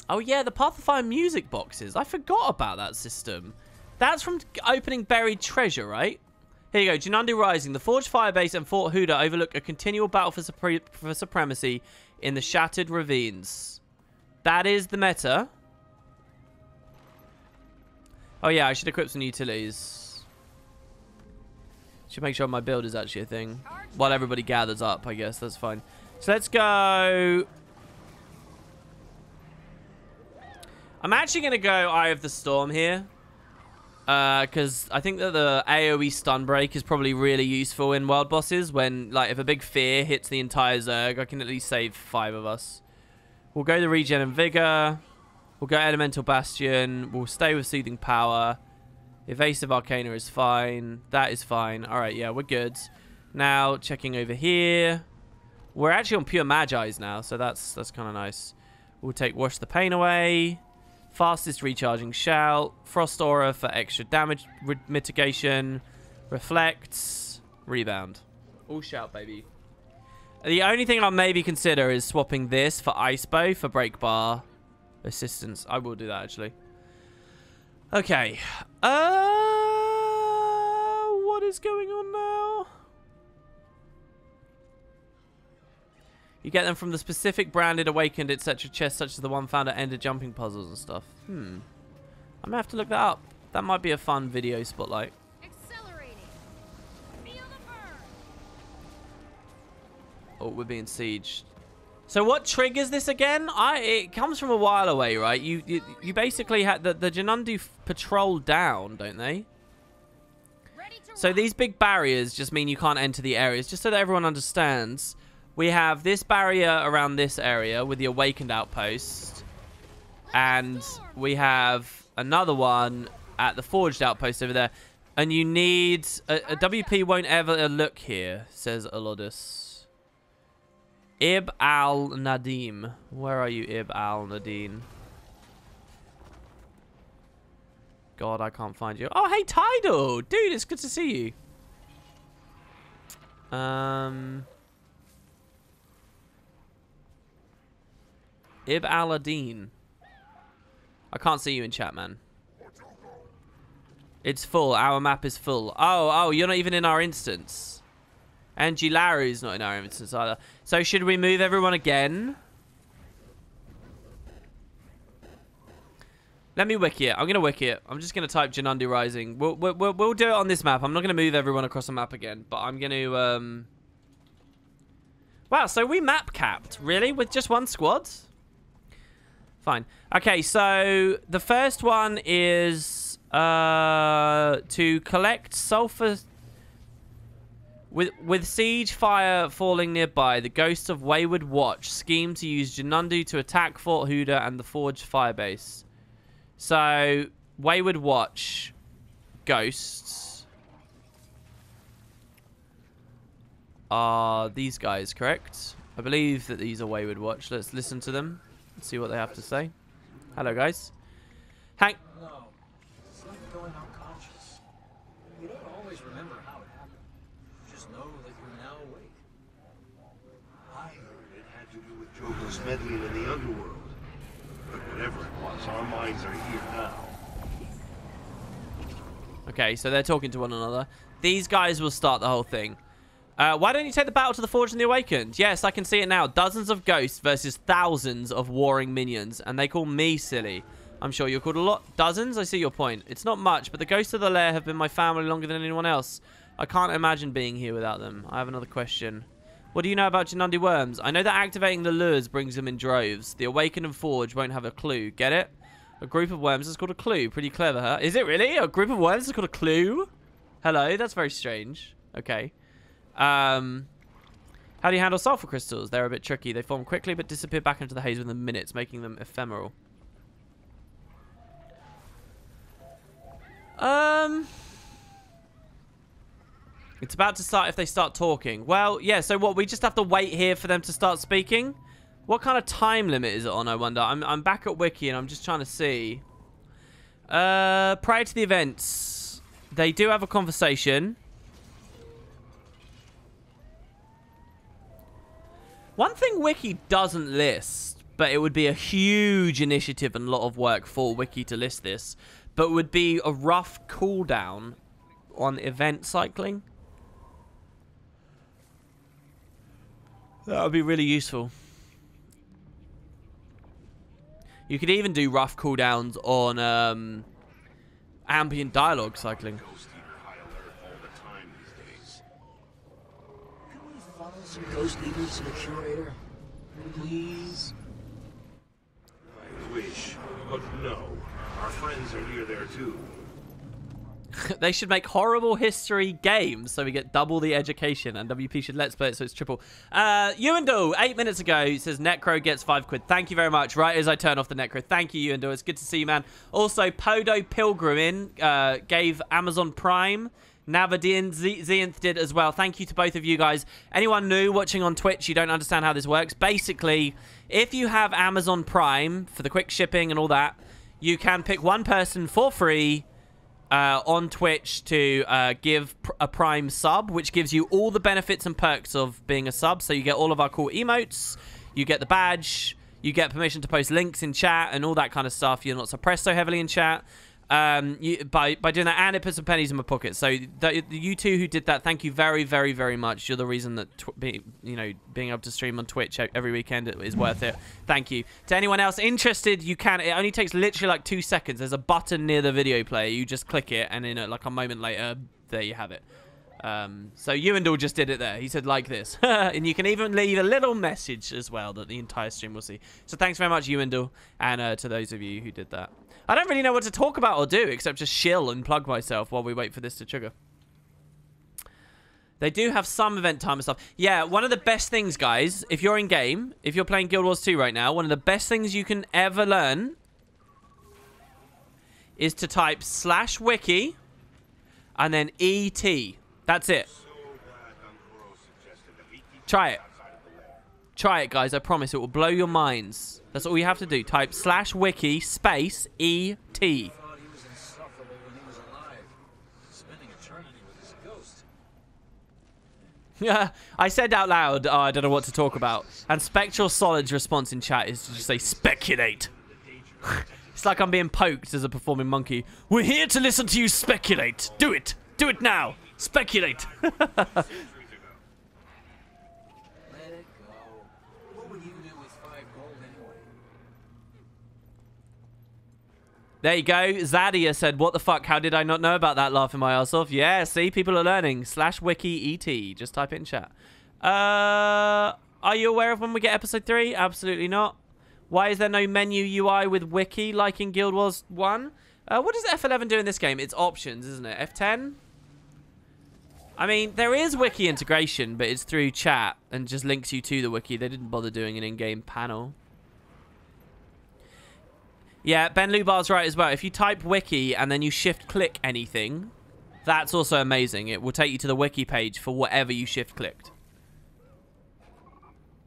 Oh yeah, the Path of Fire music boxes. I forgot about that system. That's from opening Buried Treasure, right? Here you go. Jinundu Rising. The Forged Firebase and Fort Huda overlook a continual battle for supremacy in the Shattered Ravines. That is the meta. Oh yeah, I should equip some utilities. Should make sure my build is actually a thing. While everybody gathers up, I guess. That's fine. So let's go... I'm actually going to go Eye of the Storm here. Because I think that the AoE stun break is probably really useful in world bosses. When, like, if a big fear hits the entire Zerg, I can at least save 5 of us. We'll go the Regen and Vigor. We'll go Elemental Bastion. We'll stay with Soothing Power. Evasive Arcana is fine. That is fine. Alright, yeah, we're good. Now, checking over here. We're actually on pure Magi's now, so that's kind of nice. We'll take Wash the Pain away. Fastest Recharging Shout. Frost Aura for extra damage mitigation. Reflects. Rebound. All shout, baby. The only thing I'll maybe consider is swapping this for Ice Bow for Break Bar assistance. I will do that, actually. Okay. What is going on now? You get them from the specific branded, awakened, etc. chests, such as the one found at Ender Jumping Puzzles and stuff. I'm gonna have to look that up. That might be a fun video spotlight. Accelerating. Feel the burn. Oh, we're being sieged. So what triggers this again? It comes from a while away, right? You basically had the Jinundu patrol down, don't they? So these big barriers just mean you can't enter the areas. Just so that everyone understands, we have this barrier around this area with the awakened outpost, and we have another one at the forged outpost over there. And you need a WP won't ever look here, says Elodus. Ib al Nadim. Where are you, Ib al Nadim? God, I can't find you. Oh, hey, Tidal! Dude, it's good to see you. Ib Aladeen. I can't see you in chat, man. It's full. Our map is full. Oh, you're not even in our instance. Angie Larry's not in our instance either. So should we move everyone again? Let me wiki it. I'm going to wiki it. I'm just going to type Janundi Rising. We'll do it on this map. I'm not going to move everyone across the map again. But I'm going to... Wow, so we map capped. Really? With just one squad? Fine. Okay, so the first one is to collect sulfur... With siege fire falling nearby, the ghosts of Wayward Watch scheme to use Janundu to attack Fort Huda and the Forge firebase. So, Wayward Watch, ghosts, are these guys, correct? I believe that these are Wayward Watch. Let's listen to them and see what they have to say. Hello, guys. Hank. No, it's like going unconscious. You don't always remember how it happened. You just know that you're now awake. I heard it had to do with Jogo's meddling in the underworld. But whatever it was, our minds are here now. Okay, so they're talking to one another. These guys will start the whole thing. Why don't you take the battle to the Forge and the Awakened? Yes, I can see it now. Dozens of ghosts versus thousands of warring minions. And they call me silly. I'm sure you're called a lot. Dozens? I see your point. It's not much, but the ghosts of the lair have been my family longer than anyone else. I can't imagine being here without them. I have another question. What do you know about Janundi worms? I know that activating the lures brings them in droves. The Awakened and Forge won't have a clue. Get it? A group of worms is called a clue. Pretty clever, huh? Is it really? A group of worms is called a clue? Hello? That's very strange. Okay. How do you handle sulfur crystals? They're a bit tricky. They form quickly but disappear back into the haze within minutes, making them ephemeral. It's about to start if they start talking. Well, yeah, so what? We just have to wait here for them to start speaking? What kind of time limit is it on, I wonder? I'm back at Wiki and I'm just trying to see. Prior to the events, they do have a conversation. One thing Wiki doesn't list, but it would be a huge initiative and a lot of work for Wiki to list this, but would be a rough cooldown on event cycling. That would be really useful. You could even do rough cooldowns on ambient dialogue cycling. Can we follow some ghost leaders to the curator? Please? I wish, but no. Our friends are near there too. They should make horrible history games so we get double the education, and WP should let's play it so it's triple. Yuendo, 8 minutes ago, says Necro gets £5. Thank you very much. Right as I turn off the Necro. Thank you, Yuendo. It's good to see you, man. Also, Podo Pilgrimin gave Amazon Prime. Navadin Zenth did as well. Thank you to both of you guys. Anyone new watching on Twitch, you don't understand how this works. Basically, if you have Amazon Prime for the quick shipping and all that, you can pick one person for free on Twitch to give a Prime sub, which gives you all the benefits and perks of being a sub. So you get all of our cool emotes, you get the badge, you get permission to post links in chat and all that kind of stuff. You're not suppressed so heavily in chat by doing that, and it puts some pennies in my pocket. So you two who did that, thank you very, very, very much. You're the reason that being able to stream on Twitch every weekend is worth it. Thank you. To anyone else interested, you can. It only takes literally like 2 seconds. There's a button near the video player. You just click it, and in like a moment later, there you have it. So Ewendell just did it there. He said like this. And you can even leave a little message as well that the entire stream will see. So thanks very much, Ewendell, and to those of you who did that. I don't really know what to talk about or do except just chill and plug myself while we wait for this to trigger. They do have some event time and stuff. Yeah, one of the best things, guys, if you're in game, if you're playing Guild Wars 2 right now, one of the best things you can ever learn is to type /wiki and then ET. That's it. Try it. Try it, guys. I promise it will blow your minds. That's all you have to do. Type /wiki space ET. Thought he was insufferable when he was alive, spending eternity with his ghost. Yeah, I said out loud, oh, I don't know what to talk about. And Spectral Solid's response in chat is to just say, speculate. It's like I'm being poked as a performing monkey. We're here to listen to you speculate. Do it. Do it now. Speculate. Let it go. What would you do with 5 gold anyway? There you go. Zadia said, what the fuck? How did I not know about that? Laughing my ass off. Yeah, see, people are learning. /wiki ET. Just type it in chat. Are you aware of when we get episode 3? Absolutely not. Why is there no menu UI with wiki like in Guild Wars 1? What does F11 do in this game? It's options, isn't it? F10? I mean, there is wiki integration, but it's through chat and just links you to the wiki. They didn't bother doing an in-game panel. Yeah, Ben Lubar's right as well. If you type wiki and then you shift-click anything, that's also amazing. It will take you to the wiki page for whatever you shift-clicked.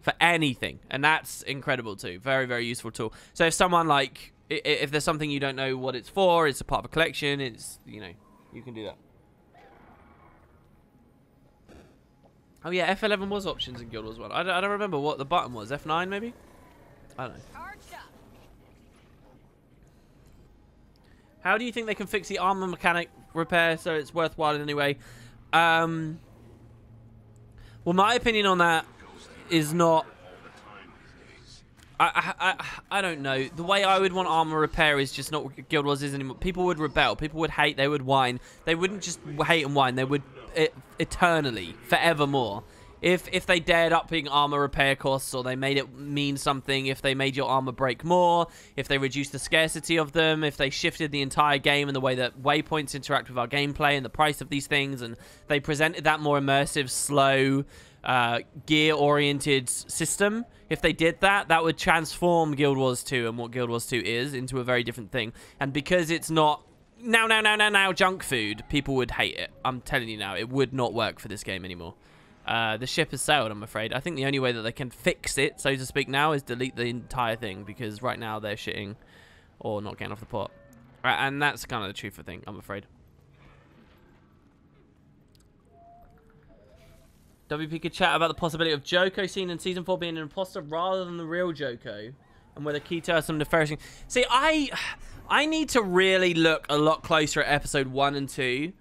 For anything. And that's incredible too. Very, very useful tool. So if someone like, if there's something you don't know what it's for, it's a part of a collection, it's, you know, you can do that. Oh yeah, F11 was options in Guild Wars 1. I don't remember what the button was. F9 maybe? I don't know. Charged up. How do you think they can fix the armor mechanic repair so it's worthwhile in any way? Well, my opinion on that is not... I don't know. The way I would want armor repair is just not what Guild Wars is anymore. People would rebel. People would hate. They would whine. They wouldn't just hate and whine. They would eternally, forevermore. If they dared upping armor repair costs, or they made it mean something, if they made your armor break more, if they reduced the scarcity of them, if they shifted the entire game and the way that waypoints interact with our gameplay and the price of these things, and they presented that more immersive, slow, gear-oriented system, if they did that, that would transform Guild Wars 2 and what Guild Wars 2 is into a very different thing. And because it's not now junk food, people would hate it. I'm telling you now, it would not work for this game anymore. The ship has sailed, I'm afraid. I think the only way that they can fix it, so to speak, now is delete the entire thing, because right now they're shitting or not getting off the pot. And that's kind of the truth of the thing, I'm afraid. WP could chat about the possibility of Joko seen in Season 4 being an imposter rather than the real Joko, and whether Keto has some nefarious... See, I need to really look a lot closer at Episode 1 and 2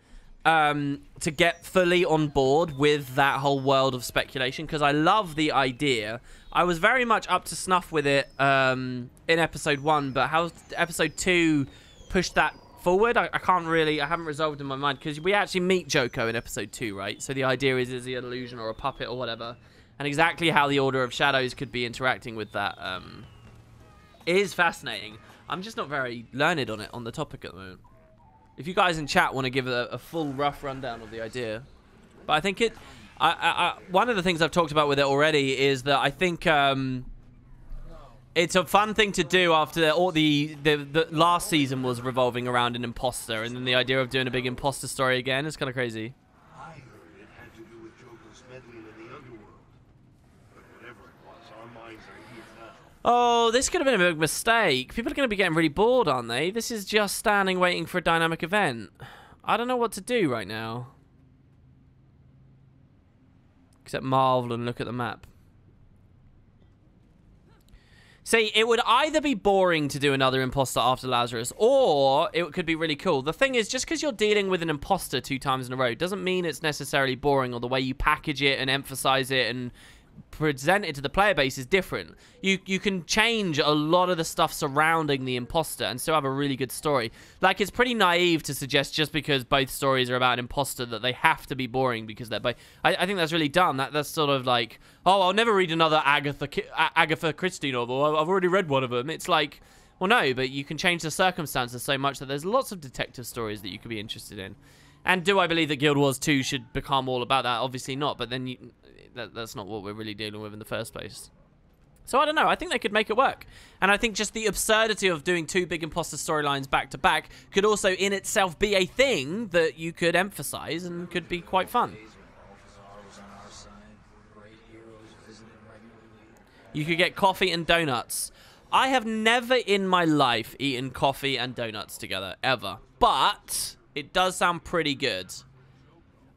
to get fully on board with that whole world of speculation, because I love the idea. I was very much up to snuff with it in Episode 1, but how Episode 2 pushed that forward, I can't really, I haven't resolved in my mind, because we actually meet Joko in Episode 2, right? So the idea is he an illusion or a puppet or whatever, and exactly how the Order of Shadows could be interacting with that is fascinating. I'm just not very learned on it, on the topic at the moment. If you guys in chat want to give a full rough rundown of the idea. But I think one of the things I've talked about with it already is that I think it's a fun thing to do after the last season was revolving around an imposter, and then the idea of doing a big imposter story again is kind of crazy. I heard it had to do with Joker's meddling in the underworld. But whatever it was, our minds are here now. Oh, this could have been a big mistake. People are going to be getting really bored, aren't they? This is just standing waiting for a dynamic event. I don't know what to do right now. Except marvel and look at the map. See, it would either be boring to do another imposter after Lazarus, or it could be really cool. The thing is, just because you're dealing with an imposter 2 times in a row doesn't mean it's necessarily boring, or the way you package it and emphasize it and present it to the player base is different. You can change a lot of the stuff surrounding the imposter and still have a really good story. Like, it's pretty naive to suggest just because both stories are about an imposter that they have to be boring because they're both... I think that's really dumb. That's sort of like, oh, I'll never read another Agatha Christie novel. I've already read one of them. It's like, well, no, but you can change the circumstances so much that there's lots of detective stories that you could be interested in. And do I believe that Guild Wars 2 should become all about that? Obviously not, but then that's not what we're really dealing with in the first place. So I don't know. I think they could make it work. And I think just the absurdity of doing 2 big imposter storylines back to back could also in itself be a thing that you could emphasize and could be quite fun. You could get coffee and donuts. I have never in my life eaten coffee and donuts together, ever. But it does sound pretty good.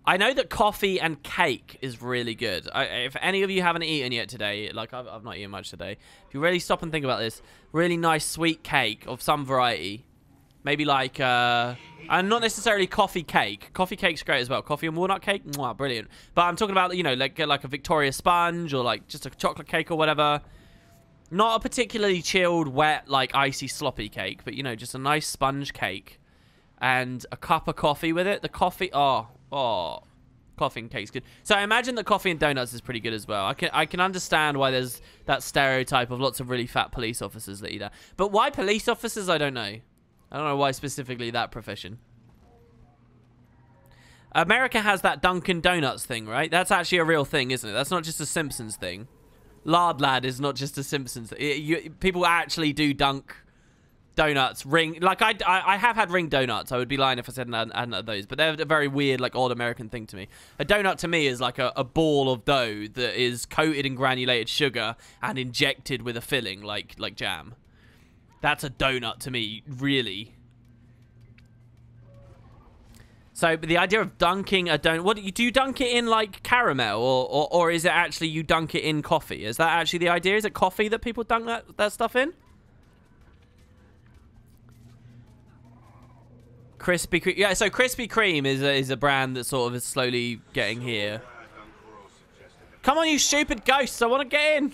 I know that coffee and cake is really good. If any of you haven't eaten yet today, like I've not eaten much today, if you really stop and think about this, really nice sweet cake of some variety, maybe like, and not necessarily coffee cake. Coffee cake's great as well. Coffee and walnut cake, mwah, brilliant. But I'm talking about, you know, like a Victoria sponge or like just a chocolate cake or whatever. Not a particularly chilled, wet, like icy sloppy cake, but you know, just a nice sponge cake and a cup of coffee with it. The coffee, oh, coffee and cake's good. So I imagine that coffee and donuts is pretty good as well. I can understand why there's that stereotype of lots of really fat police officers that eat that. But why police officers? I don't know. I don't know why specifically that profession. America has that Dunkin' Donuts thing, right? That's actually a real thing, isn't it? That's not just a Simpsons thing. Lard Lad is not just a Simpsons thing. People actually do dunk donuts, ring, like I have had ring donuts. I would be lying if I said I hadn't had those, but they're a very weird, like, odd American thing to me. A donut to me is like a ball of dough that is coated in granulated sugar and injected with a filling, like jam. That's a donut to me, really. So, but the idea of dunking a donut, what do you dunk it in, like caramel, or is it actually you dunk it in coffee? Is that actually the idea? Is it coffee that people dunk that stuff in? Krispy Kreme. Yeah, so Krispy Kreme is a brand that sort of is slowly getting here. Come on, you stupid ghosts! I want to get in.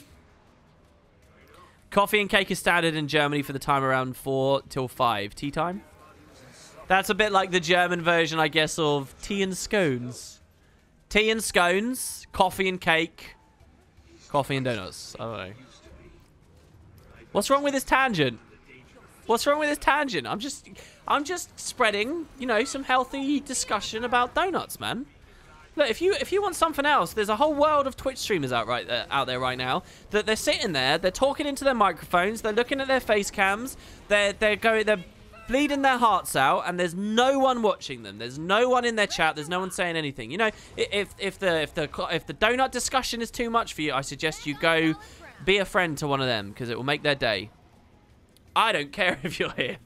Coffee and cake is standard in Germany for the time around 4 till 5 tea time. That's a bit like the German version, I guess, of tea and scones. Tea and scones, coffee and cake, coffee and donuts. I don't know. What's wrong with this tangent? What's wrong with this tangent? I'm just spreading, you know, some healthy discussion about donuts, man. Look, if you want something else, there's a whole world of Twitch streamers out there right now that they're sitting there, they're talking into their microphones, they're looking at their face cams, they're bleeding their hearts out, and there's no one watching them. There's no one in their chat. There's no one saying anything. You know, if the donut discussion is too much for you, I suggest you go be a friend to one of them because it will make their day. I don't care if you're here.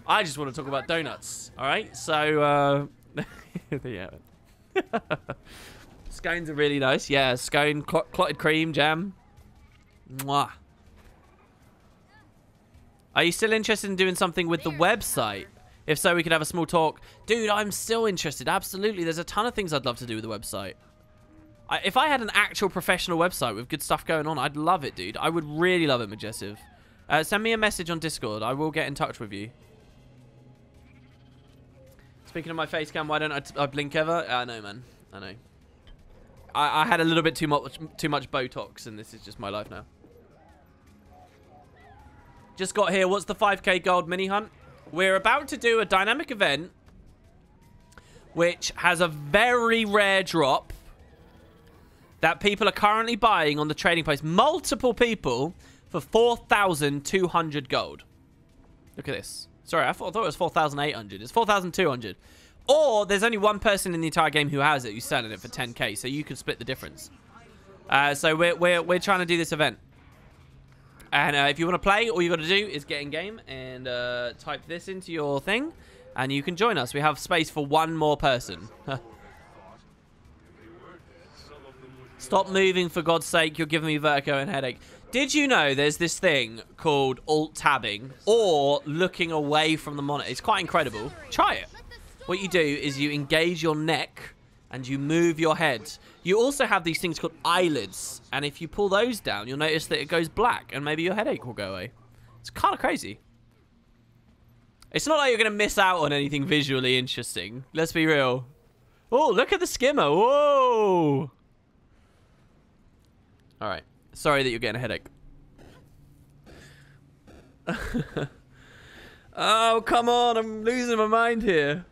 I just want to talk about donuts. All right, so yeah. Scones are really nice. Yeah, scone, clotted cream, jam. Mwah. Are you still interested in doing something with the website? If so, we could have a small talk. Dude, I'm still interested. Absolutely. There's a ton of things I'd love to do with the website. If I had an actual professional website with good stuff going on, I'd love it, dude. I would really love it, Majestive. Send me a message on Discord. I will get in touch with you. Speaking of my face cam, why don't I blink ever? I know, man. I know. I had a little bit too much Botox, and this is just my life now. Just got here. What's the 5k gold mini hunt? We're about to do a dynamic event which has a very rare drop that people are currently buying on the trading post. Multiple people for 4,200 gold. Look at this. Sorry, I thought it was 4,800. It's 4,200. Or there's only one person in the entire game who has it, who's selling it for 10k, so you could split the difference. So we're trying to do this event. And if you want to play, all you got to do is get in game and type this into your thing, and you can join us. We have space for one more person. Stop moving, for God's sake. You're giving me vertigo and headache. Did you know there's this thing called alt-tabbing, or looking away from the monitor? It's quite incredible. Try it. What you do is you engage your neck and you move your head. You also have these things called eyelids, and if you pull those down, you'll notice that it goes black, and maybe your headache will go away. It's kind of crazy. It's not like you're going to miss out on anything visually interesting. Let's be real. Oh, look at the skimmer. Whoa. All right. Sorry that you're getting a headache. Oh, come on. I'm losing my mind here.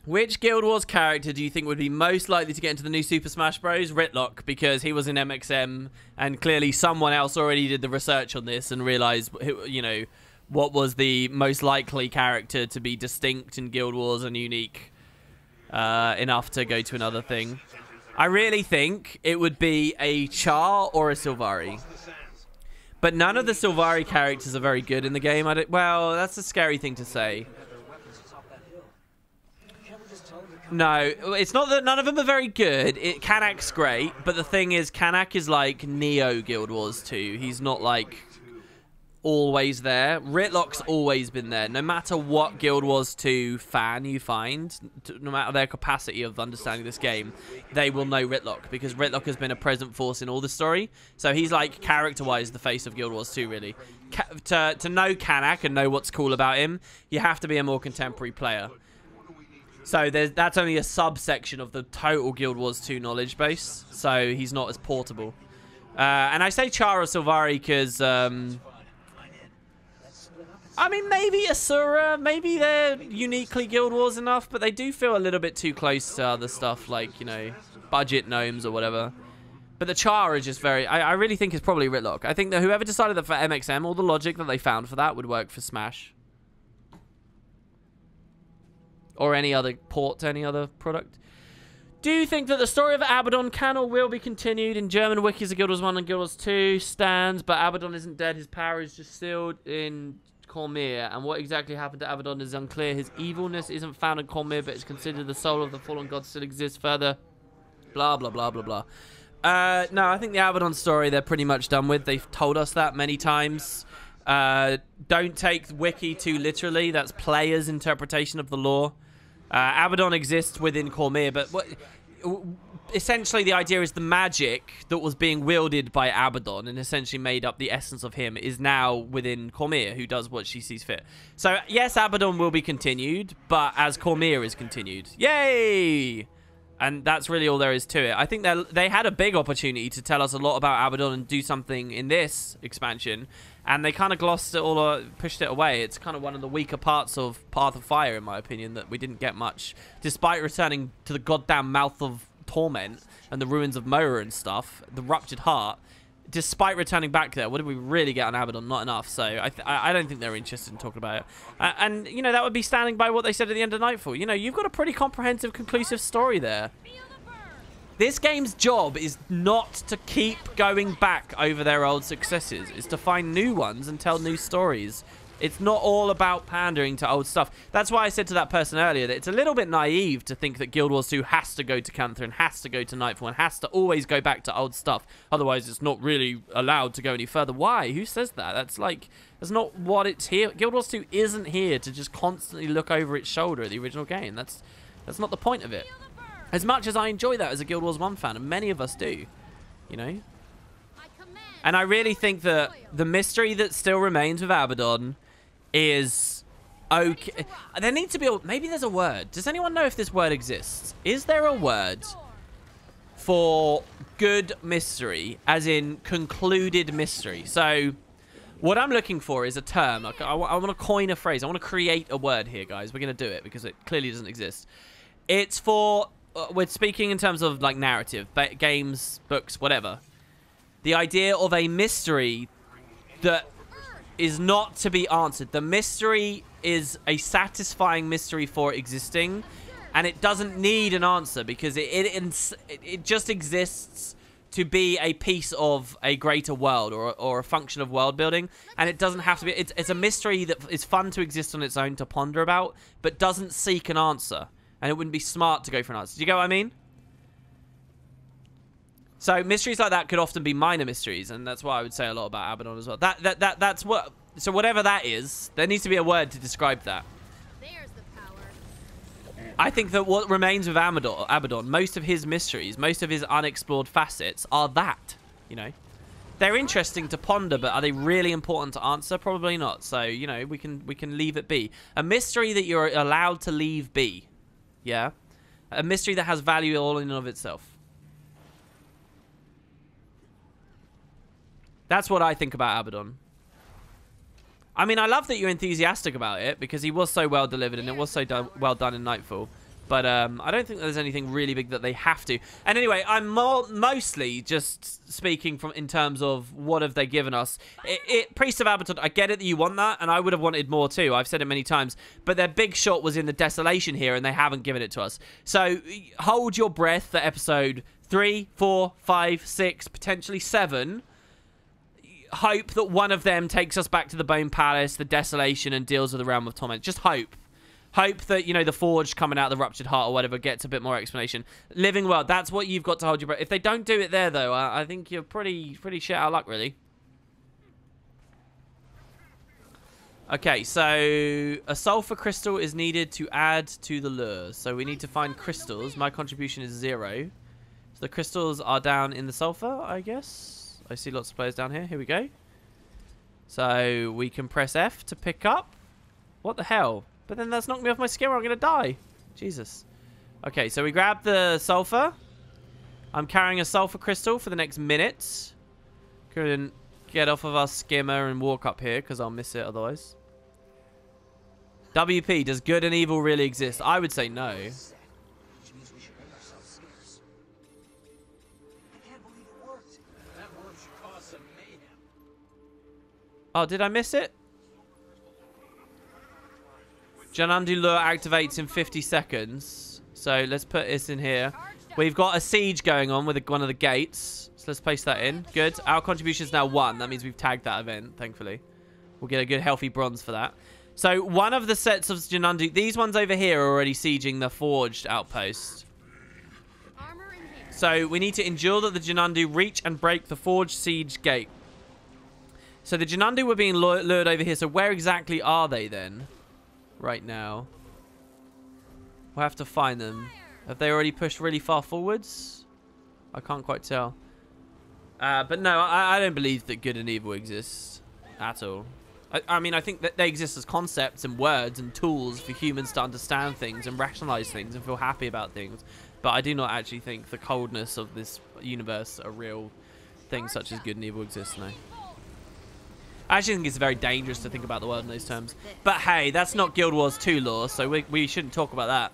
Which Guild Wars character do you think would be most likely to get into the new Super Smash Bros? Ritlock, because he was in MXM, and clearly someone else already did the research on this and realized, you know, what was the most likely character to be distinct in Guild Wars and unique enough to go to another thing. I really think it would be a Char or a Sylvari. But none of the Sylvari characters are very good in the game. Well, that's a scary thing to say. No, it's not that none of them are very good. Kanak's great, but the thing is, Kanak is like Neo Guild Wars 2. He's not like always there. Ritlock's always been there. No matter what Guild Wars 2 fan you find, no matter their capacity of understanding this game, they will know Ritlock, because Ritlock has been a present force in all the story. So he's like character-wise the face of Guild Wars 2, really. To know Kanak and know what's cool about him, you have to be a more contemporary player. So that's only a subsection of the total Guild Wars 2 knowledge base. So he's not as portable. And I say Char or Sylvari because, I mean, maybe Asura, maybe they're uniquely Guild Wars enough, but they do feel a little bit too close to other stuff like, you know, budget gnomes or whatever. But the Char is just very, I really think it's probably Ritlock. I think that whoever decided that for MXM, all the logic that they found for that would work for Smash. Or any other port to any other product. Do you think that the story of Abaddon can or will be continued? In German wikis of Guild Wars 1 and Guild Wars 2 stands, but Abaddon isn't dead. His power is just sealed in Cormyr. And what exactly happened to Abaddon is unclear. His evilness isn't found in Cormyr, but it's considered the soul of the fallen god still exists further. Blah, blah, blah, blah, blah. No, I think the Abaddon story they're pretty much done with. They've told us that many times. Don't take wiki too literally. That's players' interpretation of the lore. Abaddon exists within Cormyr, but essentially the idea is the magic that was being wielded by Abaddon and essentially made up the essence of him is now within Cormyr, who does what she sees fit. So, yes, Abaddon will be continued, but as Cormyr is continued. Yay! And that's really all there is to it. I think they had a big opportunity to tell us a lot about Abaddon and do something in this expansion, and they kind of glossed it all, or pushed it away. It's kind of one of the weaker parts of Path of Fire, in my opinion, that we didn't get much, despite returning to the goddamn Mouth of Torment and the ruins of Moa and stuff, the Ruptured Heart. Despite returning back there, what did we really get on Abaddon? Not enough. So I don't think they're interested in talking about it. And, you know, that would be standing by what they said at the end of Nightfall. You know, you've got a pretty comprehensive, conclusive story there. This game's job is not to keep going back over their old successes. It's to find new ones and tell new stories. It's not all about pandering to old stuff. That's why I said to that person earlier that it's a little bit naive to think that Guild Wars 2 has to go to Cantha and has to go to Nightfall and has to always go back to old stuff. Otherwise, it's not really allowed to go any further. Why? Who says that? That's not what it's here. Guild Wars 2 isn't here to just constantly look over its shoulder at the original game. That's not the point of it. As much as I enjoy that as a Guild Wars 1 fan, and many of us do, you know? And I really think that the mystery that still remains with Abaddon is okay. There needs to be maybe there's a word. Does anyone know if this word exists? Is there a word for good mystery, as in concluded mystery? So what I'm looking for is a term. I want to coin a phrase. I want to create a word here, guys. We're going to do it because it clearly doesn't exist. It's for, we're speaking in terms of like narrative, games, books, whatever. The idea of a mystery that is not to be answered. The mystery is a satisfying mystery for existing, and it doesn't need an answer because it just exists to be a piece of a greater world or a function of world building, and it doesn't have to be. It's a mystery that is fun to exist on its own, to ponder about, but doesn't seek an answer, and it wouldn't be smart to go for an answer. Do you get what I mean? So mysteries like that could often be minor mysteries, and that's why I would say a lot about Abaddon as well. That's what. So whatever that is, there needs to be a word to describe that. There's the power. I think that what remains with Abaddon, most of his mysteries, most of his unexplored facets are that. You know, they're interesting to ponder, but are they really important to answer? Probably not. So you know, we can leave it be. A mystery that you're allowed to leave be. Yeah, a mystery that has value all in and of itself. That's what I think about Abaddon. I mean, I love that you're enthusiastic about it because he was so well delivered and it was so well done in Nightfall. But I don't think there's anything really big that they have to. And anyway, I'm mostly just speaking in terms of what have they given us. Priest of Abaddon, I get it that you want that, and I would have wanted more too. I've said it many times. But their big shot was in the Desolation here, and they haven't given it to us. So hold your breath for episode 3, 4, 5, 6, potentially 7. Hope that one of them takes us back to the Bone Palace, the Desolation, and deals with the Realm of Torment. Just hope. Hope that, you know, the Forge coming out of the Ruptured Heart or whatever gets a bit more explanation. Living World, that's what you've got to hold your breath. If they don't do it there, though, I think you're pretty shit out of luck, really. Okay, so a sulfur crystal is needed to add to the lure. So we need to find crystals. My contribution is 0. So the crystals are down in the sulfur, I guess. I see lots of players down here. Here we go. So we can press F to pick up. What the hell? But then that's knocked me off my skimmer. I'm going to die. Jesus. Okay, so we grab the sulfur. I'm carrying a sulfur crystal for the next minute. Couldn't get off of our skimmer and walk up here because I'll miss it otherwise. WP, does good and evil really exist? I would say no. Which means we should make ourselves scarce. I can't believe it worked. That work should cause some mayhem. Oh, did I miss it? Janandu lure activates in 50 seconds. So let's put this in here. We've got a siege going on with one of the gates. So let's place that in. Good. Our contribution is now 1. That means we've tagged that event, thankfully. We'll get a good healthy bronze for that. So one of the sets of Janandu, these ones over here are already sieging the Forged outpost. So we need to endure that the Janandu reach and break the Forged siege gate. So the Janandu were being lured over here. So where exactly are they then? Right now. We'll have to find them. Have they already pushed really far forwards? I can't quite tell. But no, I don't believe that good and evil exists at all. I mean, I think that they exist as concepts and words and tools for humans to understand things and rationalize things and feel happy about things. But I do not actually think the coldness of this universe are real things such as good and evil exist, no. I actually think it's very dangerous to think about the world in those terms. But hey, that's not Guild Wars 2 lore, so we shouldn't talk about that.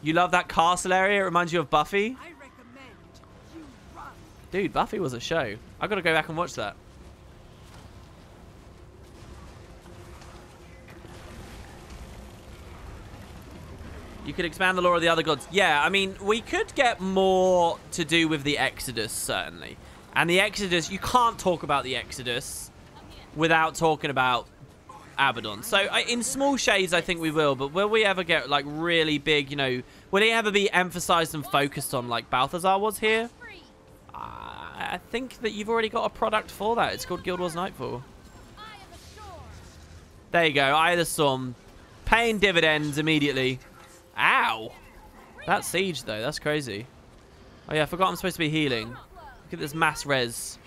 You love that castle area? It reminds you of Buffy? Dude, Buffy was a show. I've got to go back and watch that. You could expand the lore of the other gods. Yeah, I mean, we could get more to do with the Exodus, certainly. And the Exodus, you can't talk about the Exodus without talking about Abaddon. So in small shades, I think we will. But will we ever get, like, really big, you know... Will it ever be emphasized and focused on, like Balthazar was here? I think that you've already got a product for that. It's called Guild Wars Nightfall. There you go. Eye of the Storm. Paying dividends immediately. Ow! That siege, though. That's crazy. Oh, yeah. I forgot I'm supposed to be healing. Look at this mass res.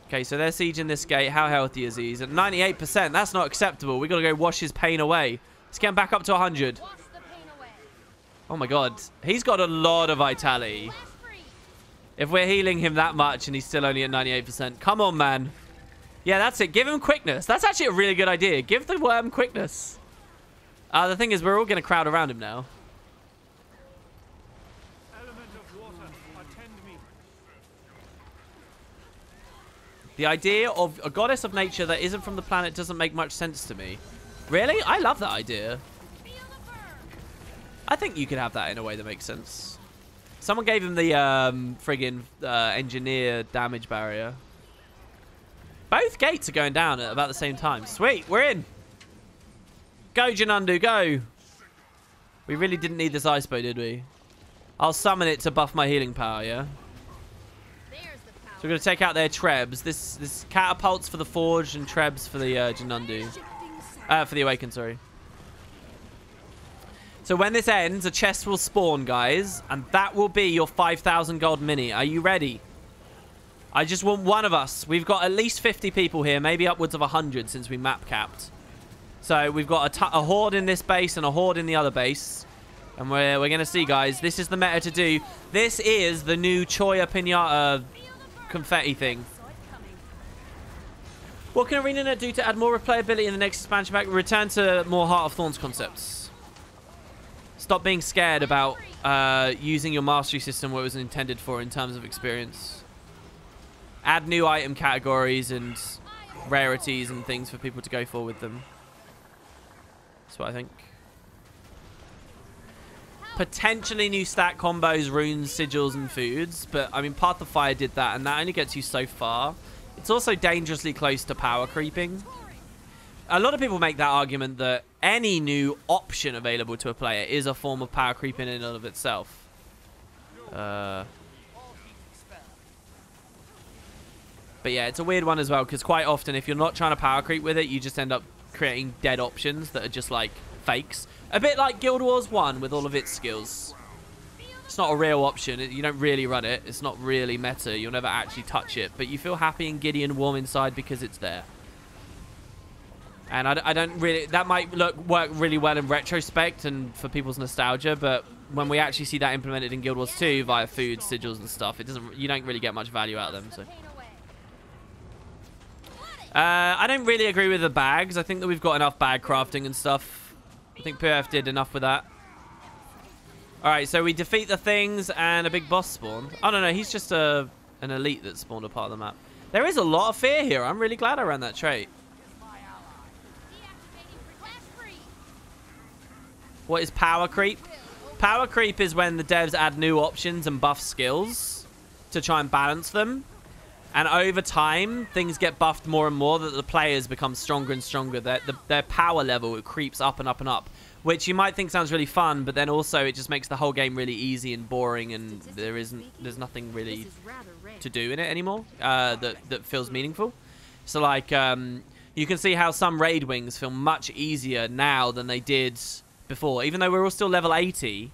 Okay, so they're sieging this gate. How healthy is he? He's at 98%. That's not acceptable. We've got to go wash his pain away. Let's get him back up to 100. Oh, my God. He's got a lot of vitality. If we're healing him that much and he's still only at 98%. Come on, man. Yeah, that's it. Give him quickness. That's actually a really good idea. Give the worm quickness. The thing is, we're all going to crowd around him now. The idea of a goddess of nature that isn't from the planet doesn't make much sense to me. Really? I love that idea. I think you could have that in a way that makes sense. Someone gave him the friggin' engineer damage barrier. Both gates are going down at about the same time. Sweet, we're in. Go, Janandu, go. We really didn't need this ice bow, did we? I'll summon it to buff my healing power, yeah? So we're going to take out their trebs. This catapults for the Forge and trebs for the Janandu. For the Awakened, sorry. So when this ends, a chest will spawn, guys. And that will be your 5,000 gold mini. Are you ready? I just want one of us. We've got at least 50 people here. Maybe upwards of 100 since we map capped. So we've got a horde in this base and a horde in the other base. And we're going to see, guys. This is the meta to do. This is the new Choya Pinata confetti thing. What can ArenaNet do to add more replayability in the next expansion pack? Return to more Heart of Thorns concepts. Stop being scared about using your mastery system what it was intended for in terms of experience. Add new item categories and rarities and things for people to go for with them. That's what I think. Potentially new stat combos, runes, sigils, and foods. But, I mean, Path of Fire did that, and that only gets you so far. It's also dangerously close to power creeping. A lot of people make that argument that any new option available to a player is a form of power creeping in and of itself. But yeah, it's a weird one as well, because quite often if you're not trying to power creep with it, you just end up creating dead options that are just like fakes. A bit like Guild Wars 1 with all of its skills. It's not a real option. You don't really run it. It's not really meta. You'll never actually touch it. But you feel happy and giddy and warm inside because it's there. And I don't really... That might work really well in retrospect and for people's nostalgia, but when we actually see that implemented in Guild Wars 2 via food, sigils and stuff, it doesn't... You don't really get much value out of them, so... I don't really agree with the bags. I think that we've got enough bag crafting and stuff. I think PF did enough with that. Alright, so we defeat the things and a big boss spawned. Oh, no, he's just an elite that spawned a part of the map. There is a lot of fear here. I'm really glad I ran that trait. What is power creep? Power creep is when the devs add new options and buff skills to try and balance them. And over time, things get buffed more and more, that the players become stronger and stronger. Their power level creeps up and up and up, which you might think sounds really fun, but then also it just makes the whole game really easy and boring, and there's nothing really to do in it anymore that feels meaningful. So like, you can see how some raid wings feel much easier now than they did before. Even though we're all still level 80,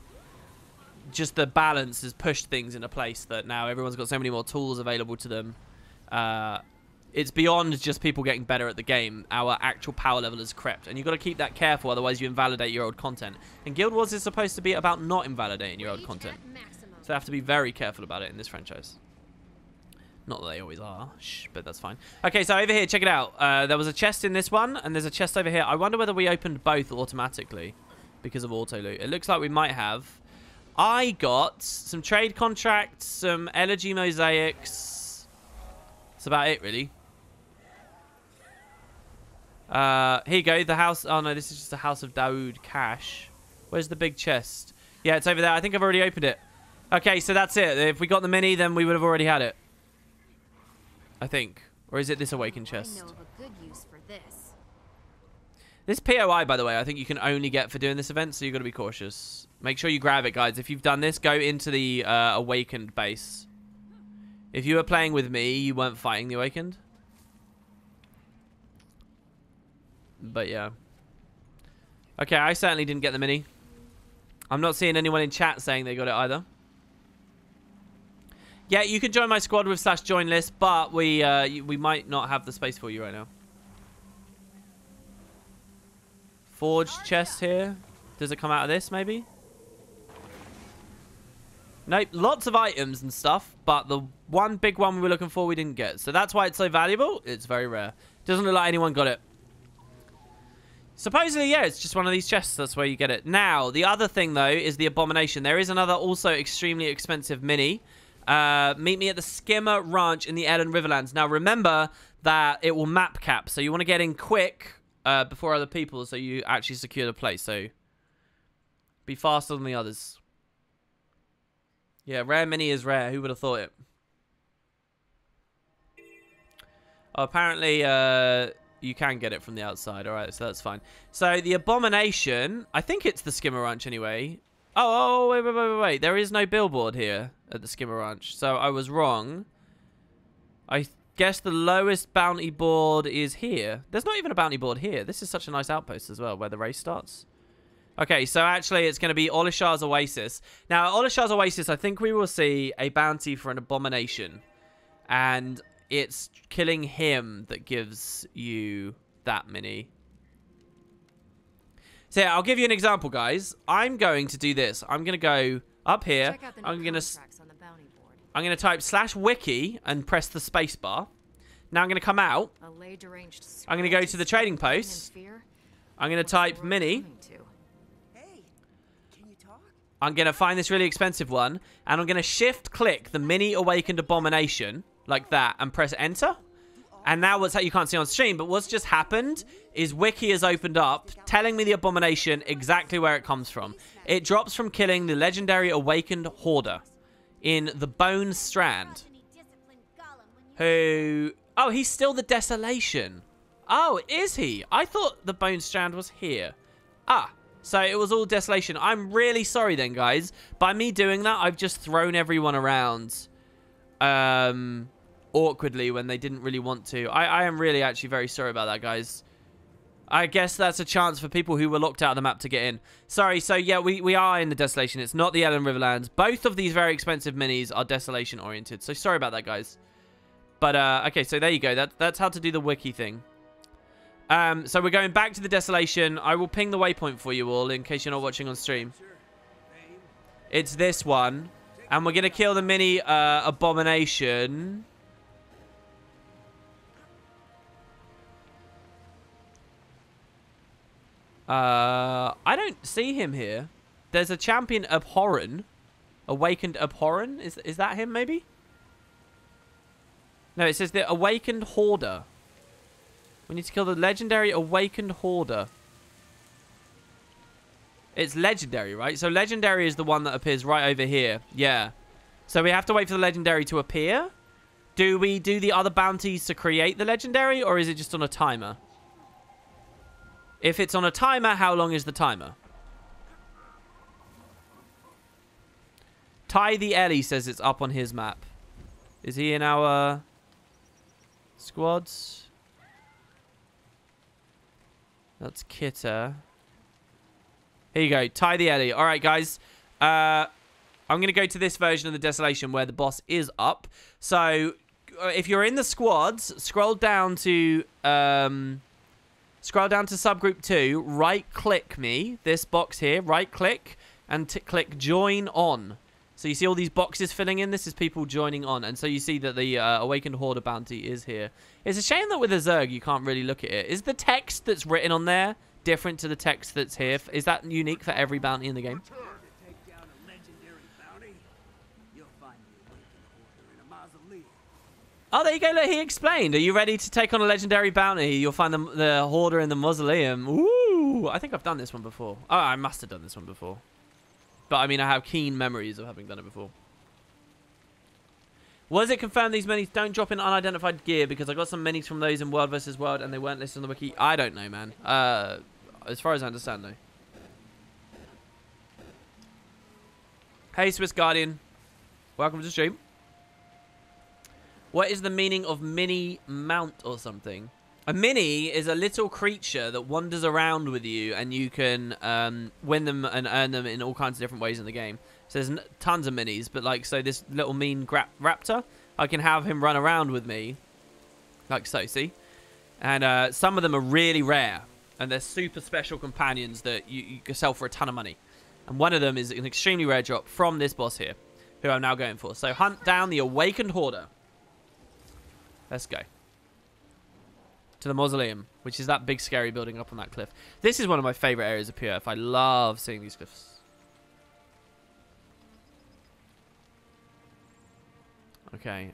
just the balance has pushed things into place that now everyone's got so many more tools available to them. It's beyond just people getting better at the game. Our actual power level has crept, and you've got to keep that careful, otherwise you invalidate your old content. And Guild Wars is supposed to be about not invalidating your old content, so they have to be very careful about it in this franchise. Not that they always are, but that's fine. Okay, so over here, check it out. There was a chest in this one, and there's a chest over here. I wonder whether we opened both automatically because of auto loot. It looks like we might have. I got some trade contracts, some elegy mosaics. That's about it, really. Here you go, the house. Oh no, this is just the House of Daoud cache. Where's the big chest? Yeah, it's over there. I think I've already opened it. Okay, so that's it. If we got the mini, then we would have already had it, I think. Or is it this awakened chest? I know of a good use for this. This POI, by the way, I think you can only get for doing this event, so you've got to be cautious. Make sure you grab it, guys. If you've done this, go into the awakened base. If you were playing with me, you weren't fighting the awakened. But yeah. Okay, I certainly didn't get the mini. I'm not seeing anyone in chat saying they got it either. Yeah, you can join my squad with /join list, but we might not have the space for you right now. Forged chest here. Does it come out of this, maybe? Nope, lots of items and stuff, but the one big one we were looking for we didn't get. So that's why it's so valuable. It's very rare. Doesn't look like anyone got it. Supposedly, yeah, it's just one of these chests. That's where you get it. Now, the other thing, though, is the Abomination. There is another also extremely expensive mini. Meet me at the Skimmer Ranch in the Ellen Riverlands. Now, remember that it will map cap, so you want to get in quick before other people so you actually secure the place. So, be faster than the others. Yeah, rare mini is rare. Who would have thought it? Oh, apparently, you can get it from the outside. All right, so that's fine. So, the Abomination, I think it's the Skimmer Ranch anyway. Oh, wait. There is no billboard here at the Skimmer Ranch. So, I was wrong. I guess the lowest bounty board is here. There's not even a bounty board here. This is such a nice outpost as well, where the race starts. Okay, so actually it's going to be Olishar's Oasis. Now, at Olishar's Oasis, I think we will see a bounty for an Abomination. And it's killing him that gives you that mini. So yeah, I'll give you an example, guys. I'm going to do this. I'm going to go up here. I'm going to type /wiki and press the space bar. Now I'm going to come out. I'm going to go to the trading post. I'm going to type mini. I'm going to find this really expensive one, and I'm going to shift-click the mini awakened Abomination, like that, and press enter. And now you can't see on stream, but what's just happened is Wiki has opened up, telling me the abomination exactly where it comes from. It drops from killing the legendary awakened hoarder in the Bone Strand. Who... Oh, he's still the Desolation. Oh, is he? I thought the Bone Strand was here. Ah, so it was all Desolation. I'm really sorry then, guys. By me doing that, I've just thrown everyone around awkwardly when they didn't really want to. I am really actually very sorry about that, guys. I guess that's a chance for people who were locked out of the map to get in. Sorry, so yeah, we are in the Desolation. It's not the Ellen Riverlands. Both of these very expensive minis are Desolation oriented. So sorry about that, guys. But, okay, so there you go. That's how to do the wiki thing. So we're going back to the Desolation. I will ping the waypoint for you all in case you're not watching on stream. It's this one. And we're going to kill the mini abomination. I don't see him here. There's a champion Abhorren. Awakened Abhorren? Is that him, maybe? No, it says the Awakened Hoarder. We need to kill the legendary Awakened Hoarder. It's legendary, right? So legendary is the one that appears right over here. Yeah. So we have to wait for the legendary to appear? Do we do the other bounties to create the legendary, or is it just on a timer? If it's on a timer, how long is the timer? Ty the Ellie says it's up on his map. Is he in our squads? That's Kitter. Here you go. Ty the Ellie. All right, guys. I'm going to go to this version of the Desolation where the boss is up. So if you're in the squads, scroll down to subgroup 2, right-click me, this box here, right-click, and click join on. So you see all these boxes filling in? This is people joining on. And so you see that the Awakened Hoarder bounty is here. It's a shame that with a Zerg you can't really look at it. Is the text that's written on there different to the text that's here? Is that unique for every bounty in the game? Oh, there you go. Look, he explained. Are you ready to take on a legendary bounty? You'll find the Hoarder in the mausoleum. Ooh, I think I've done this one before. Oh, I must have done this one before. But, I mean, I have keen memories of having done it before. Was it confirmed these minis don't drop in unidentified gear? Because I got some minis from those in World vs. World and they weren't listed on the wiki. I don't know, man. As far as I understand, though. Hey, Swiss Guardian. Welcome to the stream. What is the meaning of mini mount or something? A mini is a little creature that wanders around with you and you can win them and earn them in all kinds of different ways in the game. So there's tons of minis, but like, so this little mean raptor, I can have him run around with me, like so, see? And some of them are really rare, and they're super special companions that you can sell for a ton of money. And one of them is an extremely rare drop from this boss here, who I'm now going for. So hunt down the Awakened Hoarder. Let's go. To the mausoleum, which is that big scary building up on that cliff. This is one of my favorite areas of PF. I love seeing these cliffs. Okay.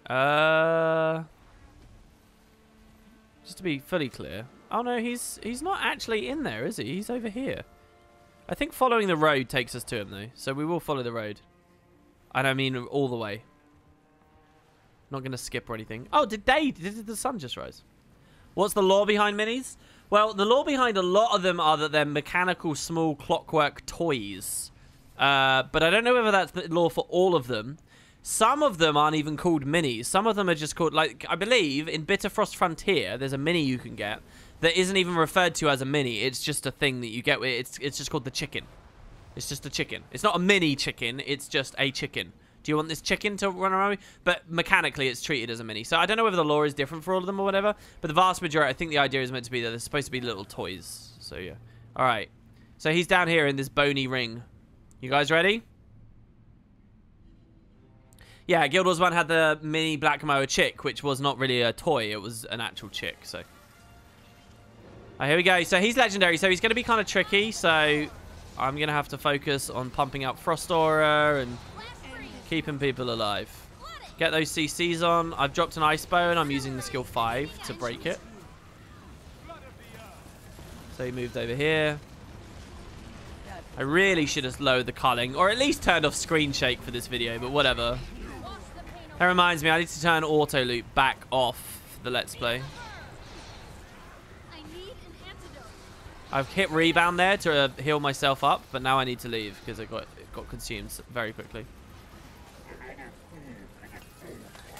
Just to be fully clear. Oh no, he's not actually in there, is he? He's over here. I think following the road takes us to him though, so we will follow the road. I don't mean all the way. Not going to skip or anything. Oh, did the sun just rise? What's the lore behind minis? Well, the lore behind a lot of them are that they're mechanical small clockwork toys. But I don't know whether that's the lore for all of them. Some of them aren't even called minis. Some of them are just called, like, I believe in Bitterfrost Frontier, there's a mini you can get that isn't even referred to as a mini. It's just a thing that you get. It's just called the chicken. It's just a chicken. It's not a mini chicken. It's just a chicken. Do you want this chicken to run around with? But mechanically, it's treated as a mini. So I don't know whether the lore is different for all of them or whatever. But the vast majority, I think the idea is meant to be that they're supposed to be little toys. So yeah. All right. So he's down here in this bony ring. You guys ready? Yeah, Guild Wars 1 had the mini Black Moa chick, which was not really a toy. It was an actual chick. So. All right, here we go. So he's legendary. So he's going to be kind of tricky. So I'm going to have to focus on pumping out Frost Aura and keeping people alive. Get those CCs on. I've dropped an ice bow and I'm using the skill 5 to break it. So he moved over here. I really should have lowered the culling, or at least turned off screen shake for this video, but whatever. That reminds me, I need to turn auto loop back off for the Let's Play. I've hit rebound there to heal myself up, but now I need to leave because it got consumed very quickly.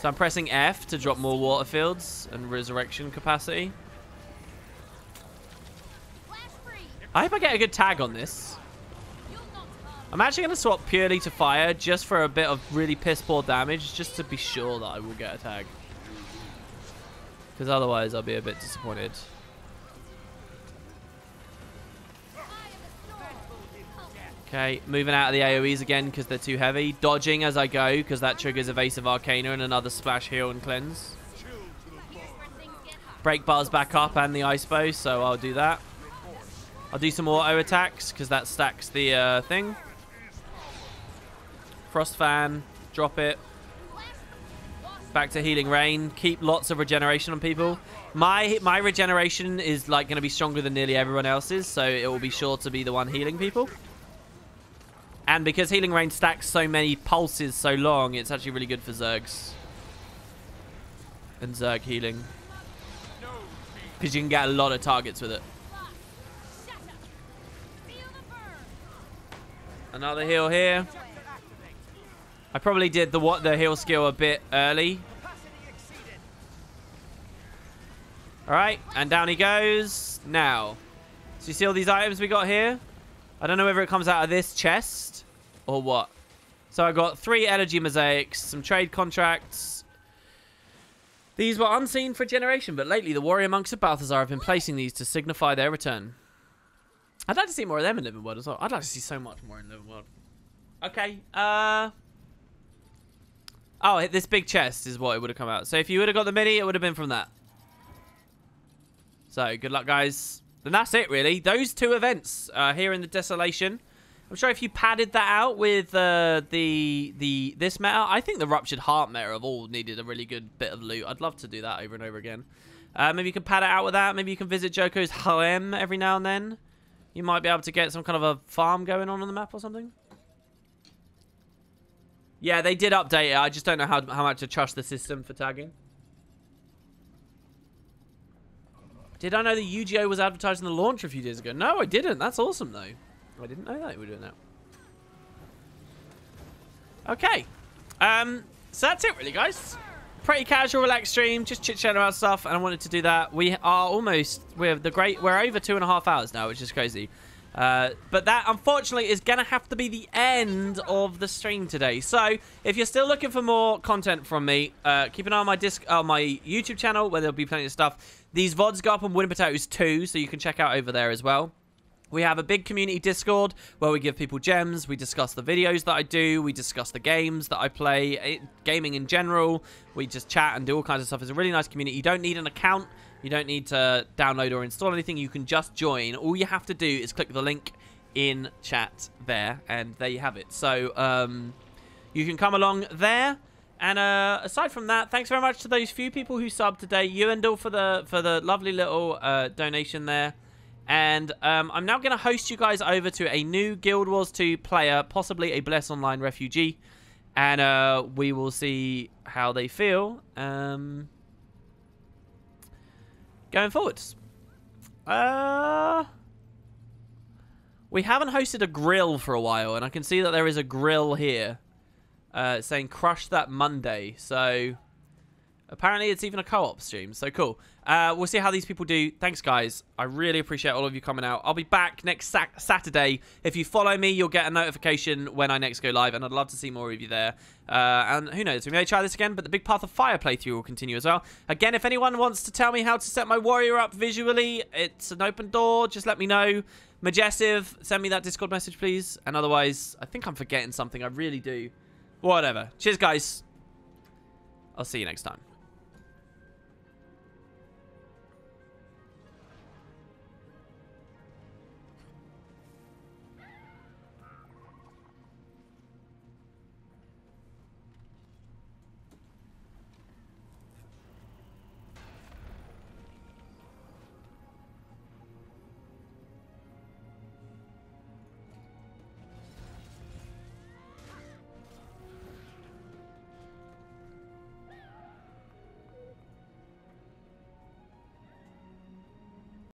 So I'm pressing F to drop more water fields and resurrection capacity. I hope I get a good tag on this. I'm actually going to swap purely to fire just for a bit of really piss poor damage, just to be sure that I will get a tag. Because otherwise I'll be a bit disappointed. Okay, moving out of the AoEs again because they're too heavy. Dodging as I go because that triggers Evasive Arcana and another splash, heal, and cleanse. Break bars back up and the ice bow, so I'll do that. I'll do some auto attacks because that stacks the thing. Frost fan, drop it. Back to healing rain. Keep lots of regeneration on people. My regeneration is like going to be stronger than nearly everyone else's, so it will be sure to be the one healing people. And because healing rain stacks so many pulses so long, it's actually really good for Zergs. And Zerg healing. Because you can get a lot of targets with it. Another heal here. I probably did the heal skill a bit early. Alright, and down he goes. Now. So you see all these items we got here? I don't know whether it comes out of this chest or what. So I got 3 energy mosaics, some trade contracts. These were unseen for a generation, but lately the warrior monks of Balthazar have been placing these to signify their return. I'd like to see more of them in Living World as well. I'd like to see so much more in Living World. Okay, oh, this big chest is what it would have come out. So if you would have got the mini, it would have been from that. So, good luck, guys. And that's it, really. Those 2 events here in the Desolation. I'm sure if you padded that out with this meta, I think the Ruptured Heart meta of all needed a really good bit of loot. I'd love to do that over and over again. Maybe you can pad it out with that. Maybe you can visit Joko's harem every now and then. You might be able to get some kind of a farm going on the map or something. Yeah, they did update it. I just don't know how much to trust the system for tagging. Did I know the UGO was advertising the launch a few days ago? No, I didn't. That's awesome, though. I didn't know that we were doing that. Okay. So that's it, really, guys. Pretty casual, relaxed stream. Just chit-chatting about stuff, and I wanted to do that. We're over 2.5 hours now, which is crazy. But that, unfortunately, is going to have to be the end of the stream today. So, if you're still looking for more content from me, keep an eye on my YouTube channel, where there'll be plenty of stuff. These VODs go up on Wooden Potatoes 2, so you can check out over there as well. We have a big community Discord where we give people gems. We discuss the videos that I do. We discuss the games that I play, gaming in general. We just chat and do all kinds of stuff. It's a really nice community. You don't need an account. You don't need to download or install anything. You can just join. All you have to do is click the link in chat there, and there you have it. So you can come along there. And aside from that, thanks very much to those few people who subbed today. Ewendell for the lovely little donation there. And I'm now going to host you guys over to a new Guild Wars 2 player, possibly a Bless Online refugee. And we will see how they feel going forwards. We haven't hosted a grill for a while, and I can see that there is a grill here saying crush that Monday. So apparently it's even a co-op stream. So cool. We'll see how these people do. Thanks, guys. I really appreciate all of you coming out. I'll be back next Saturday. If you follow me, you'll get a notification when I next go live, and I'd love to see more of you there. And who knows, we may try this again, but the Big Path of Fire playthrough will continue as well. Again, if anyone wants to tell me how to set my warrior up visually, it's an open door. Just let me know. Majestive, send me that Discord message, please. And otherwise, I think I'm forgetting something. I really do. Whatever. Cheers, guys. I'll see you next time.